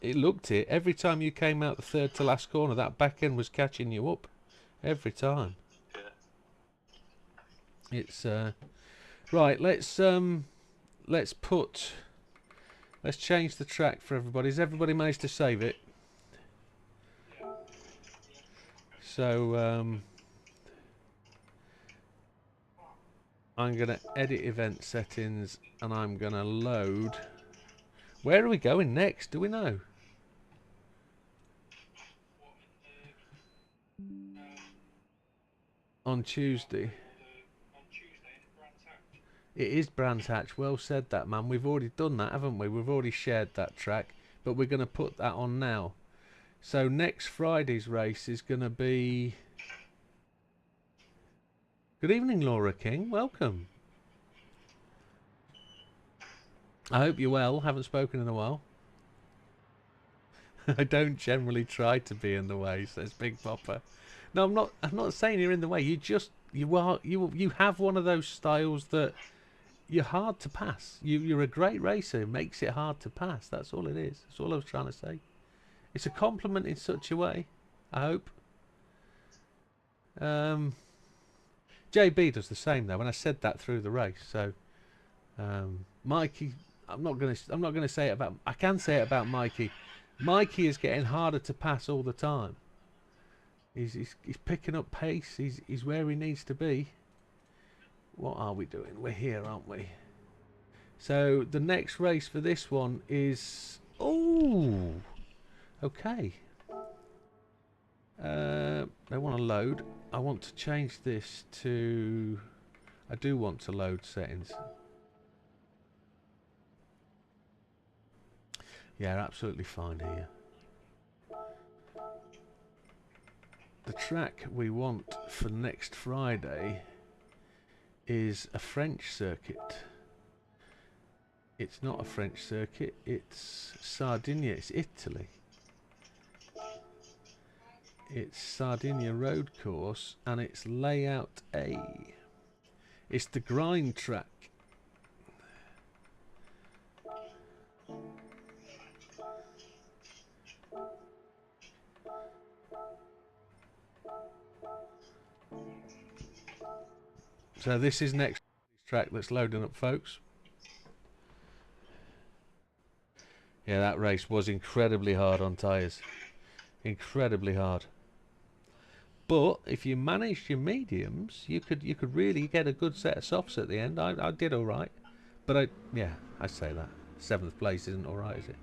it looked it every time you came out the third to last corner. That back end was catching you up every time. Yeah. It's right. Let's change the track for everybody. Has everybody managed to save it? So I'm going to edit event settings, and I'm going to load. Where are we going next? Do we know? On Tuesday. It is Brands Hatch. Well said, that man. We've already done that, haven't we? We've already shared that track, but we're going to put that on now. So next Friday's race is going to be... Good evening, Laura King. Welcome. I hope you're well. Haven't spoken in a while. I don't generally try to be in the way, says Big Papa. No, I'm not saying you're in the way. You have one of those styles that you're hard to pass. You're a great racer. It makes it hard to pass. That's all it is. That's all I was trying to say. It's a compliment in such a way, I hope. JB does the same though. When I said that through the race, so Mikey, I'm not gonna say it about. I can say it about Mikey. Mikey is getting harder to pass all the time. He's picking up pace. He's where he needs to be. What are we doing? We're here, aren't we? So the next race for this one is okay. They want to load. I want to change this to... I do want to load settings. Yeah, absolutely fine here. The track we want for next Friday is a French circuit. It's not a French circuit, it's Sardinia, it's Italy. It's Sardinia Road Course, and it's Layout A. It's the grind track. So this is next track that's loading up, folks. Yeah, that race was incredibly hard on tyres. Incredibly hard. But if you managed your mediums, you could really get a good set of softs at the end. I did all right, but I say that 7th place isn't all right, is it?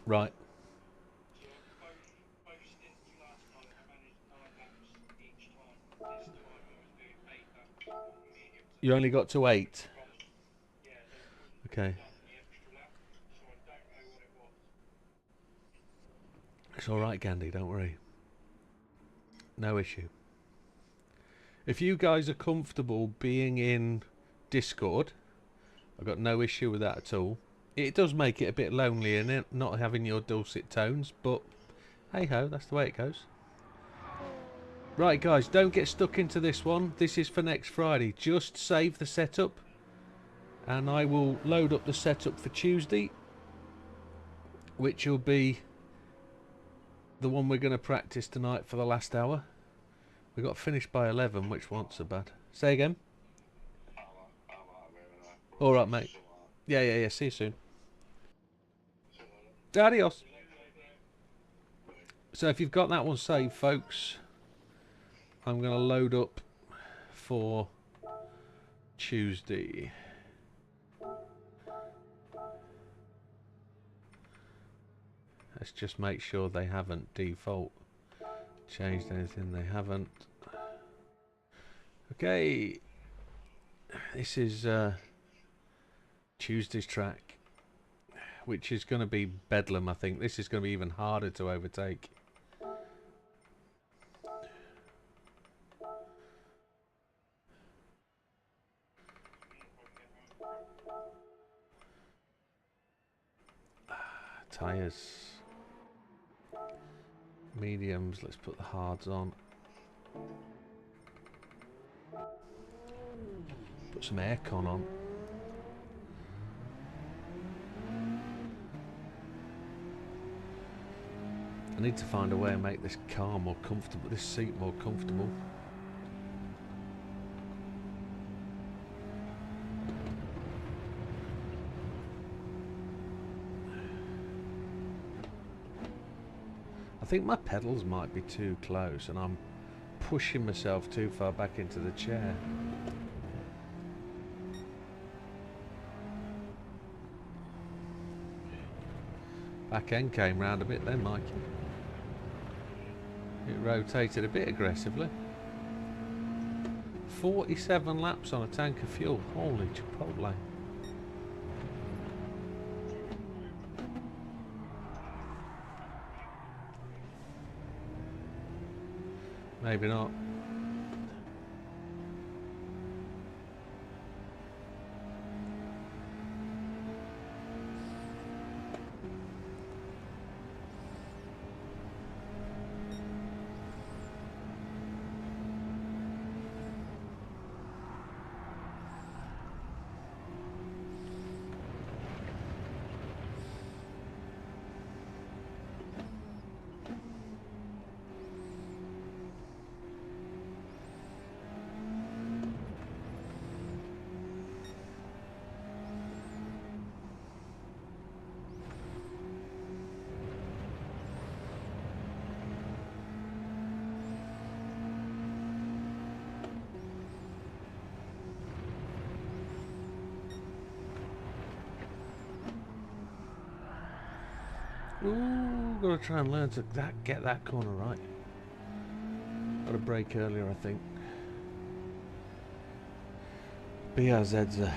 Right. You only got to 8. Okay. It's all right, Gandhi. Don't worry. No issue. If you guys are comfortable being in Discord, I've got no issue with that at all. It does make it a bit lonely, in it, not having your dulcet tones, but hey ho, that's the way it goes. Right, guys, don't get stuck into this one. This is for next Friday. Just save the setup, and I will load up the setup for Tuesday, which will be the one we're going to practice tonight for the last hour. We got finished by 11, which wasn't so bad. Say again. All right, mate. Yeah. See you soon. Adios. So if you've got that one saved, folks, I'm going to load up for Tuesday. Let's just make sure they haven't default changed anything. They haven't. Okay. This is Tuesday's track, which is going to be bedlam, I think. This is going to be even harder to overtake. Tyres. Mediums, let's put the hards on. Put some aircon on. I need to find a way to make this car more comfortable, this seat more comfortable. I think my pedals might be too close and I'm pushing myself too far back into the chair. Back end came round a bit then, Mike. It rotated a bit aggressively. 47 laps on a tank of fuel. Holy Chipotle. Maybe not. Ooh, gotta try and learn to get that corner right. Got a break earlier, I think. BRZ's a...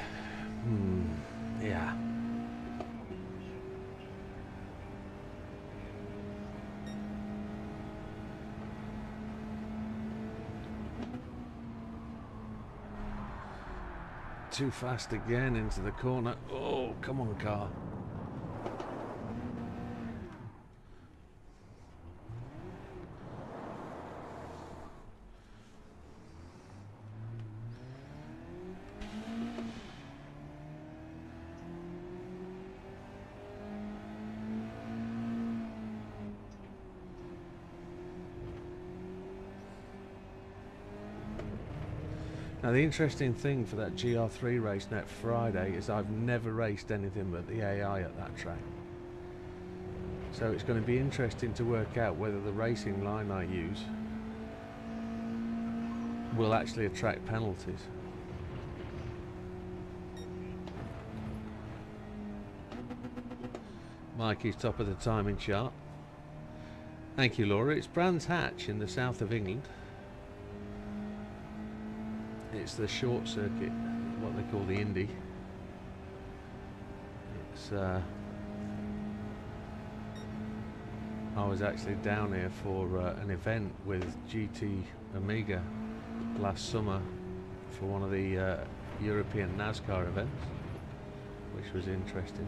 yeah. Too fast again into the corner. Oh, come on, car. Now the interesting thing for that Gr3 race next Friday is I've never raced anything but the AI at that track. So it's going to be interesting to work out whether the racing line I use will actually attract penalties. Mikey's top of the timing chart. Thank you, Laura. It's Brands Hatch in the south of England. It's the short circuit, what they call the Indy. It's I was actually down here for an event with GT Amiga last summer for one of the European NASCAR events, which was interesting.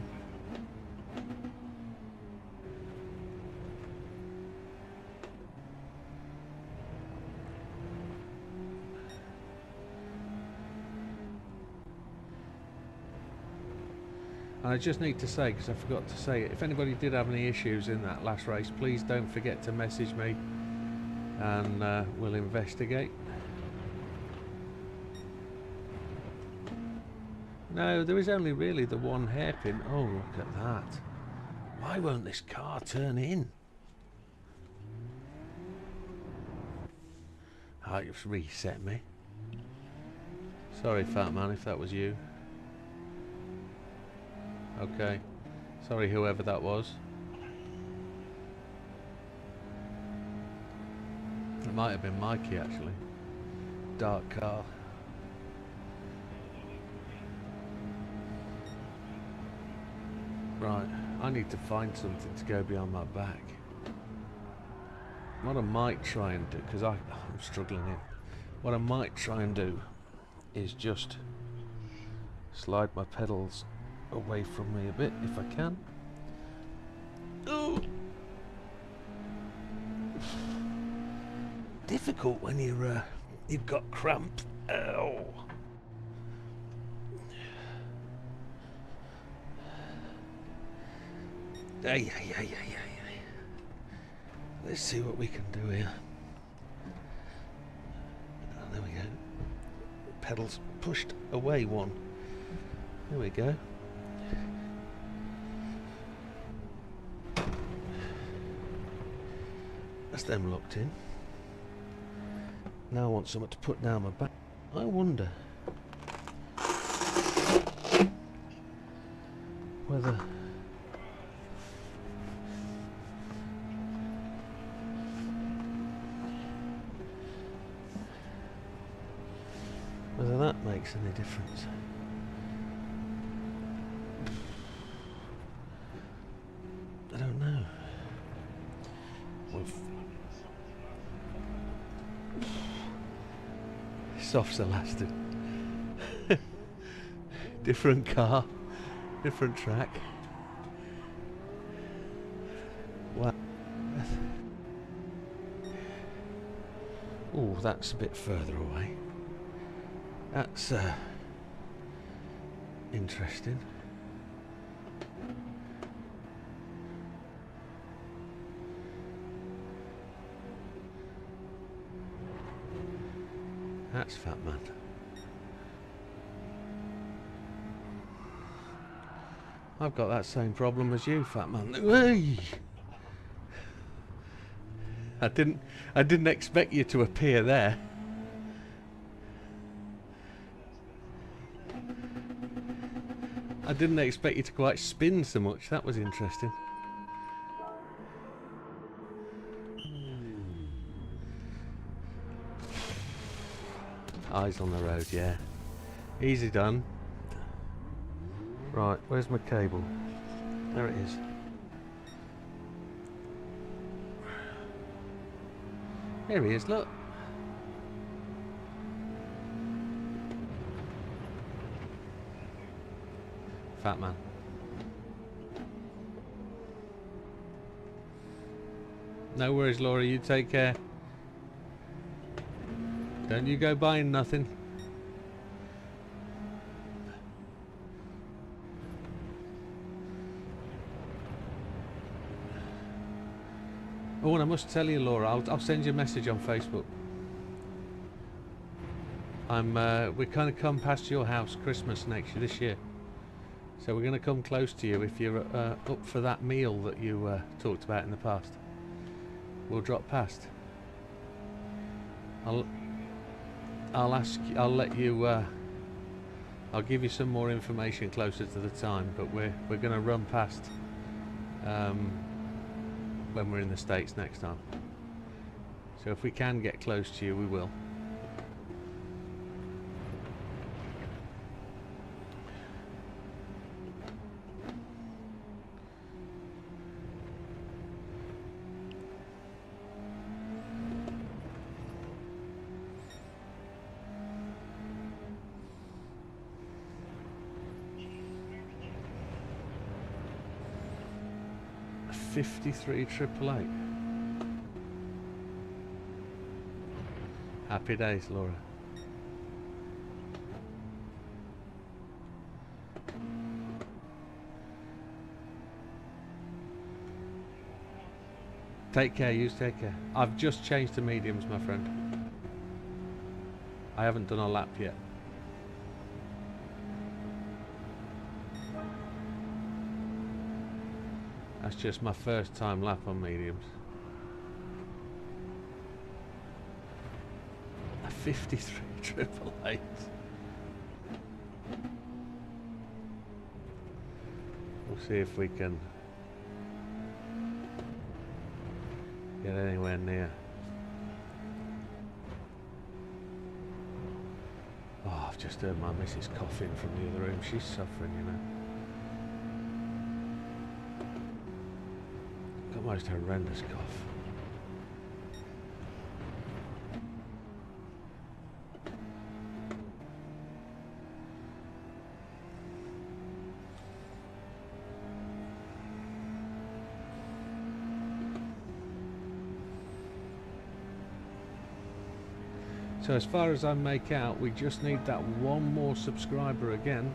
And I just need to say, because I forgot to say it, if anybody did have any issues in that last race, please don't forget to message me and we'll investigate. No, there is only really the one hairpin. Oh, look at that. Why won't this car turn in? Oh, it's reset me. Sorry, fat man, if that was you. Okay. Sorry, whoever that was. It might have been Mikey, actually. Dark car. Right, I need to find something to go behind my back. What I might try and do, because I'm struggling here. What I might try and do is just slide my pedals away from me a bit if I can. Ooh. Difficult when you've got cramp. Ow. Hey. Let's see what we can do here. Oh, there we go. Pedals pushed away one. There we go. That's them locked in. Now I want something to put down my back. I wonder whether that makes any difference. I don't know. Soft's elastic. Different car, different track. Wow. Oh, that's a bit further away. That's interesting. That's Fat Man. I've got that same problem as you, Fat Man. Hey! I didn't expect you to appear there. I didn't expect you to quite spin so much. That was interesting. Eyes on the road, yeah. Easy done. Right, where's my cable? There it is. Here he is, look. Fat Man. No worries, Laura, you take care. Don't you go buying nothing. Oh, and I must tell you, Laura, I'll send you a message on Facebook. We're kind of come past your house Christmas this year. So we're going to come close to you if you're up for that meal that you talked about in the past. We'll drop past. I'll let you. I'll give you some more information closer to the time, but we're going to run past when we're in the States next time. So if we can get close to you, we will. $53 888. Happy days, Laura. Take care, you take care. I've just changed to mediums, my friend. I haven't done a lap yet. That's just my first time lap on mediums. A 53 888. We'll see if we can get anywhere near. Oh, I've just heard my missus coughing from the other room. She's suffering, you know. Got most horrendous cough. So as far as I make out, we just need that one more subscriber again.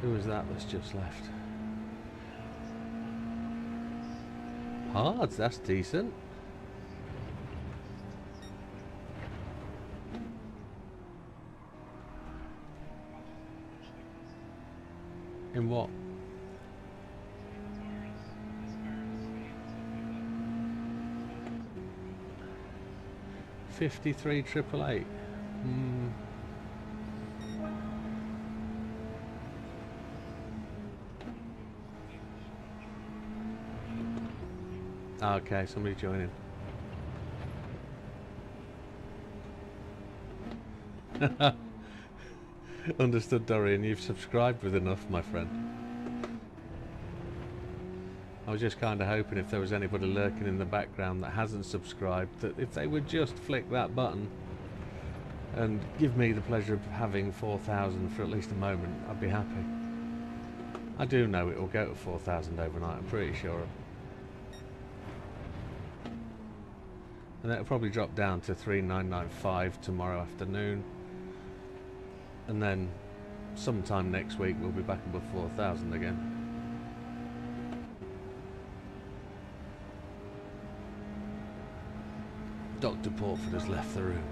Who was that that's just left? Hards, that's decent. In what? $53 888. Okay, somebody joining. Understood, Dorian. You've subscribed with enough, my friend. I was just kind of hoping if there was anybody lurking in the background that hasn't subscribed, that if they would just flick that button and give me the pleasure of having 4,000 for at least a moment, I'd be happy. I do know it will go to 4,000 overnight, I'm pretty sure. And that'll probably drop down to 3,995 tomorrow afternoon. And then sometime next week we'll be back above 4,000 again. Dr. Porford has left the room.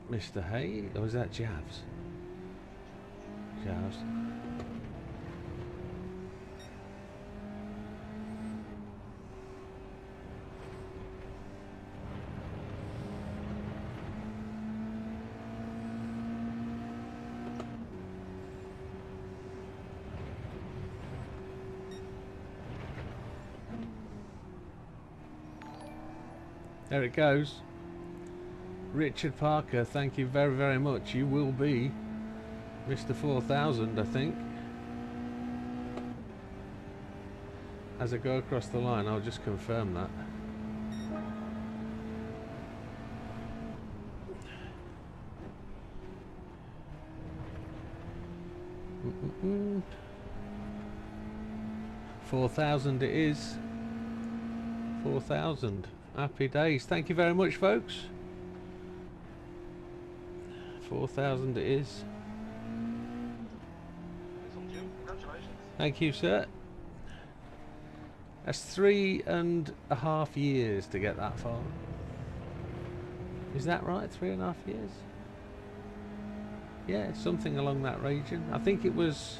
Mr. Hay, or is that Javs? Javs. There it goes. Richard Parker, thank you very, very much. You will be Mr. 4,000, I think. As I go across the line, I'll just confirm that. Mm-mm-mm. 4,000 it is. 4,000. Happy days. Thank you very much, folks. 4,000 it is. Congratulations. Thank you, sir. That's 3.5 years to get that far. Is that right? 3.5 years? Yeah, something along that region. I think it was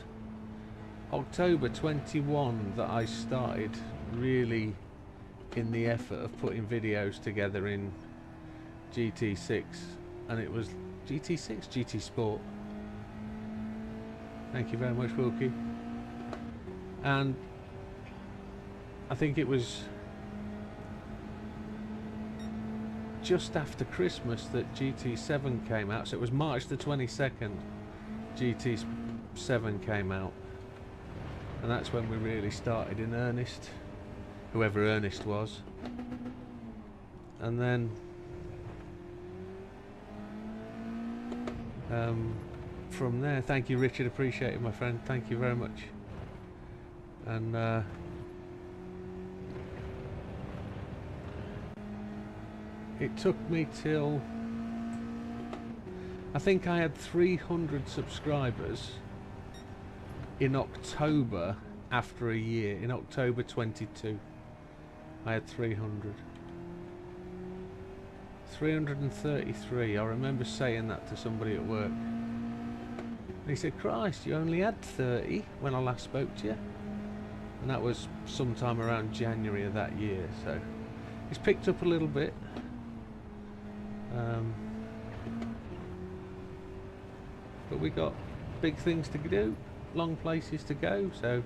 October 21 that I started really in the effort of putting videos together in GT6, and it was GT6, GT Sport. Thank you very much, Wilkie. And I think it was just after Christmas that GT7 came out, so it was March the 22nd GT7 came out, and that's when we really started in earnest, whoever Ernest was. And then from there, thank you Richard, appreciate it my friend, thank you very much. And it took me till, I think I had 300 subscribers in October after a year. In October 22 I had 300. 333. I remember saying that to somebody at work. And he said, Christ, you only had 30 when I last spoke to you. And that was sometime around January of that year. So it's picked up a little bit. But we got big things to do, long places to go, so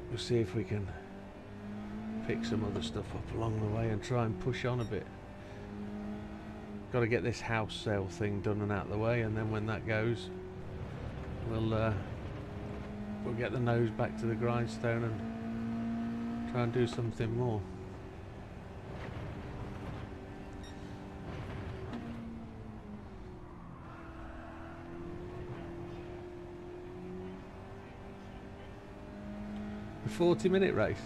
we'll see if we can pick some other stuff up along the way and try and push on a bit. Got to get this house sale thing done and out of the way, and then when that goes, we'll get the nose back to the grindstone and try and do something more. A 40-minute race?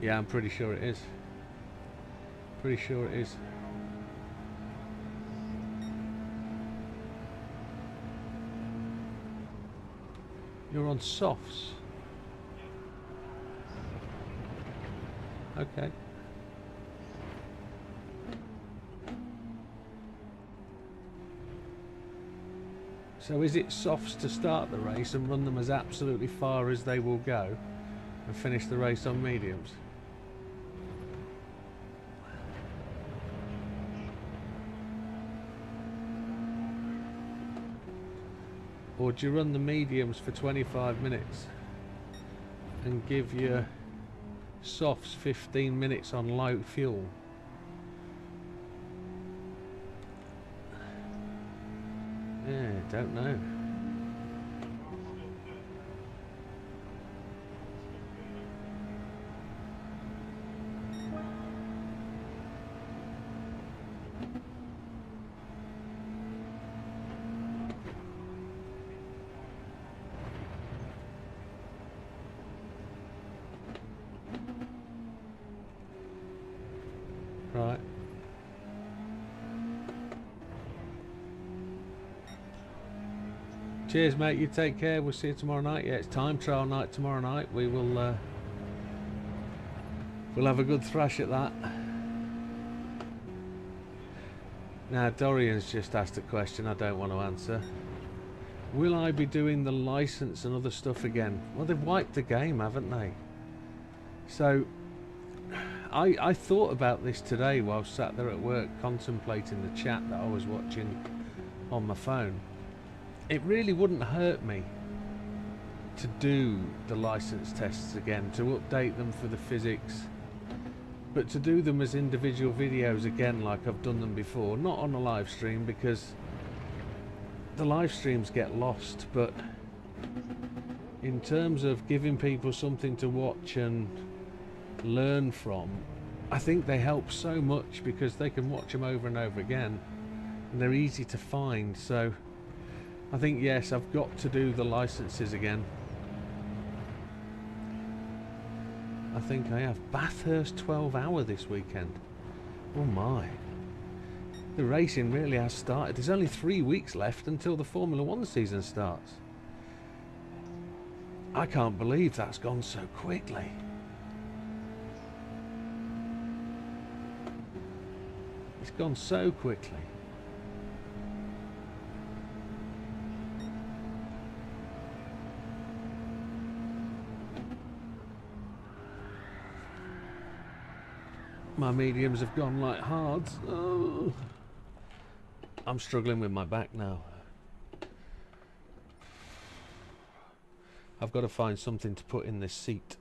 Yeah, I'm pretty sure it is. Pretty sure it is. You're on softs. Okay. So is it softs to start the race and run them as absolutely far as they will go and finish the race on mediums? Or do you run the mediums for 25 minutes and give your softs 15 minutes on light fuel? Yeah, don't know. Right. Cheers, mate. You take care. We'll see you tomorrow night. Yeah, it's time trial night tomorrow night. We will. We'll have a good thrash at that. Now, Dorian's just asked a question I don't want to answer. Will I be doing the license and other stuff again? Well, they've wiped the game, haven't they? So, I thought about this today while sat there at work contemplating the chat that I was watching on my phone. It really wouldn't hurt me to do the license tests again, to update them for the physics, but to do them as individual videos again like I've done them before, not on a live stream because the live streams get lost, but in terms of giving people something to watch and learn from, I think they help so much because they can watch them over and over again and they're easy to find. So I think, yes, I've got to do the licenses again. I think I have. Bathurst 12 hour this weekend. Oh my. The racing really has started. There's only 3 weeks left until the Formula 1 season starts. I can't believe that's gone so quickly. It's gone so quickly. My mediums have gone like hards. Oh. I'm struggling with my back now. I've got to find something to put in this seat.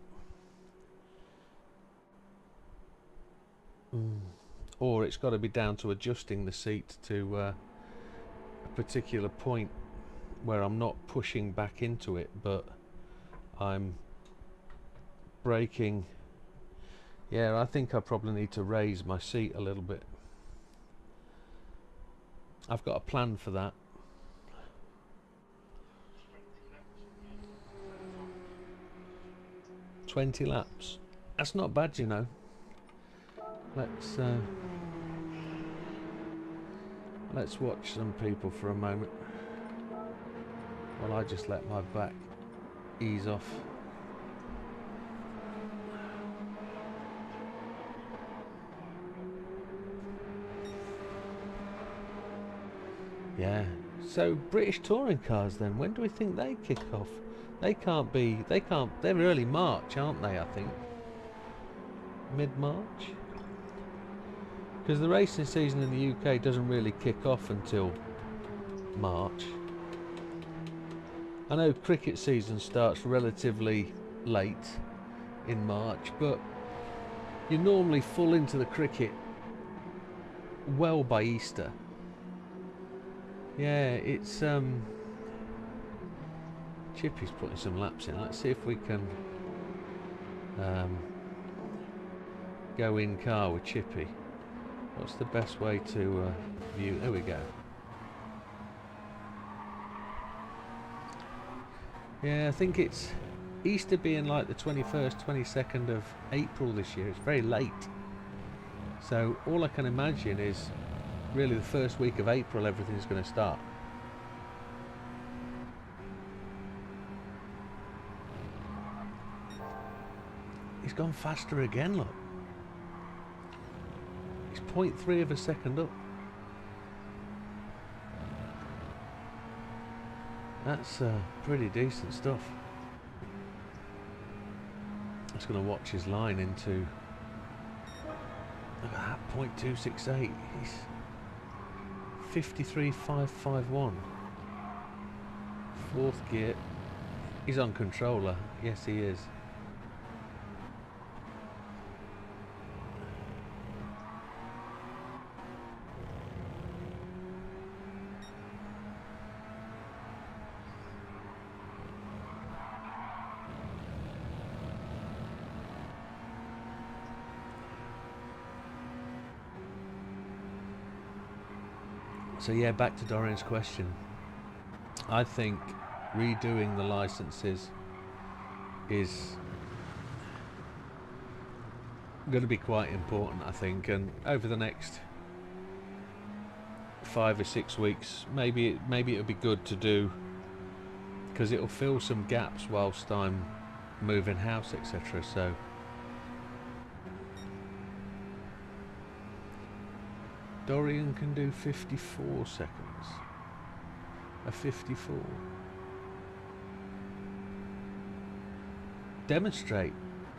or it's got to be down to adjusting the seat to a particular point where I'm not pushing back into it, but I'm braking. Yeah, I think I probably need to raise my seat a little bit. I've got a plan for that. 20 laps. That's not bad, you know. Let's watch some people for a moment while I just let my back ease off. Yeah. So British touring cars then, when do we think they kick off? They're early March, aren't they, I think? Mid-March? Because the racing season in the UK doesn't really kick off until March. I know cricket season starts relatively late in March, but you're normally full into the cricket well by Easter. Yeah, it's Chippy's putting some laps in. Let's see if we can go in car with Chippy. What's the best way to view? There we go. Yeah, I think it's Easter being like the 21st, 22nd of April this year. It's very late. So all I can imagine is really the first week of April everything's going to start. He's gone faster again, look. He's 0.3 of a second up. That's pretty decent stuff. I'm just going to watch his line into... Look at that, 0.268. He's 53.551. Fourth gear. He's on controller. Yes, he is. So yeah, back to Dorian's question. I think redoing the licenses is going to be quite important, I think, and over the next 5 or 6 weeks, maybe it would be good to do, because it'll fill some gaps whilst I'm moving house, etc. So Dorian can do 54 seconds. A 54. Demonstrate,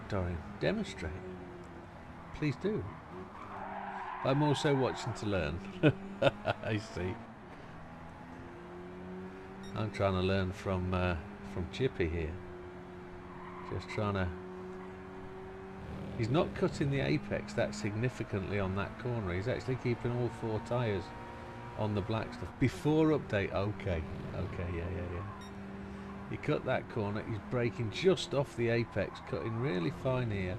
Dorian. Demonstrate. Please do. I'm also watching to learn. I see. I'm trying to learn from Chippy here. Just trying to... He's not cutting the apex that significantly on that corner. He's actually keeping all 4 tyres on the black stuff. Before update, okay, yeah. He cut that corner, he's braking just off the apex, cutting really fine here.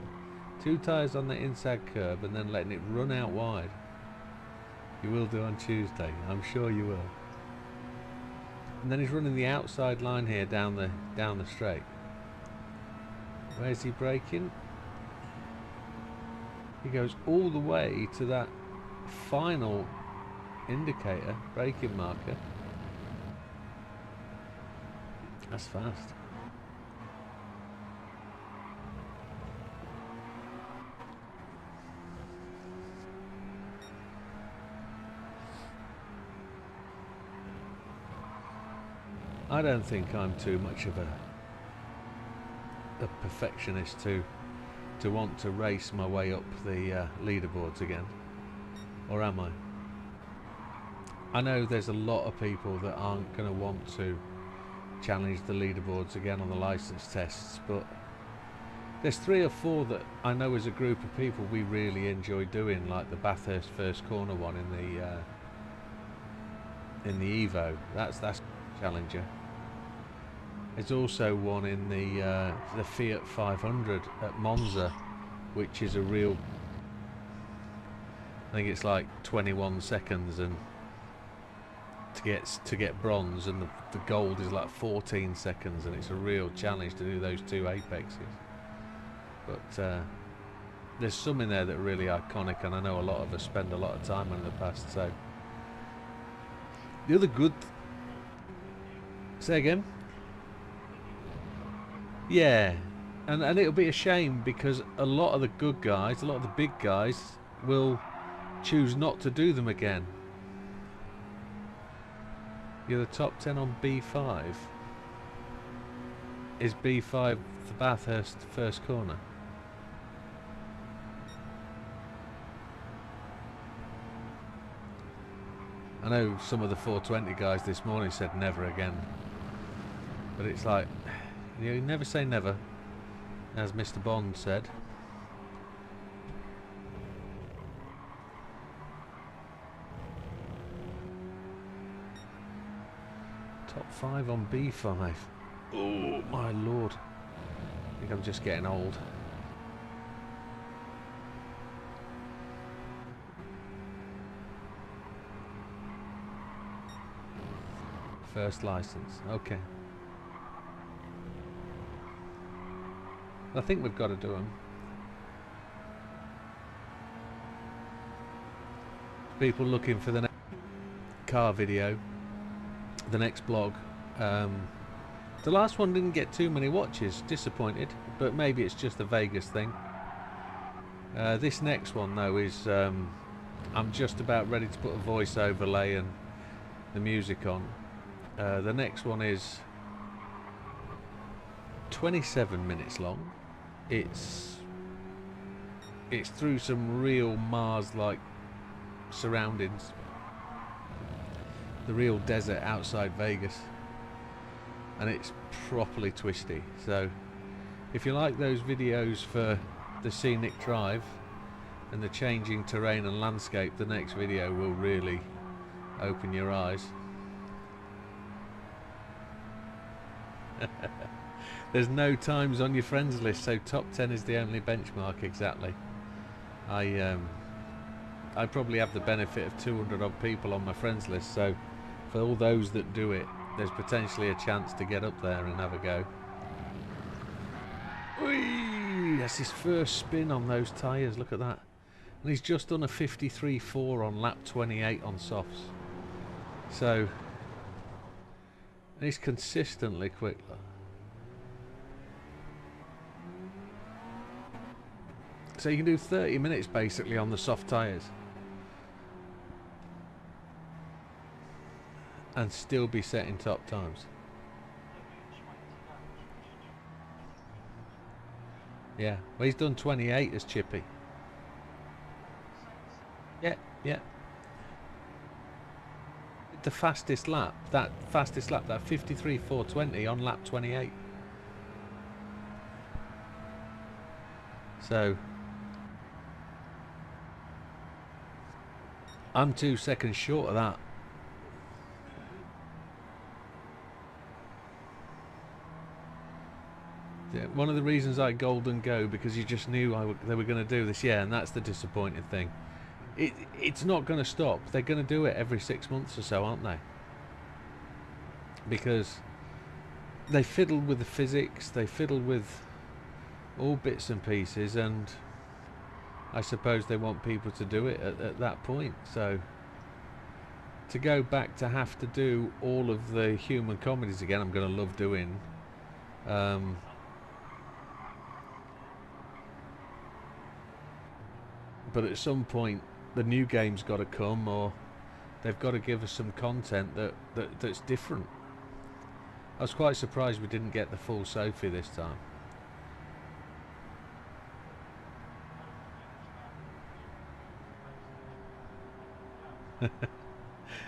2 tyres on the inside curb and then letting it run out wide. You will do on Tuesday, I'm sure you will. And then he's running the outside line here down the straight. Where's he braking? He goes all the way to that final indicator, braking marker. That's fast. I don't think I'm too much of a perfectionist to want to race my way up the leaderboards again, or am I? I know there's a lot of people that aren't going to want to challenge the leaderboards again on the license tests, but There's 3 or 4 that I know as a group of people we really enjoy doing, like the Bathurst First Corner one in the Evo. That's Challenger. There's also one in the Fiat 500 at Monza, which is a real. I think it's like 21 seconds, and to get bronze, and the gold is like 14 seconds, and it's a real challenge to do those 2 apexes. But there's some in there that are really iconic, and I know a lot of us spend a lot of time on in the past. So the other good. Say again. Yeah, and it'll be a shame because a lot of the good guys, a lot of the big guys, will choose not to do them again. You're the top 10 on B5. Is B5 the Bathurst First Corner? I know some of the 420 guys this morning said never again, but it's like, you never say never, as Mr. Bond said. Top 5 on B5. Oh my lord. I think I'm just getting old. First license, okay. I think we've got to do them. People looking for the next car video, the next blog. The last one didn't get too many watches, disappointed, but maybe it's just a Vegas thing. This next one though is, I'm just about ready to put a voice overlay and the music on. The next one is 27 minutes long. It's through some real Mars-like surroundings, the real desert outside Vegas, and it's properly twisty. So if you like those videos for the scenic drive and the changing terrain and landscape, the next video will really open your eyes. There's no times on your friends list, so top 10 is the only benchmark. Exactly. I probably have the benefit of 200 odd people on my friends list, so for all those that do it, there's potentially a chance to get up there and have a go. Whee! That's his first spin on those tyres, look at that. And he's just done a 53.4 on lap 28 on softs. So, and he's consistently quick. So you can do 30 minutes basically on the soft tyres and still be setting top times. Yeah, well he's done 28 as Chippy. Yeah, yeah. The fastest lap, that 53.420 on lap 28. So I'm 2 seconds short of that. Yeah, one of the reasons I Golden Go, because you just knew they were going to do this, yeah, and that's the disappointing thing. It's not going to stop. They're going to do it every 6 months or so, aren't they? Because they fiddle with the physics, they fiddle with all bits and pieces, and I suppose they want people to do it at that point. So to go back to have to do all of the human comedies again, I'm going to love doing. But at some point the new game's got to come, or they've got to give us some content that's different. I was quite surprised we didn't get the full Sophie this time.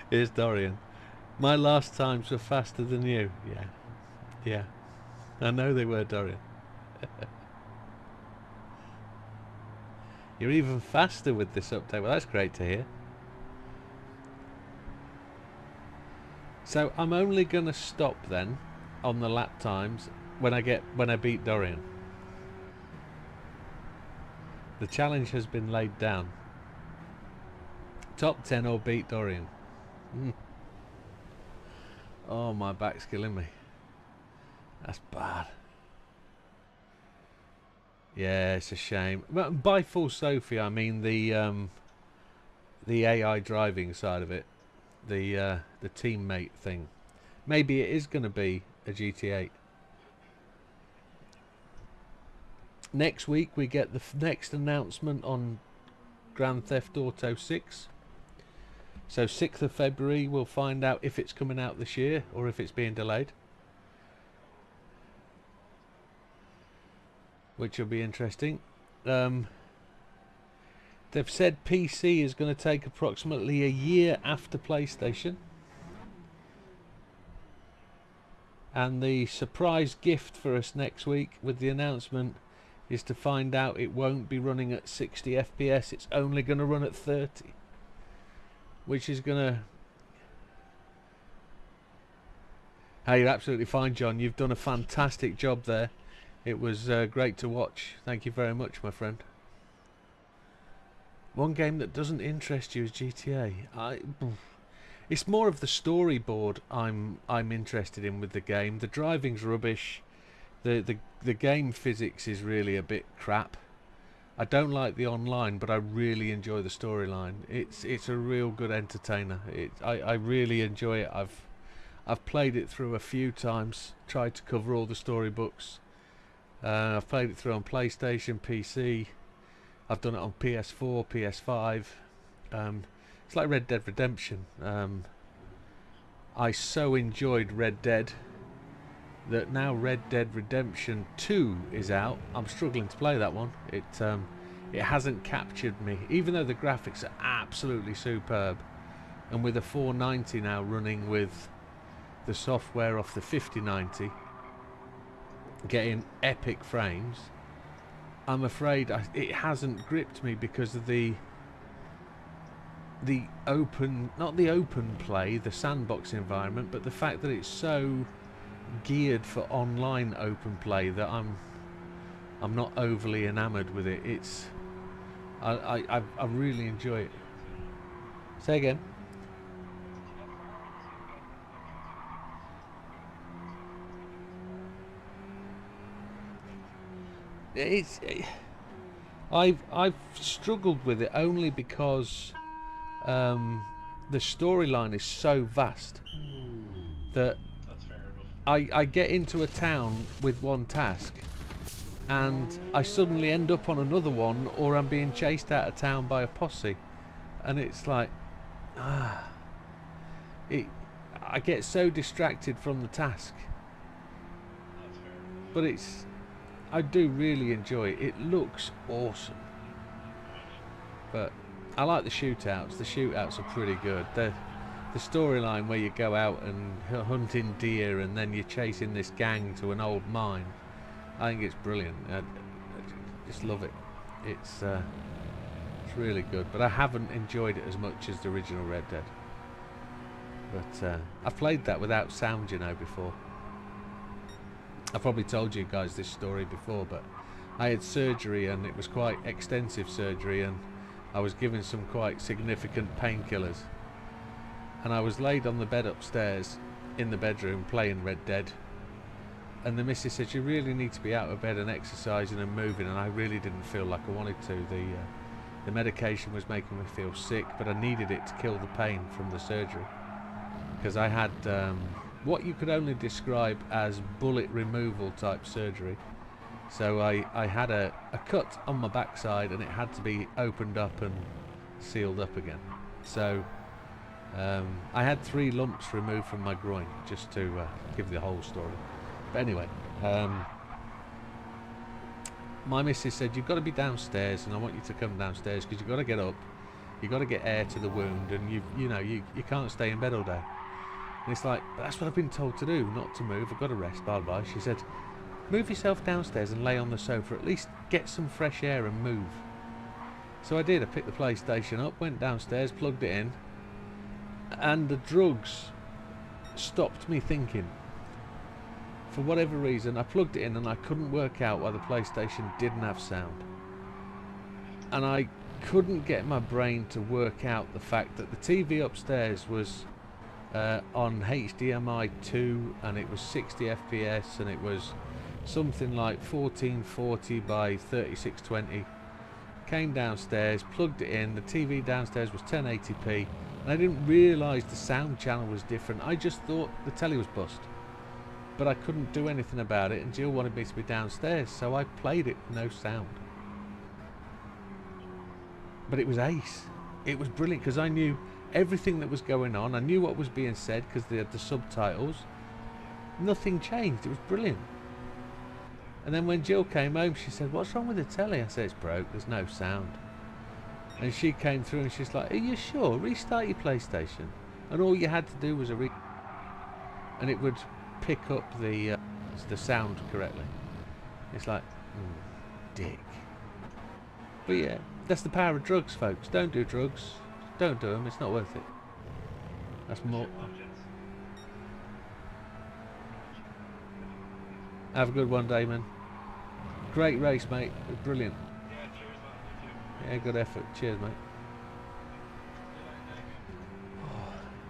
Here's Dorian. My last times were faster than you. Yeah. Yeah. I know they were, Dorian. You're even faster with this update. Well, that's great to hear. So I'm only going to stop then on the lap times when I beat Dorian. The challenge has been laid down. Top 10 or beat Dorian. Oh, my back's killing me. That's bad. Yeah, it's a shame. By full Sophie, I mean the AI driving side of it, the teammate thing. Maybe it is going to be a GT8. Next week we get the next announcement on Grand Theft Auto 6. So 6th of February we'll find out if it's coming out this year or if it's being delayed. Which will be interesting. They've said PC is going to take approximately a year after PlayStation. And the surprise gift for us next week with the announcement is to find out it won't be running at 60 FPS. It's only going to run at 30. Which is going to... Hey, you're absolutely fine, John. You've done a fantastic job there. It was great to watch. Thank you very much, my friend. One game that doesn't interest you is GTA. It's more of the storyboard I'm interested in with the game. The driving's rubbish. The game physics is really a bit crap. I don't like the online, but I really enjoy the storyline. It's a real good entertainer. I really enjoy it. I've played it through a few times. Tried to cover all the storybooks. I've played it through on PlayStation, PC. I've done it on PS4, PS5. It's like Red Dead Redemption. I so enjoyed Red Dead that now Red Dead Redemption 2 is out. I'm struggling to play that one. It hasn't captured me, even though the graphics are absolutely superb. And with a 490 now running with the software off the 5090, getting epic frames, I'm afraid it hasn't gripped me because of the open, not the open play, the sandbox environment, but the fact that it's so geared for online open play that I'm not overly enamoured with it. I really enjoy it. Say again. I've struggled with it only because the storyline is so vast that I get into a town with one task and I suddenly end up on another one, or I'm being chased out of town by a posse, and it's like I get so distracted from the task. But I do really enjoy it. It looks awesome. But I like the shootouts. The shootouts are pretty good. The storyline where you go out and hunting deer and then you're chasing this gang to an old mine, I think it's brilliant. I just love it. It's really good. But I haven't enjoyed it as much as the original Red Dead. But I've played that without sound, you know, before. I've probably told you guys this story before, but I had surgery, and it was quite extensive surgery, and I was given some quite significant painkillers. And I was laid on the bed upstairs in the bedroom playing Red Dead, and the missus said, you really need to be out of bed and exercising and moving, and I really didn't feel like I wanted to. The medication was making me feel sick, but I needed it to kill the pain from the surgery, because I had what you could only describe as bullet removal type surgery. So I had a cut on my backside, and it had to be opened up and sealed up again. So I had 3 lumps removed from my groin, just to give the whole story. But anyway, my missus said, you've got to be downstairs, and I want you to come downstairs because you've got to get up, you've got to get air to the wound, and you can't stay in bed all day. And it's like, that's what I've been told to do, not to move. I've got to rest, blah blah. She said, move yourself downstairs and lay on the sofa, at least get some fresh air and move. So I did. I picked the PlayStation up, went downstairs, plugged it in, and the drugs stopped me thinking. For whatever reason, I plugged it in and I couldn't work out why the PlayStation didn't have sound. And I couldn't get my brain to work out the fact that the TV upstairs was on HDMI 2 and it was 60 FPS and it was something like 1440 by 3620. Came downstairs, plugged it in, the TV downstairs was 1080p, and I didn't realise the sound channel was different. I just thought the telly was bust. But I couldn't do anything about it, and Jill wanted me to be downstairs, so I played it with no sound. But it was ace. It was brilliant because I knew everything that was going on. I knew what was being said because they had the subtitles. Nothing changed. It was brilliant. And then when Jill came home, she said, "What's wrong with the telly?" I said, "It's broke. There's no sound." And she came through and she's like, "Are you sure? Restart your PlayStation." And all you had to do was and it would pick up the sound correctly. It's like, dick. But yeah, that's the power of drugs, folks. Don't do drugs. Don't do them. It's not worth it. That's more. Have a good one, Damon. Great race, mate. Brilliant. Yeah, cheers, man. Yeah, good effort. Cheers, mate.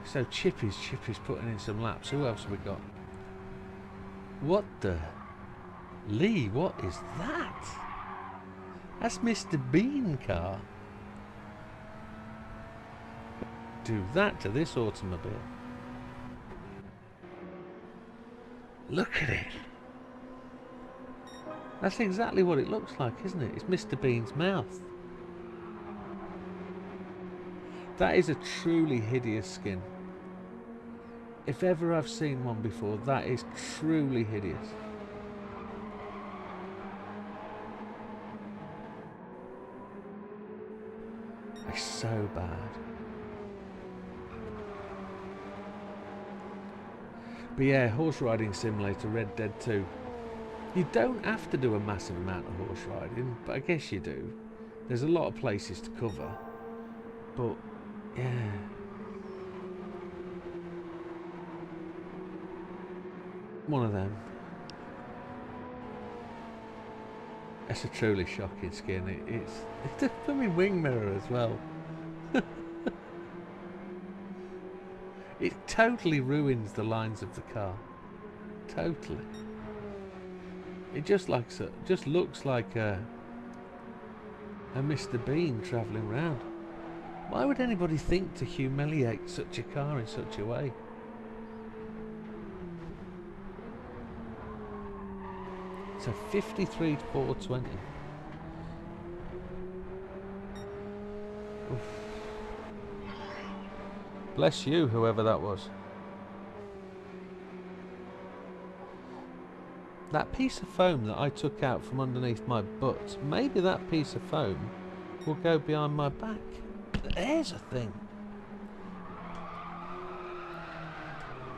So Chippy's putting in some laps. Who else have we got? What the? Lee, what is that? That's Mr. Bean car. Do that to this automobile. Look at it. That's exactly what it looks like, isn't it? It's Mr. Bean's mouth. That is a truly hideous skin. If ever I've seen one before, that is truly hideous. It's so bad. But yeah, horse riding simulator, Red Dead 2. You don't have to do a massive amount of horse riding, but I guess you do. There's a lot of places to cover. But yeah. One of them. It's a truly shocking skin. It's a blooming wing mirror as well. It totally ruins the lines of the car. Totally. It just looks like a Mr. Bean travelling round. Why would anybody think to humiliate such a car in such a way? It's a 53 420. Oof. Bless you, whoever that was. That piece of foam that I took out from underneath my butt, maybe that piece of foam will go behind my back. There's a thing.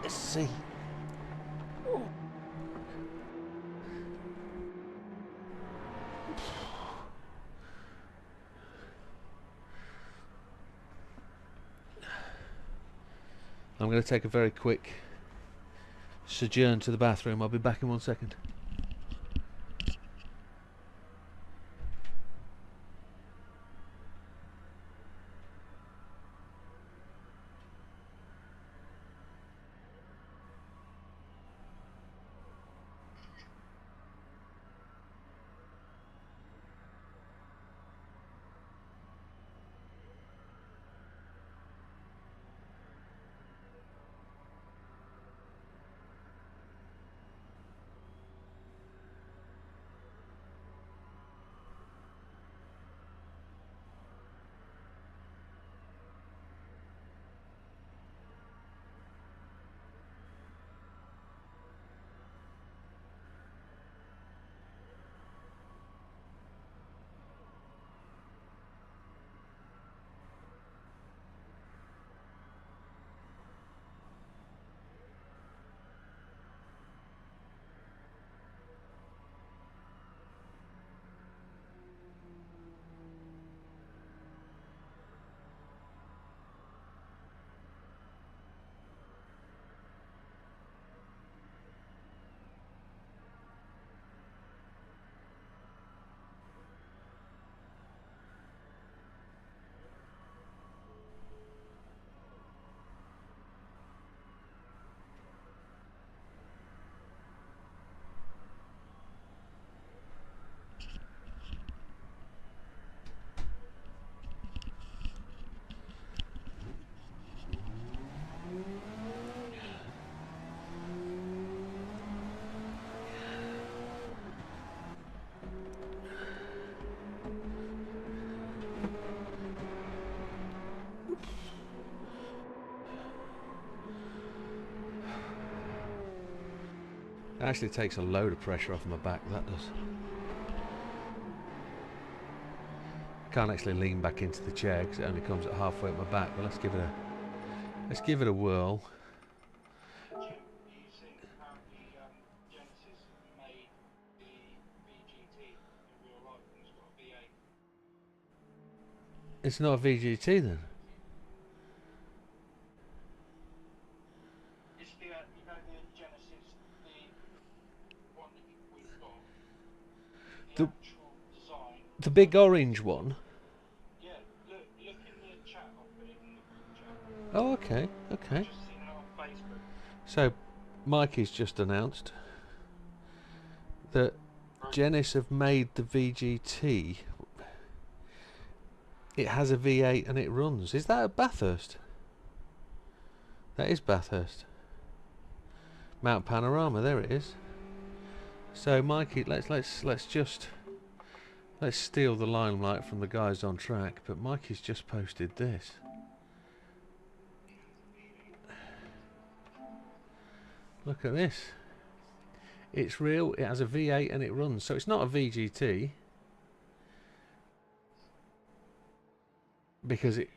Let's see. I'm going to take a very quick sojourn to the bathroom. I'll be back in 1 second. Actually takes a load of pressure off my back, that does. Can't actually lean back into the chair because it only comes at halfway up my back, but let's give it a whirl. Jim, you think apparently Genesis made the VGT in real life and it's got a V8. It's not a VGT then. It's the, you know, the Genesis, the one that we've got, the actual design. The big orange one. Yeah, look in the chat, I'll put it in the group chat. Oh, okay, okay. Just seen it on Facebook. So, Mikey's just announced that Genesis have made the VGT. It has a V8 and it runs. Is that at Bathurst? That is Bathurst. Mount Panorama, there it is. So Mikey, let's steal the limelight from the guys on track, but Mikey's just posted this. Look at this. It's real, it has a V8 and it runs. So it's not a VGT. Because it...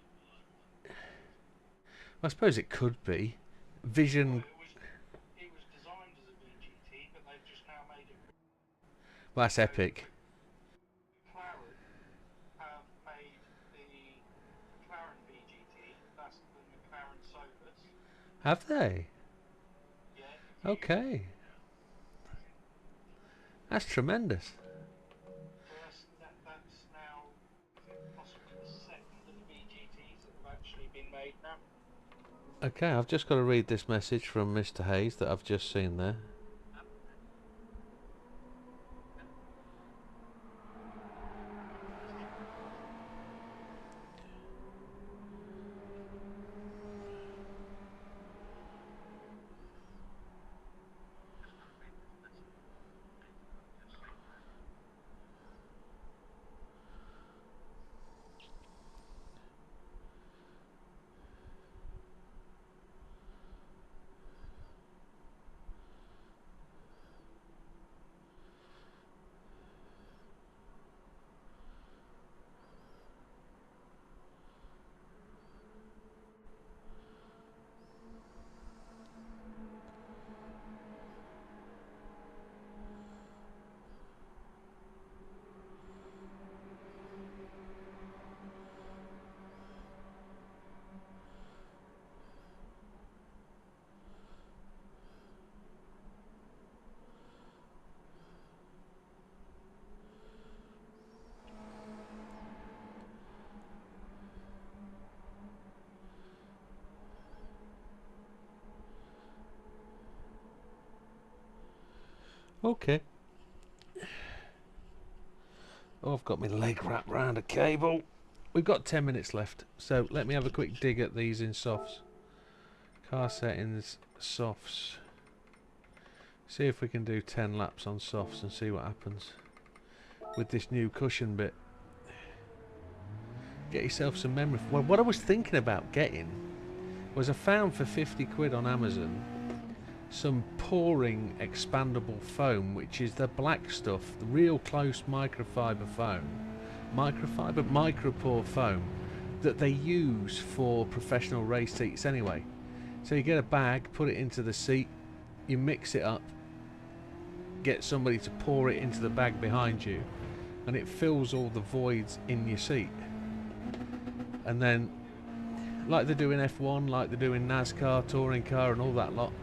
I suppose it could be. Vision... It was designed as a VGT, but they've just now made it... Well, that's epic. McLaren have made the McLaren VGT, that's the McLaren Solus. Have they? Yeah. Okay. That's tremendous. So that's now, I think, possibly the second of the VGTs that have actually been made now. Okay, I've just got to read this message from Mr. Hayes that I've just seen there. Okay. Oh, I've got my leg wrapped round a cable. We've got 10 minutes left, so let me have a quick dig at these in softs. Car settings, softs. See if we can do 10 laps on softs and see what happens with this new cushion bit. Get yourself some memory. Well, what I was thinking about getting was I found for 50 quid on Amazon some pouring expandable foam, which is the black stuff, the real close microfiber foam, micropore foam that they use for professional race seats anyway. So you get a bag, put it into the seat, you mix it up, get somebody to pour it into the bag behind you, and it fills all the voids in your seat. And then, like they do in F1, like they do in NASCAR, touring car and all that lot,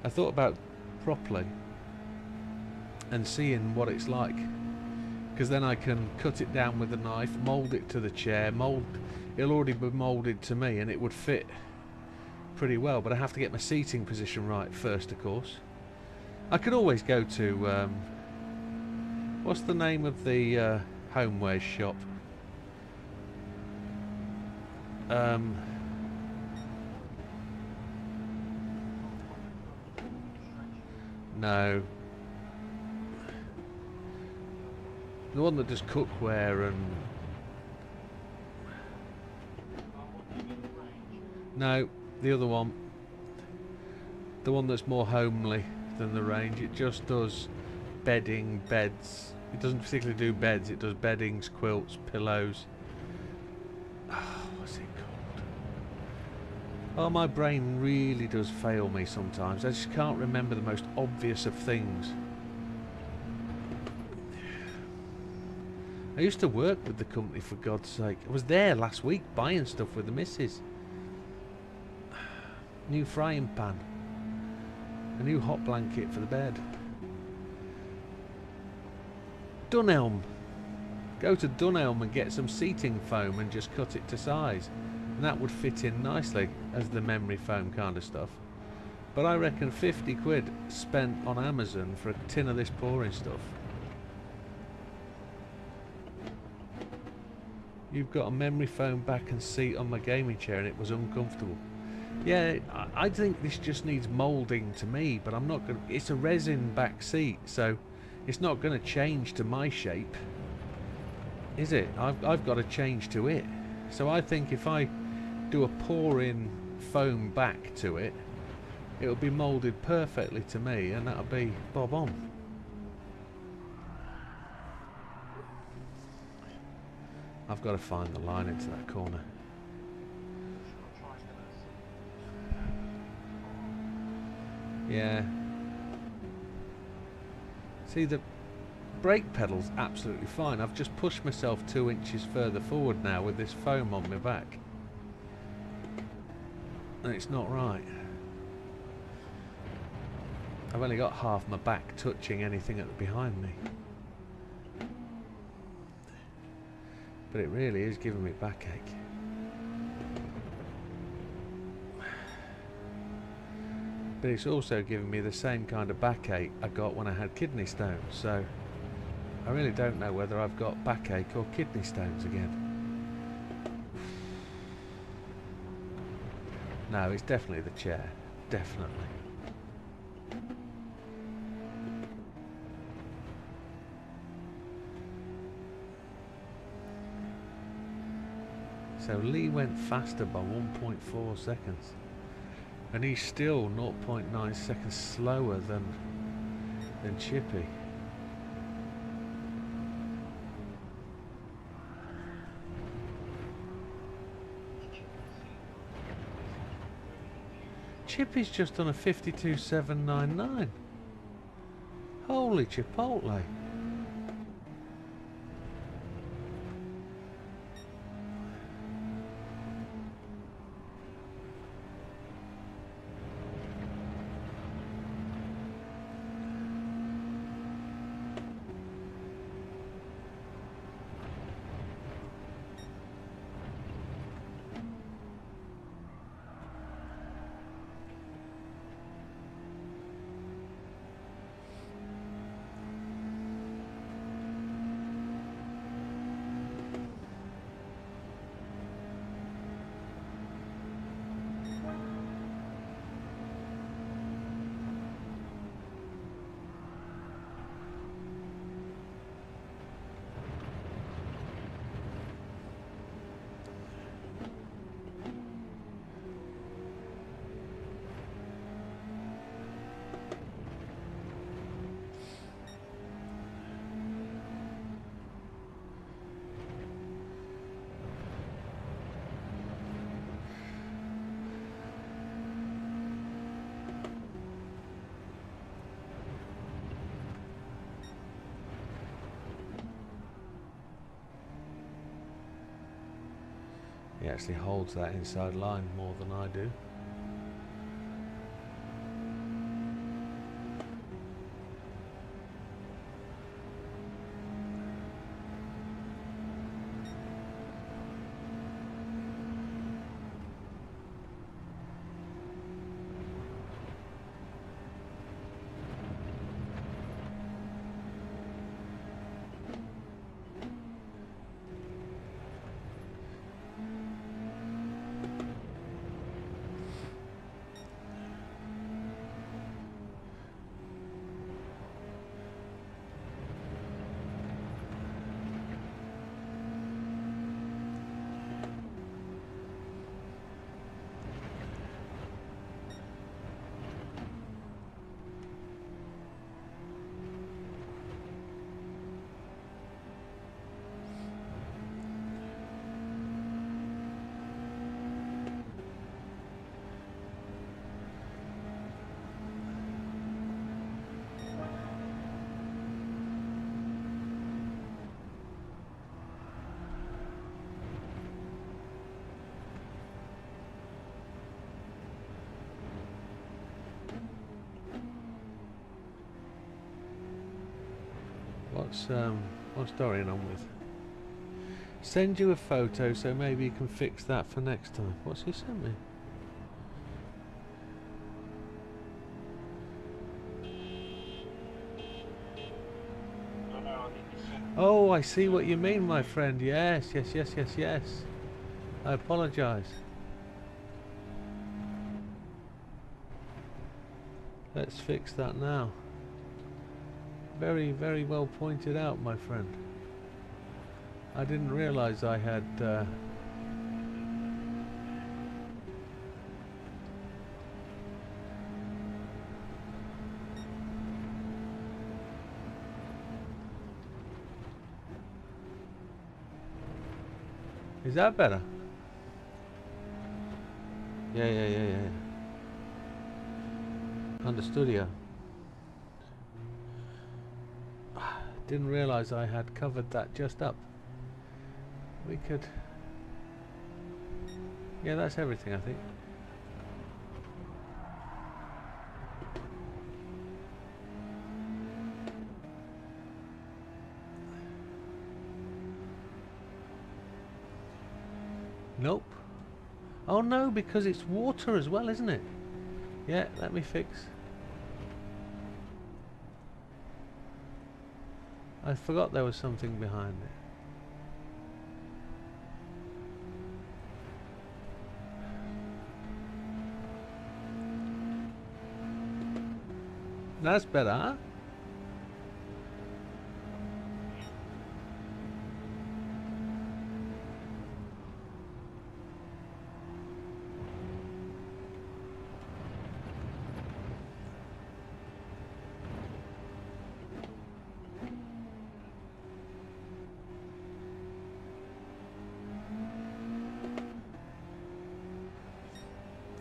I thought about properly and seeing what it's like, because then I can cut it down with a knife, mould it to the chair, it'll already be moulded to me and it would fit pretty well, but I have to get my seating position right first, of course. I could always go to what's the name of the homewares shop? No. The one that does cookware and... No, the other one. The one that's more homely. than the range. It just does bedding, beds. It doesn't particularly do beds, it does beddings, quilts, pillows. What's it called? Oh, my brain really does fail me sometimes. I just can't remember the most obvious of things. I used to work with the company, for God's sake. I was there last week buying stuff with the missus. New frying pan. A new hot blanket for the bed. Dunelm. Go to Dunelm and get some seating foam and just cut it to size. And that would fit in nicely as the memory foam kind of stuff. But I reckon 50 quid spent on Amazon for a tin of this pouring stuff. You've got a memory foam back and seat on my gaming chair and it was uncomfortable. Yeah, I think this just needs moulding to me, but I'm not going to... It's a resin back seat, so it's not going to change to my shape, is it? I've got to change to it. So I think if I do a pour-in foam back to it, it'll be moulded perfectly to me, and that'll be bob on. I've got to find the line into that corner. Yeah. See, the brake pedal's absolutely fine. I've just pushed myself 2 inches further forward now with this foam on my back. And it's not right. I've only got half my back touching anything at the behind me. But it really is giving me backache. But it's also giving me the same kind of backache I got when I had kidney stones, so I really don't know whether I've got backache or kidney stones again. No, it's definitely the chair. Definitely. So Lee went faster by 1.4 seconds. And he's still 0.9 seconds slower than Chippy. Chippy's just done a 52.799. Holy Chipotle. He actually holds that inside line more than I do. what's Dorian on with? Send you a photo so maybe you can fix that for next time. What's he sent me? Don't know, I think he sent Oh, I see what you mean, my friend. Yes, yes, yes, yes, yes. I apologise. Let's fix that now. Very, very well pointed out, my friend. I didn't realise I had... Is that better? Yeah. Understood you. Didn't realise I had covered that just up. We could... Yeah, that's everything, I think. Nope. Oh no, because it's water as well, isn't it? Yeah, let me fix. I forgot there was something behind it. That's better, huh?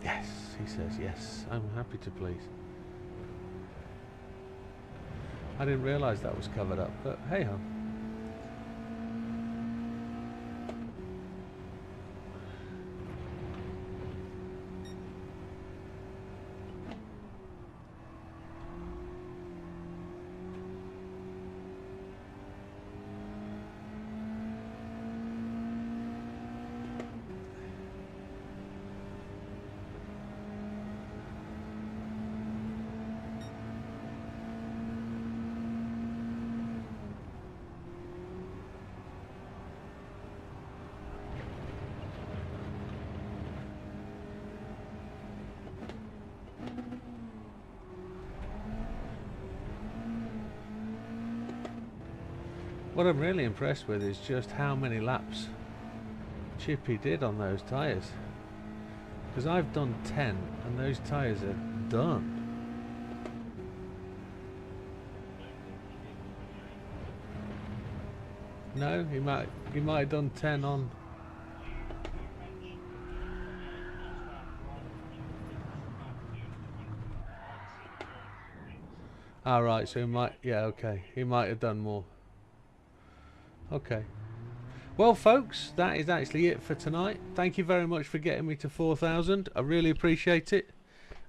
Yes, he says yes. I'm happy to please. I didn't realise that was covered up, but hey ho. What I'm really impressed with is just how many laps Chippy did on those tyres. Because I've done 10 and those tyres are done. No, he might have done 10 on... Ah right, so he might... Yeah, okay. He might have done more. Okay. Well folks, that is actually it for tonight. Thank you very much for getting me to 4,000. I really appreciate it.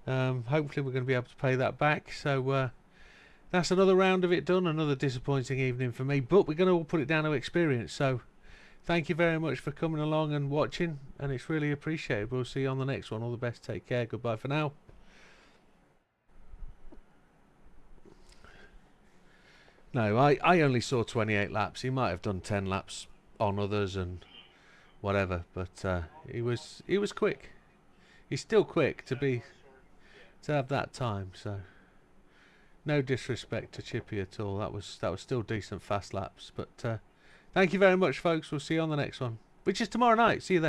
Hopefully we're going to be able to pay that back. So that's another round of it done. Another disappointing evening for me, but we're going to all put it down to experience. So thank you very much for coming along and watching, and it's really appreciated. We'll see you on the next one. All the best. Take care. Goodbye for now. No, I only saw 28 laps. He might have done 10 laps on others and whatever, but he was quick. He's still quick to have that time. So no disrespect to Chippy at all. That was still decent fast laps. But thank you very much, folks. We'll see you on the next one, which is tomorrow night. See you there.